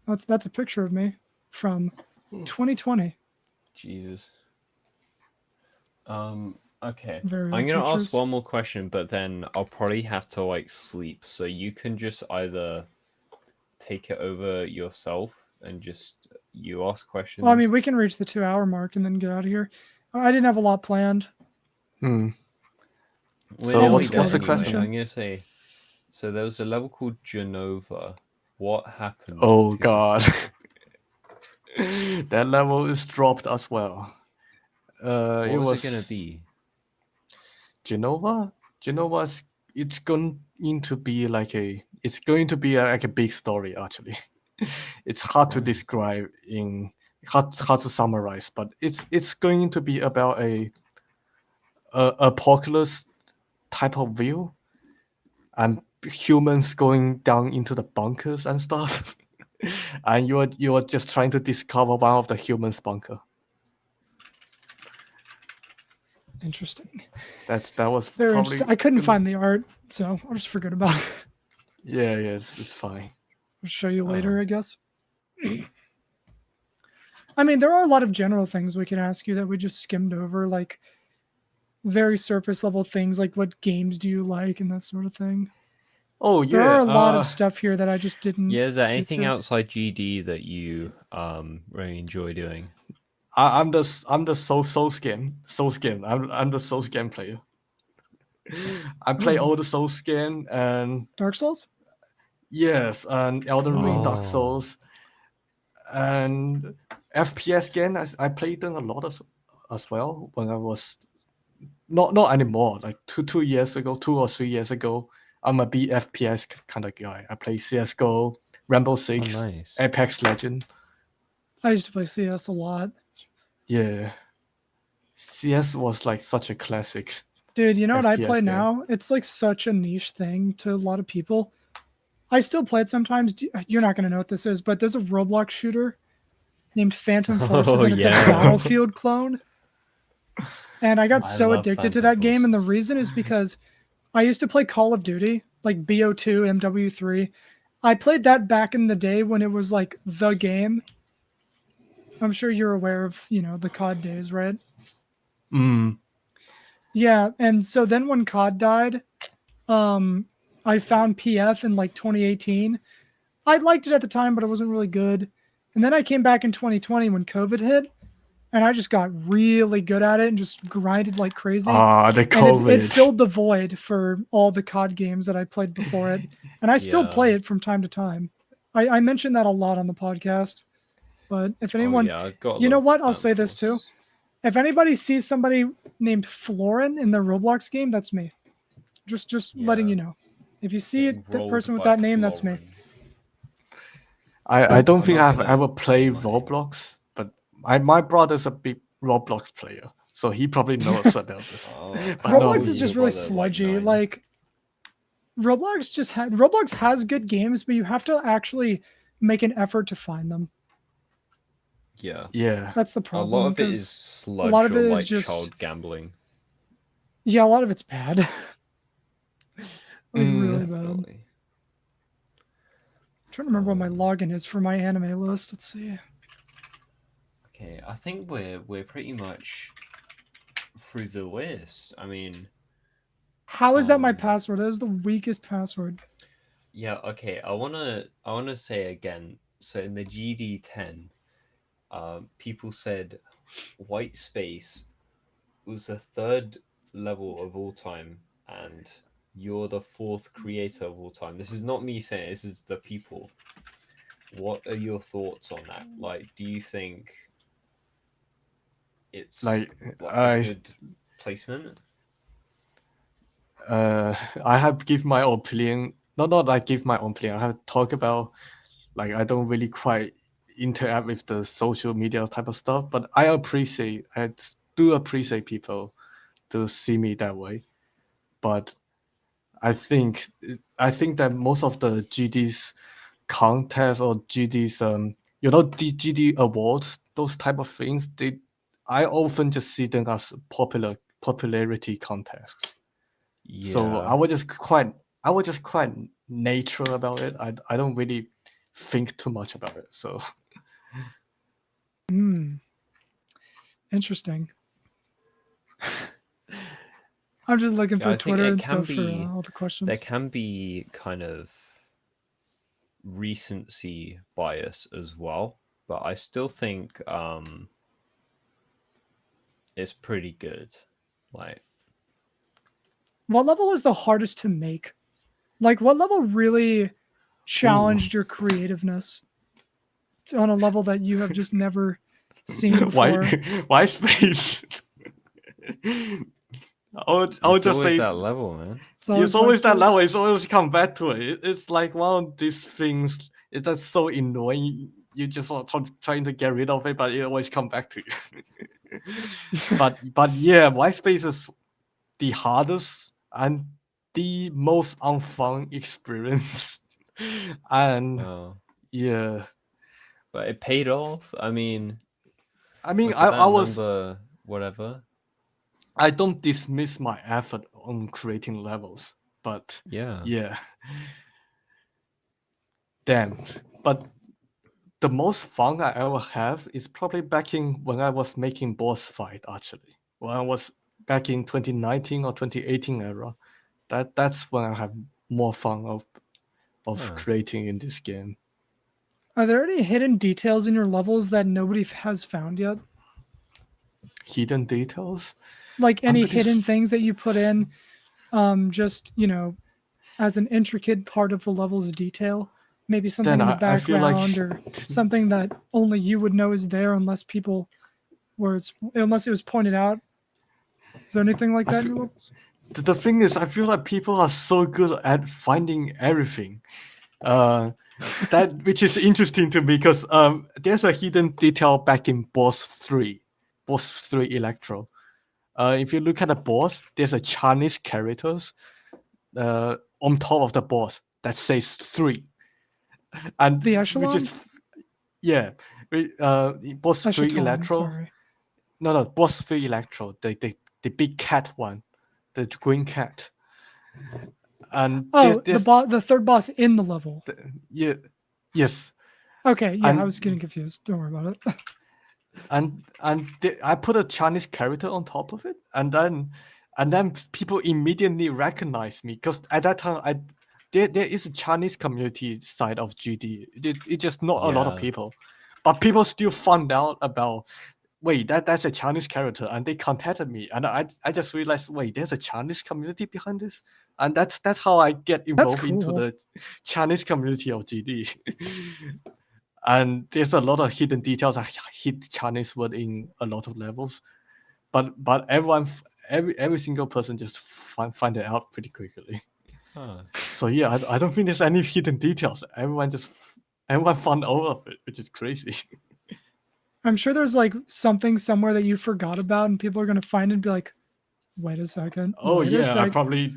That's a picture of me from 2020. Jesus. Okay. Very I'm old gonna ask pictures. one more question, but then I'll probably have to like sleep. So you can just either take it over yourself and just you ask questions. Well, I mean, we can reach the 2-hour mark and then get out of here. I didn't have a lot planned. Hmm. We're So nearly what's done the anyway. question? I'm gonna say. So there was a level called Genova. What happened? Oh to the god. server? That level is dropped as well. What it was it gonna be? Genova. Genova's it's going to be like like a big story actually. It's hard to describe hard to summarize, but it's going to be about a apocalypse type of view and humans going down into the bunkers and stuff. And you're just trying to discover one of the humans' bunker. Interesting. That was Very probably interesting. I couldn't gonna- find the art, so I'll just forget about it. Yeah, it's fine. I'll show you later, I guess. I mean, there are a lot of general things we can ask you that we just skimmed over, like very surface level things, like what games do you like and that sort of thing. Oh There are yeah. a lot of stuff here that I just didn't. Yeah, is there get anything to. outside GD that you really enjoy doing? I'm the Souls game. I'm the Souls game player. I play all the Souls game and Dark Souls? yes, and Elden Ring, Dark Oh. Souls, and FPS game. I played them a lot as well when I was not anymore. Like 2 years ago, 2 or 3 years ago, I'm a big FPS kind of guy. I play CS:GO, Rainbow Six, nice. Apex Legend. I used to play CS a lot. Yeah, CS was like such a classic. Dude, you know what I FPS play game. now? It's like such a niche thing to a lot of people. I still play it sometimes. You're not going to know what this is, but there's a Roblox shooter named Phantom Forces, and it's a Battlefield clone. And I got so addicted to that game, and the reason is because I used to play Call of Duty, like BO2, MW3. I played that back in the day when it was like the game. I'm sure you're aware of, the COD days, right? Mm. Yeah, and so then when COD died, I found PF in like 2018. I liked it at the time, but it wasn't really good. And then I came back in 2020 when COVID hit, and I just got really good at it and just grinded like crazy. The COVID. And it filled the void for all the COD games that I played before it. And I still play it from time to time. I mentioned that a lot on the podcast. But if anyone, you know what? I'll say this too. If anybody sees somebody named Florin in the Roblox game, that's me. Just letting you know. If you see the person with that name, that's me. I don't think I've ever played Roblox, but my brother's a big Roblox player, so he probably knows about this. Roblox is just really sludgy. Like Roblox has good games, but you have to actually make an effort to find them. Yeah. That's the problem. A lot of it is sludge, a lot of it or is like just child gambling. Yeah, a lot of it's bad. Really bad. I'm trying to remember what my login is for my anime list. Let's see. Okay, I think we're pretty much through the list. I mean, how is that my password? That is the weakest password. Yeah. Okay. I wanna say again. So in the GD10, people said Whitespace was the third level of all time, and you're the fourth creator of all time. This is not me saying it, this is the people. What are your thoughts on that? Like, do you think it's like a good placement? I have give my opinion. Not I give my opinion. I have talk about like I don't really quite interact with the social media type of stuff, but I do appreciate people to see me that way. But I think that most of the GD's contests or GD's the GD awards, those type of things, I often just see them as popularity contests. Yeah. So I was just quite natural about it. I don't really think too much about it. So interesting. I'm just looking through Twitter and stuff for all the questions. There can be kind of recency bias as well, but I still think it's pretty good. Like, what level was the hardest to make? Like, what level really challenged your creativeness on a level that you have just never seen before? Whitespace. I'll just say that level, man. It's always that level. It's always come back to it. It's like one of these things. It's just so annoying. You just want trying to get rid of it, but it always come back to you. but yeah, Whitespace is the hardest and the most unfun experience. And yeah, but it paid off. I mean, I was whatever. I don't dismiss my effort on creating levels, but yeah. Damn. But the most fun I ever have is probably back in when I was making boss fight. Actually, when I was back in 2019 or 2018 era, that's when I have more fun of creating in this game. Are there any hidden details in your levels that nobody has found yet? Hidden details, Like I'm any pretty hidden things that you put in, just as an intricate part of the level's detail? Maybe something then in the I feel like background or something that only you would know is there unless unless it was pointed out. Is there anything like that in your levels? the thing is, I feel like people are so good at finding everything. That which is interesting to me because there's a hidden detail back in boss 3 Electro. If you look at the boss, there's a Chinese characters on top of the boss that says 3, and The which echelon? is boss 3 Echelon, Electro. sorry. No, boss 3 Electro, the big cat one, the green cat. And Oh, there's the third boss in the level. yeah, yes. Okay, yeah, And I was getting confused. Don't worry about it. I put a Chinese character on top of it, and then people immediately recognize me because at that time there is a Chinese community side of GD. It's just not a lot of Yeah. people, but people still found out about. Wait, that's a Chinese character, and they contacted me, and I just realized, wait, there's a Chinese community behind this, and that's how I get involved into cool. the Chinese community of GD. And there's a lot of hidden details. I hid Chinese word in a lot of levels, but every single person just find it out pretty quickly. So yeah, I don't think there's any hidden details. Everyone found all of it, which is crazy. I'm sure there's like something somewhere that you forgot about, and people are gonna find it and be like, "Wait a second." Oh wait a yeah, I sec." probably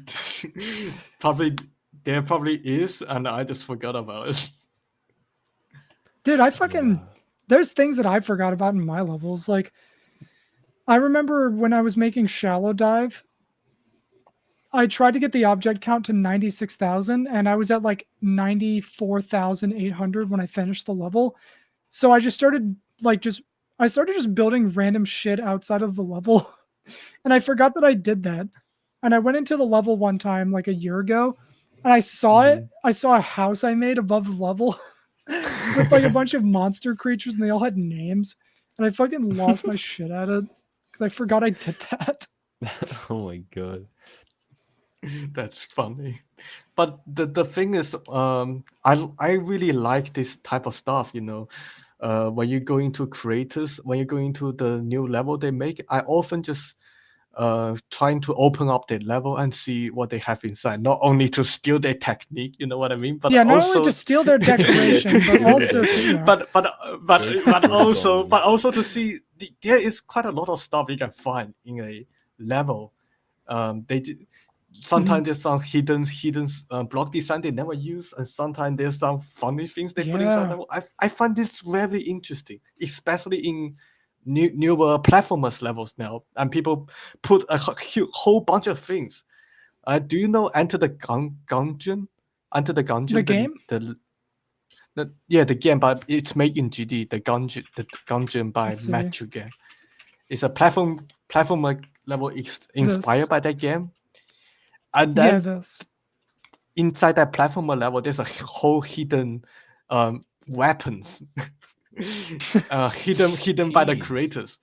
there probably is, and I just forgot about it. Dude, there's things that I forgot about in my levels. Like, I remember when I was making Shallow Dive, I tried to get the object count to 96,000, and I was at like 94,800 when I finished the level. So I just started just building random shit outside of the level, and I forgot that I did that. And I went into the level one time like a year ago, and I saw it. I saw a house I made above the level with like a bunch of monster creatures, and they all had names. And I fucking lost my shit at it because I forgot I did that. Oh my god. That's funny. But the thing is, I really like this type of stuff, when you go into creators, when you go into the new level they make, I often just trying to open up their level and see what they have inside, not only to steal their technique, you know what I mean, but Yeah, not also only to steal their decoration, but also to, but also to see there is quite a lot of stuff you can find in a level. Sometimes there's some hidden block design they never use, and sometimes there's some funny things they put inside Yeah. level. I find this very interesting, especially in newer platformers levels now, and people put a whole bunch of things. Do you know Enter the Gungeon? Enter the Gungeon, The game? The game, but it's made in GD. The Gungeon by Let's see. Matthew Game. It's a platformer level inspired by that game. And then inside that platformer level, there's a whole hidden weapons, hidden by the creators,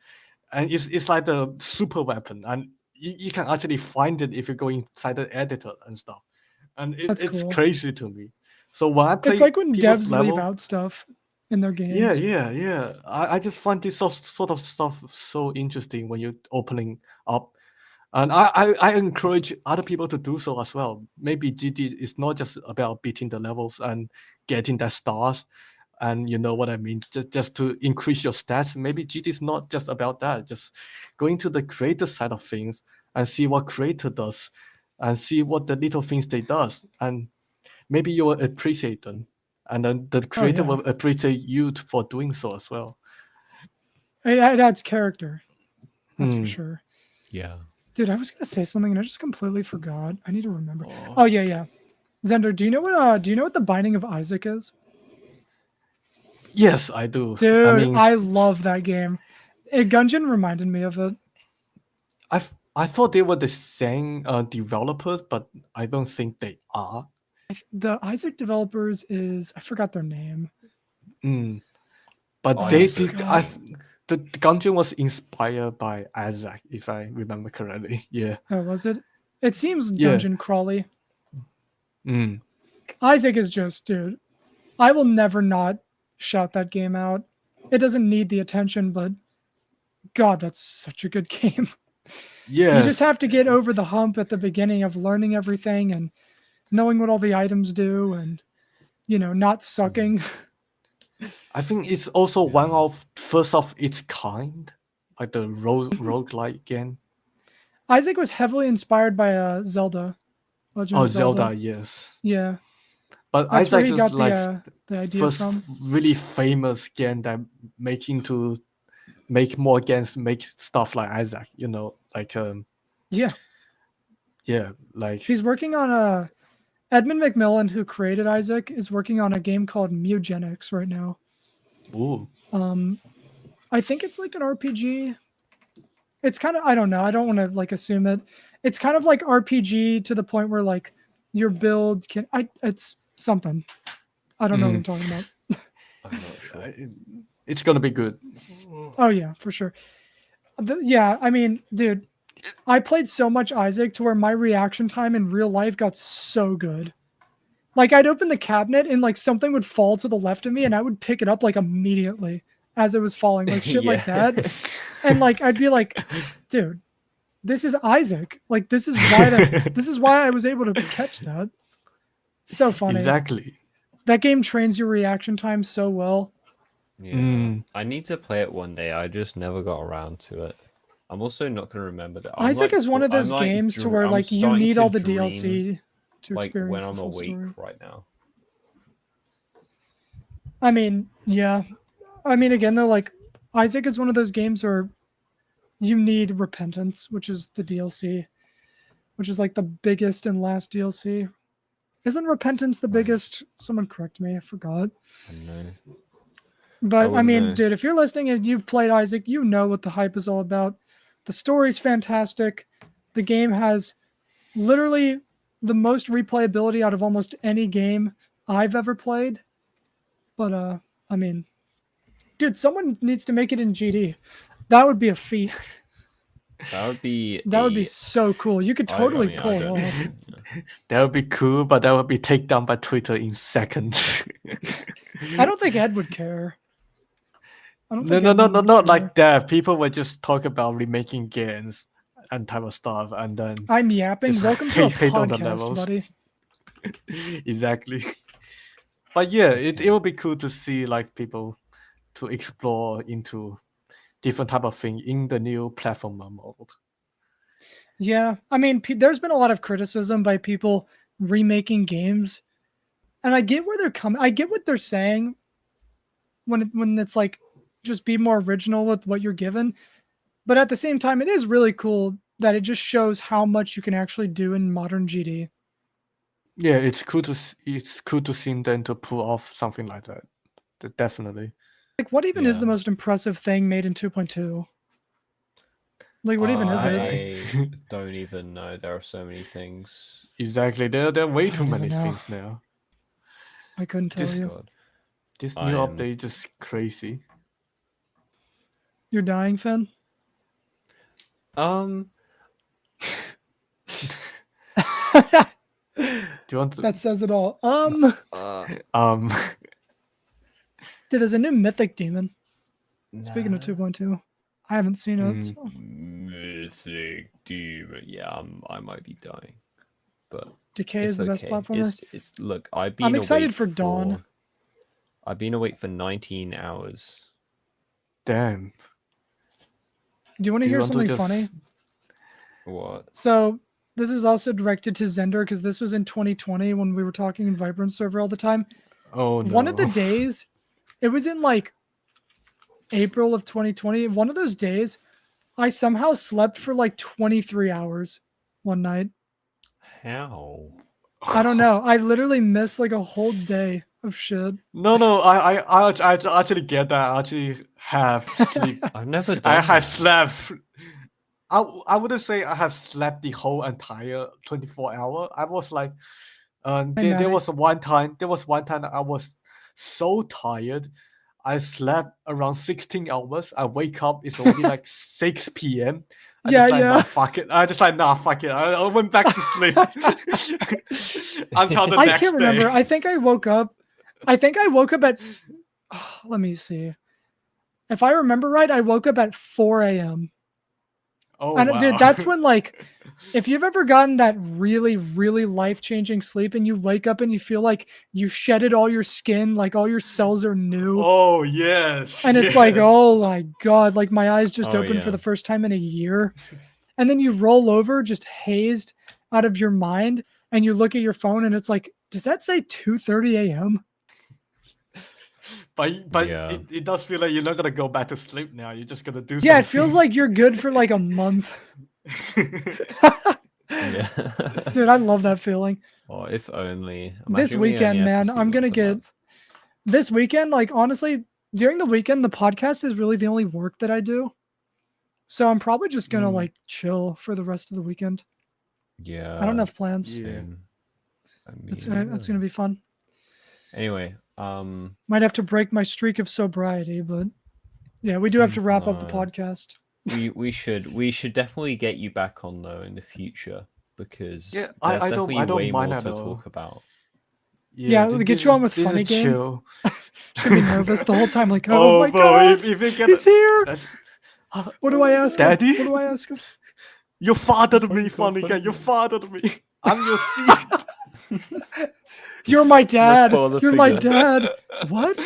and it's like the super weapon, and you can actually find it if you go inside the editor and stuff, and it's cool. crazy to me. So when I play, it's like when devs level, leave out stuff in their games. Yeah. I just find this sort of stuff so interesting when you're opening up. And I encourage other people to do so as well. Maybe GD is not just about beating the levels and getting the stars, and you know what I mean, just to increase your stats. Maybe GD is not just about that. Just going to the creator side of things and see what creator does, and see what the little things they does, and maybe you will appreciate them, and then the creator will appreciate you for doing so as well. It adds character. That's for sure. Yeah. Dude, I was gonna say something and I just completely forgot. I need to remember. Oh yeah. Xender, do you know what the Binding of Isaac is? Yes, I do. Dude, I mean, I love that game. Gungeon reminded me of it. I thought they were the same developers, but I don't think they are. The Isaac developers is I forgot their name. Mm. But I they think- did. The Gungeon was inspired by Isaac, if I remember correctly. Yeah. Oh, was it? It seems Yeah. dungeon crawly. Mm. Isaac is just, dude. I will never not shout that game out. It doesn't need the attention, but God, that's such a good game. Yes. You just have to get over the hump at the beginning of learning everything and knowing what all the items do and, not sucking. I think it's also one of first of its kind, like the roguelike game. Isaac was heavily inspired by Zelda. Legend Oh, of Zelda, yes. Yeah. But That's where Isaac he is got like the idea first from. really famous game that make more games, make stuff like Isaac. Like Yeah. yeah, like He's working on Edmund McMillan, who created Isaac, is working on a game called Mugenics right now. ooh, I think it's like an RPG. It's kind of, I don't know. I don't want to like assume it. It's kind of like RPG to the point where like your build it's something. I don't know what I'm talking about. I'm not sure. it's gonna be good. Oh yeah, for sure. Yeah, I mean, dude, I played so much Isaac to where my reaction time in real life got so good. Like I'd open the cabinet and like something would fall to the left of me and I would pick it up like immediately as it was falling, like shit like that. And like I'd be like, dude, this is Isaac. Like this is why I was able to catch that. It's so funny. Exactly. That game trains your reaction time so well. Yeah. I need to play it one day. I just never got around to it. I'm also not going to remember that. Isaac is one of those games to where like you need all the DLC to like experience when the I'm full awake story. right now. I mean, yeah. I mean, again, though, like Isaac is one of those games where you need Repentance, which is the DLC, which is like the biggest and last DLC. Isn't Repentance the biggest? Someone correct me. I forgot. No. But I mean, know. dude, if you're listening and you've played Isaac, you know what the hype is all about. The story's fantastic. The game has literally the most replayability out of almost any game I've ever played. But I mean, dude, someone needs to make it in GD. That would be a feat. That would be so cool. You could totally pull it off. That would be cool, but that would be taken down by Twitter in seconds. I don't think Ed would care. No, not like that. People would just talk about remaking games and type of stuff, and then I'm yapping. just Welcome to a hate on the podcast, levels. buddy. Exactly. But yeah, it will be cool to see like people to explore into different type of thing in the new platform mode. Yeah, I mean, there's been a lot of criticism by people remaking games, and I get where they're coming. I get what they're saying when it's like just be more original with what you're given, but at the same time, it is really cool that it just shows how much you can actually do in modern GD. Yeah, it's cool to see them to pull off something like that. Definitely. Like, what even is the most impressive thing made in 2.2? Like, what even is it? I don't even know. There are so many things. Exactly. There are way too many things now. I couldn't tell you. God. This new update is just crazy. You're dying, Finn? Do you want to... That says it all. Dude, there's a new mythic demon. Speaking of 2.2, I haven't seen it. So. Mythic demon. Yeah, I might be dying, but Decay is the best platformer. Look, I'm excited for Dawn. I've been awake for 19 hours. Damn. Do you want to hear something funny? What? So this is also directed to Xender because this was in 2020 when we were talking in Vibrant server all the time. Oh no. One of the days, it was in like April of 2020. One of those days, I somehow slept for like 23 hours one night. How? I don't know. I literally missed like a whole day of shit. No, I actually get that. I actually have sleep. I've never done I have that. slept. I wouldn't say I have slept the whole entire 24 hour. I was like, there Maddie. was one time I was so tired. I slept around 16 hours. I wake up, it's already like 6 p.m. I Yeah, just like, yeah. nah, fuck it. I just like, nah, fuck it. I went back to sleep until the I next can't remember. day. I think I woke up at let me see. If I remember right, I woke up at 4 a.m. Oh, And wow. dude, that's when like if you've ever gotten that really, really life-changing sleep and you wake up and you feel like you shedded all your skin, like all your cells are new. Oh, yes. And it's like, oh my God, like my eyes just Oh, opened for yeah. the first time in a year. And then you roll over just hazed out of your mind and you look at your phone and it's like, does that say 2:30 a.m.? But Yeah. it does feel like you're not gonna go back to sleep now. You're just gonna do Yeah, something. it feels like you're good for like a month. Yeah. Dude, I love that feeling. Oh, if only. This Imagine we only weekend, had to man, see I'm gonna once a get month. this weekend, like honestly, during the weekend, the podcast is really the only work that I do. So I'm probably just gonna like chill for the rest of the weekend. Yeah. I don't have plans. Yeah. Same. I mean, It's gonna be fun. Anyway, Might have to break my streak of sobriety, but yeah, we do have to wrap up the No. podcast. we should definitely get you back on though in the future because Yeah, there's I don't definitely way mind more at to all. talk about. Yeah, we'll get you on with Funny Game. Chill. Should be nervous the whole time, like, oh my bro, God, if you get he's here. that- What do I ask Daddy? him? What do I ask him? you fathered Oh me, my God, funny guy. Funny You Guy. fathered me. I'm your seed. You're my dad. father You're my figure. dad. What?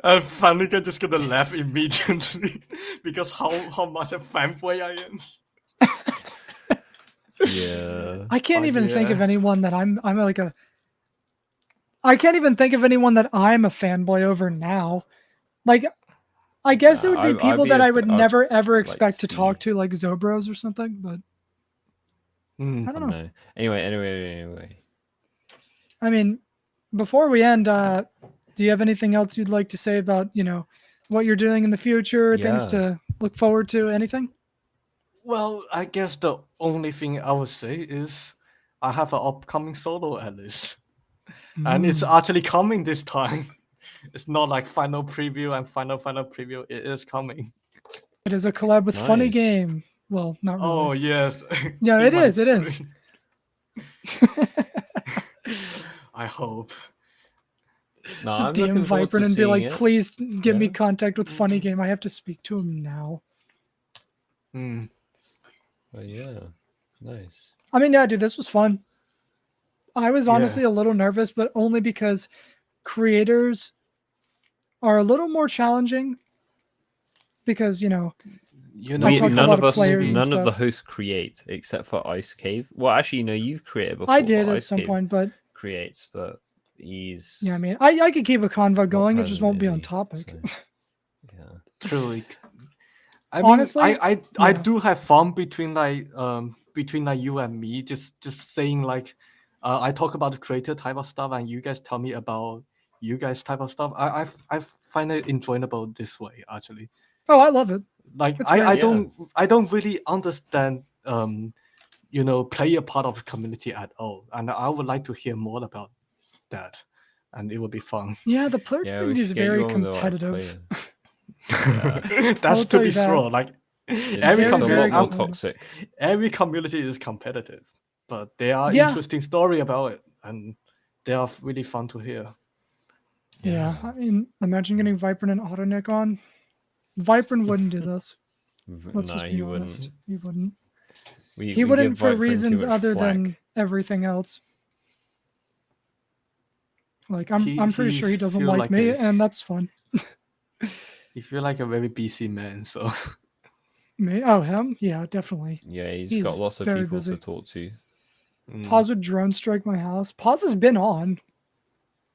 And funny guy just gonna laugh immediately because how much a fanboy I am. Yeah. I can't But even think of yeah. anyone that I'm like a. I can't even think of anyone that I'm a fanboy over now. Like, I guess it would be I'd people be that a- I would I'd never ever like expect to talk see- to, like Zobros or something. But I I don't know. know. Anyway. I mean, before we end, do you have anything else you'd like to say about what you're doing in the future, things Yeah. to look forward to, anything? Well, I guess the only thing I would say is I have an upcoming solo at least. And it's actually coming this time. It's not like final preview and final preview. It is coming. It is a collab with Funny Nice. Game. Well, not really. Oh yes. Yeah, He it is. might- It is. I hope. No, Just I'm DM looking forward Viper to and be seeing like, it. please give me Yeah. contact with Funny Game. I have to speak to him now. Hmm. Oh yeah. Nice. I mean, yeah, dude, this was fun. I was Yeah. honestly a little nervous, but only because creators are a little more challenging. Because, You I know, talked to a none lot of of us, players and none of the stuff. hosts create except for Ice Cave. Well, actually, no, you've created before. I did but at Ice some Cave point, but creates, but he's yeah, I mean, I could keep a convo not going. It just present, won't be is on he? topic. So, yeah. truly. I mean, Honestly, I yeah. do have fun between like you and me, just saying like, I talk about the creator type of stuff, and you guys tell me about you guys type of stuff. I find it enjoyable this way actually. Oh, I love it. Like It's I great. I don't really understand play a part of the community at all, and I would like to hear more about that, and it would be fun. Yeah, the player Yeah, we community is should get you very on with the right competitive. player. Yeah. That's will to tell be you that. sure. Like It's, every it's a very, lot very more community, competitive. toxic. every community is competitive, but there are Yeah. interesting story about it, and they are really fun to hear. Yeah, I mean, imagine getting Viper and Autonic on. Viper wouldn't do this. Let's No, just be he honest. wouldn't. He wouldn't. We He give wouldn't for Viper too reasons much other flack. than everything else. Like I'm pretty sure he doesn't feel like like me, a- and that's fun. You feel like a very busy man, so Me? Oh, him? Yeah, definitely. Yeah, he's He's got lots of very people busy. to talk to. Pause would drone strike my house. Pause has been on.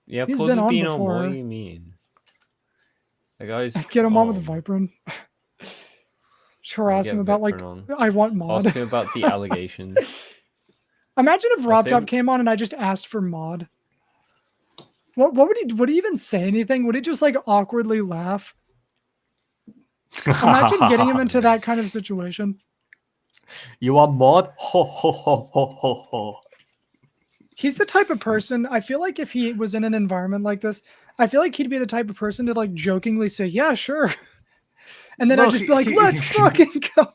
Yeah, He's Pause been has on been on. What before. do you mean? The guy's Get him on with the calm. Viper. Just harass Get him about like Viprin on. I want mod. Ask him about the allegations. Imagine if I Rob say- Top came on and I just asked for mod. What would he even say anything? Would he just like awkwardly laugh? Imagine getting him into that kind of situation. You are mod? Ho ho ho ho ho ho. He's the type of person, I feel like if he was in an environment like this, I feel like he'd be the type of person to like jokingly say, yeah, sure. And then No, I'd just be like, let's fucking go.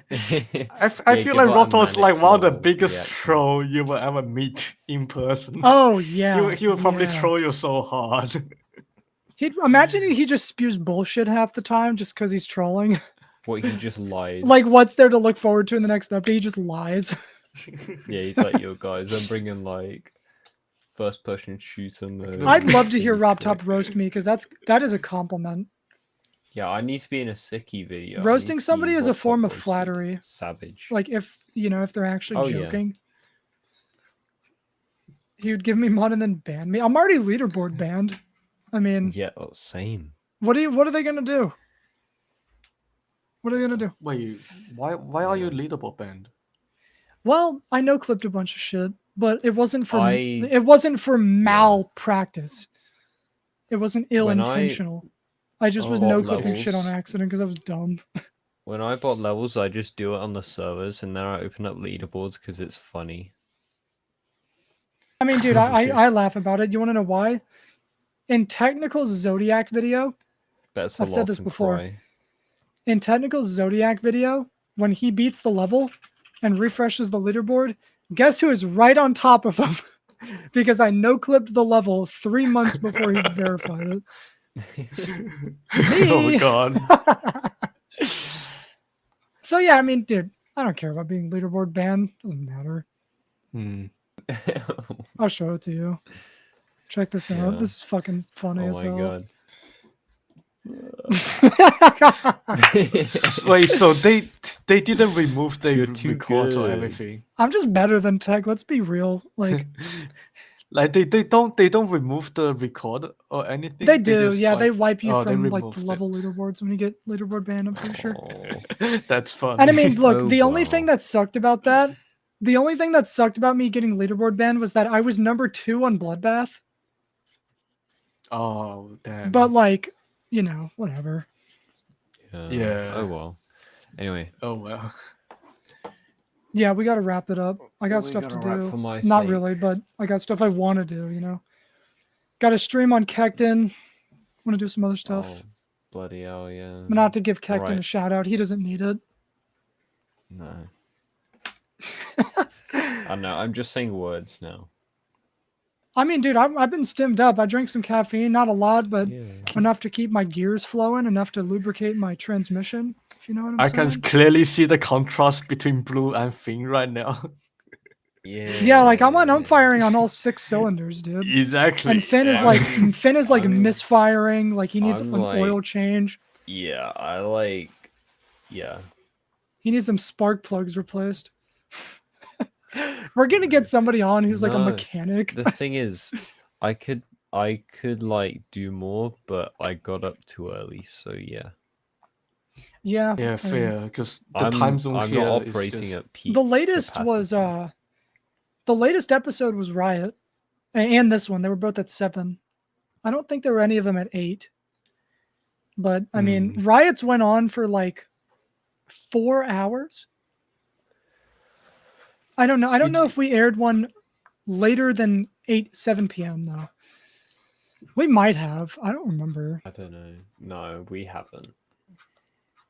I feel like Roto's like one of the biggest troll you will ever meet in person. Oh, yeah. He will probably troll you so hard. He'd imagine he just spews bullshit half the time just because he's trolling. What, he just lies? Like, what's there to look forward to in the next update? He just lies. Yeah, he's like, yo guys, I'm bringing like first person shooter mode. I'd love to hear Rob Top roast me because that is a compliment. Yeah, I need to be in a sicky video. Roasting somebody is a form of flattery. Savage. Like if they're actually joking. Yeah. He would give me mod and then ban me. I'm already leaderboard banned. I mean, yeah, same. What are they gonna do? What are they gonna do? Wait, why are you leaderboard banned? Well, I no clipped a bunch of shit, but it wasn't for malpractice. It wasn't ill-intentional. I just was no clipping shit on accident because I was dumb. When I bought levels, I just do it on the servers, and then I open up leaderboards because it's funny. I mean, dude, I laugh about it. You want to know why? In Technical's Zodiac video, I've said this before. In Technical's Zodiac video, when he beats the level and refreshes the leaderboard, guess who is right on top of him? Because I no-clipped the level 3 months before he verified it. Oh god. So yeah, I mean, dude, I don't care about being leaderboard banned. Doesn't matter. I'll show it to you. Check this out. This is fucking funny as hell. Oh my god. Wait, so they didn't remove the record or everything. I'm just better than Tech. Let's be real. Like, like they don't remove the record or anything. They do, just, yeah. like, they wipe you from like remove the level leaderboards when you get leaderboard banned. I'm pretty sure. That's fun. And I mean, look, the only thing that sucked about that, the only thing that sucked about me getting leaderboard banned was that I was number 2 on Bloodbath. Oh damn. But like, you know, whatever. Yeah. Oh well. Anyway. Oh well. Yeah, we got to wrap it up. I got stuff to do. Not really, but I got stuff I want to do, you know. Got to stream on Kekton. Want to do some other stuff. Oh, bloody hell, yeah. But not to give Kekton a shout out. He doesn't need it. No. I know. I'm just saying words now. I mean, dude, I've been stimmed up. I drank some caffeine, not a lot, but enough to keep my gears flowing, enough to lubricate my transmission, if you know what I'm saying. I can clearly see the contrast between Blue and Finn right now. Yeah, like I'm firing on all 6 cylinders, dude. Exactly. And Finn is like misfiring, like he needs an oil change. Yeah, He needs some spark plugs replaced. We're gonna get somebody on who's like a mechanic. The thing is, I could like do more, but I got up too early, so yeah. Yeah, fair. Because the time zone I'm here not operating at peak. The latest was the latest episode was Riot, and this one. They were both at 7. I don't think there were any of them at 8. But I mean, Riots went on for like 4 hours. I don't know. I don't know if we aired one later than 7 p.m. though. We might have. I don't remember. I don't know. No, we haven't.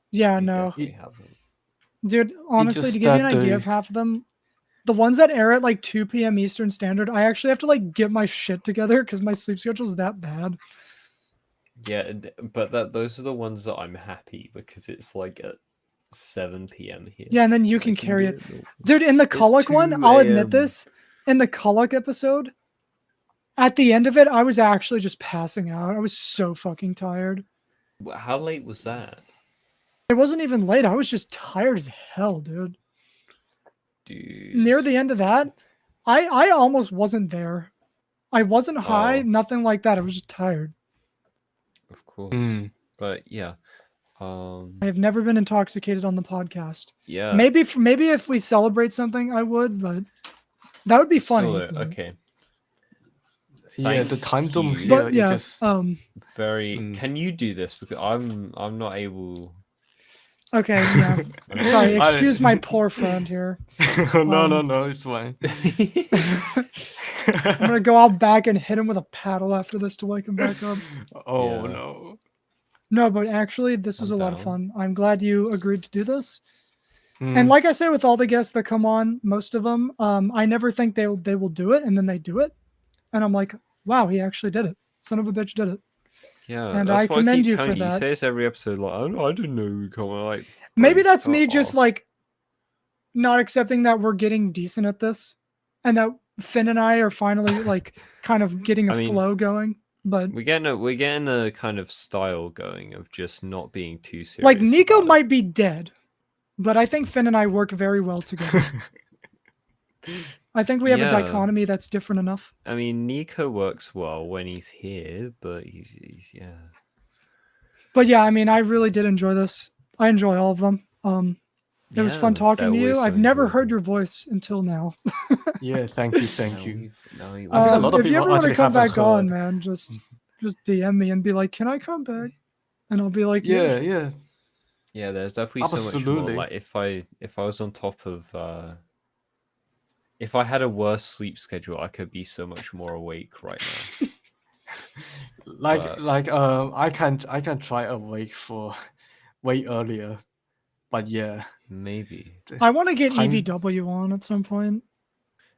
Yeah, no. We haven't. Dude, honestly, to give you an idea of half of them, the ones that air at like 2 p.m. Eastern Standard, I actually have to like get my shit together because my sleep schedule is that bad. Yeah, but those are the ones that I'm happy because it's like at 7 p.m. here. Yeah, and then you can carry it. Dude, in the Kuluk one, I'll admit this. In the Kuluk episode, at the end of it, I was actually just passing out. I was so fucking tired. How late was that? It wasn't even late. I was just tired as hell, dude. Near the end of that, I almost wasn't there. I wasn't high, nothing like that. I was just tired. Of course. But yeah. I have never been intoxicated on the podcast. Yeah. Maybe if we celebrate something, I would, but that would be funny. Okay. Yeah, the Thank time zone you. here, But it yeah, just Very. Mm. Can you do this? Because I'm not able. okay, yeah. I'm Sorry, I- excuse my poor friend here. no, it's fine. I'm gonna go out back and hit him with a paddle after this to wake him back up. Oh Yeah. no. No, but actually, this was I'm a lot of down. fun. I'm glad you agreed to do this. Mm. And like I say, with all the guests that come on, most of them, I never think they will do it, and then they do it, and I'm like, wow, he actually did it. Son of a bitch did it. Yeah, And that's I why commend I keep you for telling you. You that. say this every episode, like, oh, I didn't know you come on. Like, Maybe bro, that's fuck me just off. like not accepting that we're getting decent at this, and that Finn and I are finally like kind of getting a I mean, flow going. But we're getting a kind of style going of just not being too serious. like Nico about it. might be dead, but I think Finn and I work very well together. I think we have a Yeah. dichotomy that's different enough. I mean, Nico works well when he's here, but he's yeah. But yeah, I mean, I really did enjoy this. I enjoy all of them. It was fun Yeah, talking to they're you. always so I've never heard enjoyable. your voice until now. Yeah, thank you, thank Now you. now we- I think a lot of If you people ever want to actually come haven't back on, heard. man, just DM me and be like, "Can I come back?" And I'll be like, Yeah, "Yeah." yeah. Yeah, there's definitely so much more. Absolutely. Like if I was on top of if I had a worse sleep schedule, I could be so much more awake right now. But- I can try awake for way earlier, but yeah. Maybe. I want to get Time- EVW on at some point.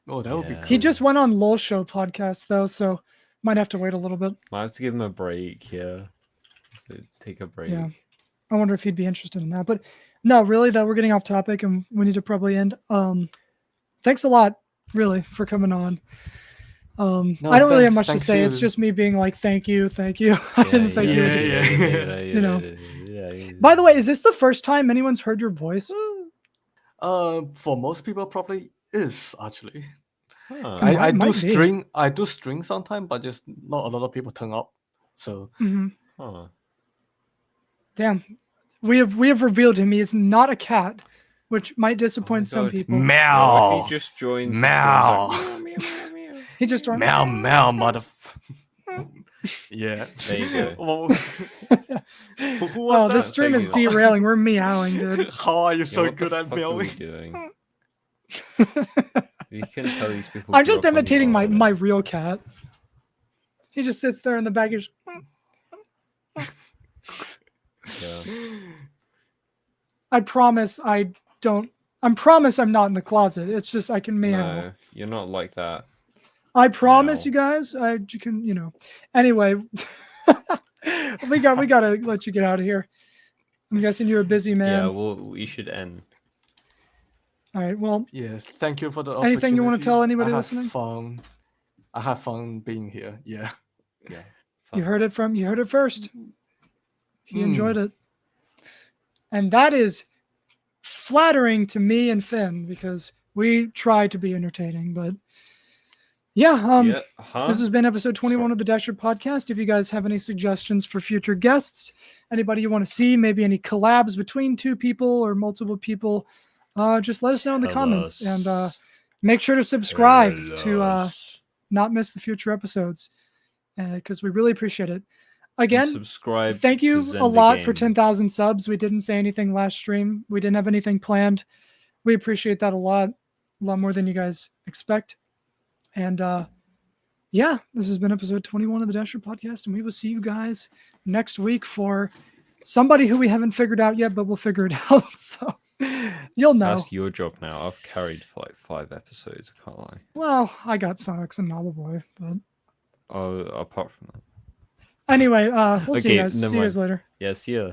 Oh, that would be Yeah. cool. He just went on Lol Show podcast though, so might have to wait a little bit. Might have to give him a break. Yeah. So take a break. Yeah. I wonder if he'd be interested in that. But no, really, though, we're getting off topic and we need to probably end. Thanks a lot, really, for coming on. No, I don't really have thanks- much to thanks say. It's you. just me being like, thank you. I didn't think you would. yeah. You know. By the way, is this the first time anyone's heard your voice? For most people, probably is actually. Huh. I do might be. string. I do string sometimes, but just not a lot of people turn up. So Hmm. Huh. Damn, we have revealed him. He is not a cat, which might disappoint some God. people. What meow, if he just joins? Meow. He just don't. meow, meow, mother. Yeah. There you go. Well, who was Oh, that? this stream is Thank you. derailing. We're meowing, dude. How are you Yeah, so what the good at fuck are we meowing? doing? You can tell these people. I'm grew just up on the imitating my internet. real cat. He just sits there in the back. He's, Yeah. I promise I don't. I promise I'm not in the closet. It's just I can meow. No, you're not like that. I promise Meow. you guys. You can, you know. Anyway, we gotta let you get out of here. I'm guessing you're a busy man. Yeah, well, we should end. All right. Well, Yes. Thank you for the Anything you wanna tell opportunity. anybody I have listening? Fun. I have fun being here. Yeah. Yeah. you fun. heard it first. He Hmm. enjoyed it, and that is flattering to me and Finn because we try to be entertaining. But yeah, Yeah. Huh? this has been episode 21 of the Dasher podcast. If you guys have any suggestions for future guests, anybody you want to see, maybe any collabs between two people or multiple people, just let us know in the Tell comments and us. make sure to subscribe Tell to us. not miss the future episodes because we really appreciate it. And Again, subscribe. thank to you a Xender lot for Game. 10,000 subs. We didn't say anything last stream. We didn't have anything planned. We appreciate that a lot more than you guys expect. And yeah, this has been episode 21 of the Dasher podcast, and we will see you guys next week for somebody who we haven't figured out yet, but we'll figure it out. So you'll know. That's your job now. I've carried for like 5 episodes. I can't lie. Well, I got Sonics and Novel Boy, but Oh, apart from that. anyway, we'll see you Okay, guys. never See you guys mind. later. Yes, yeah.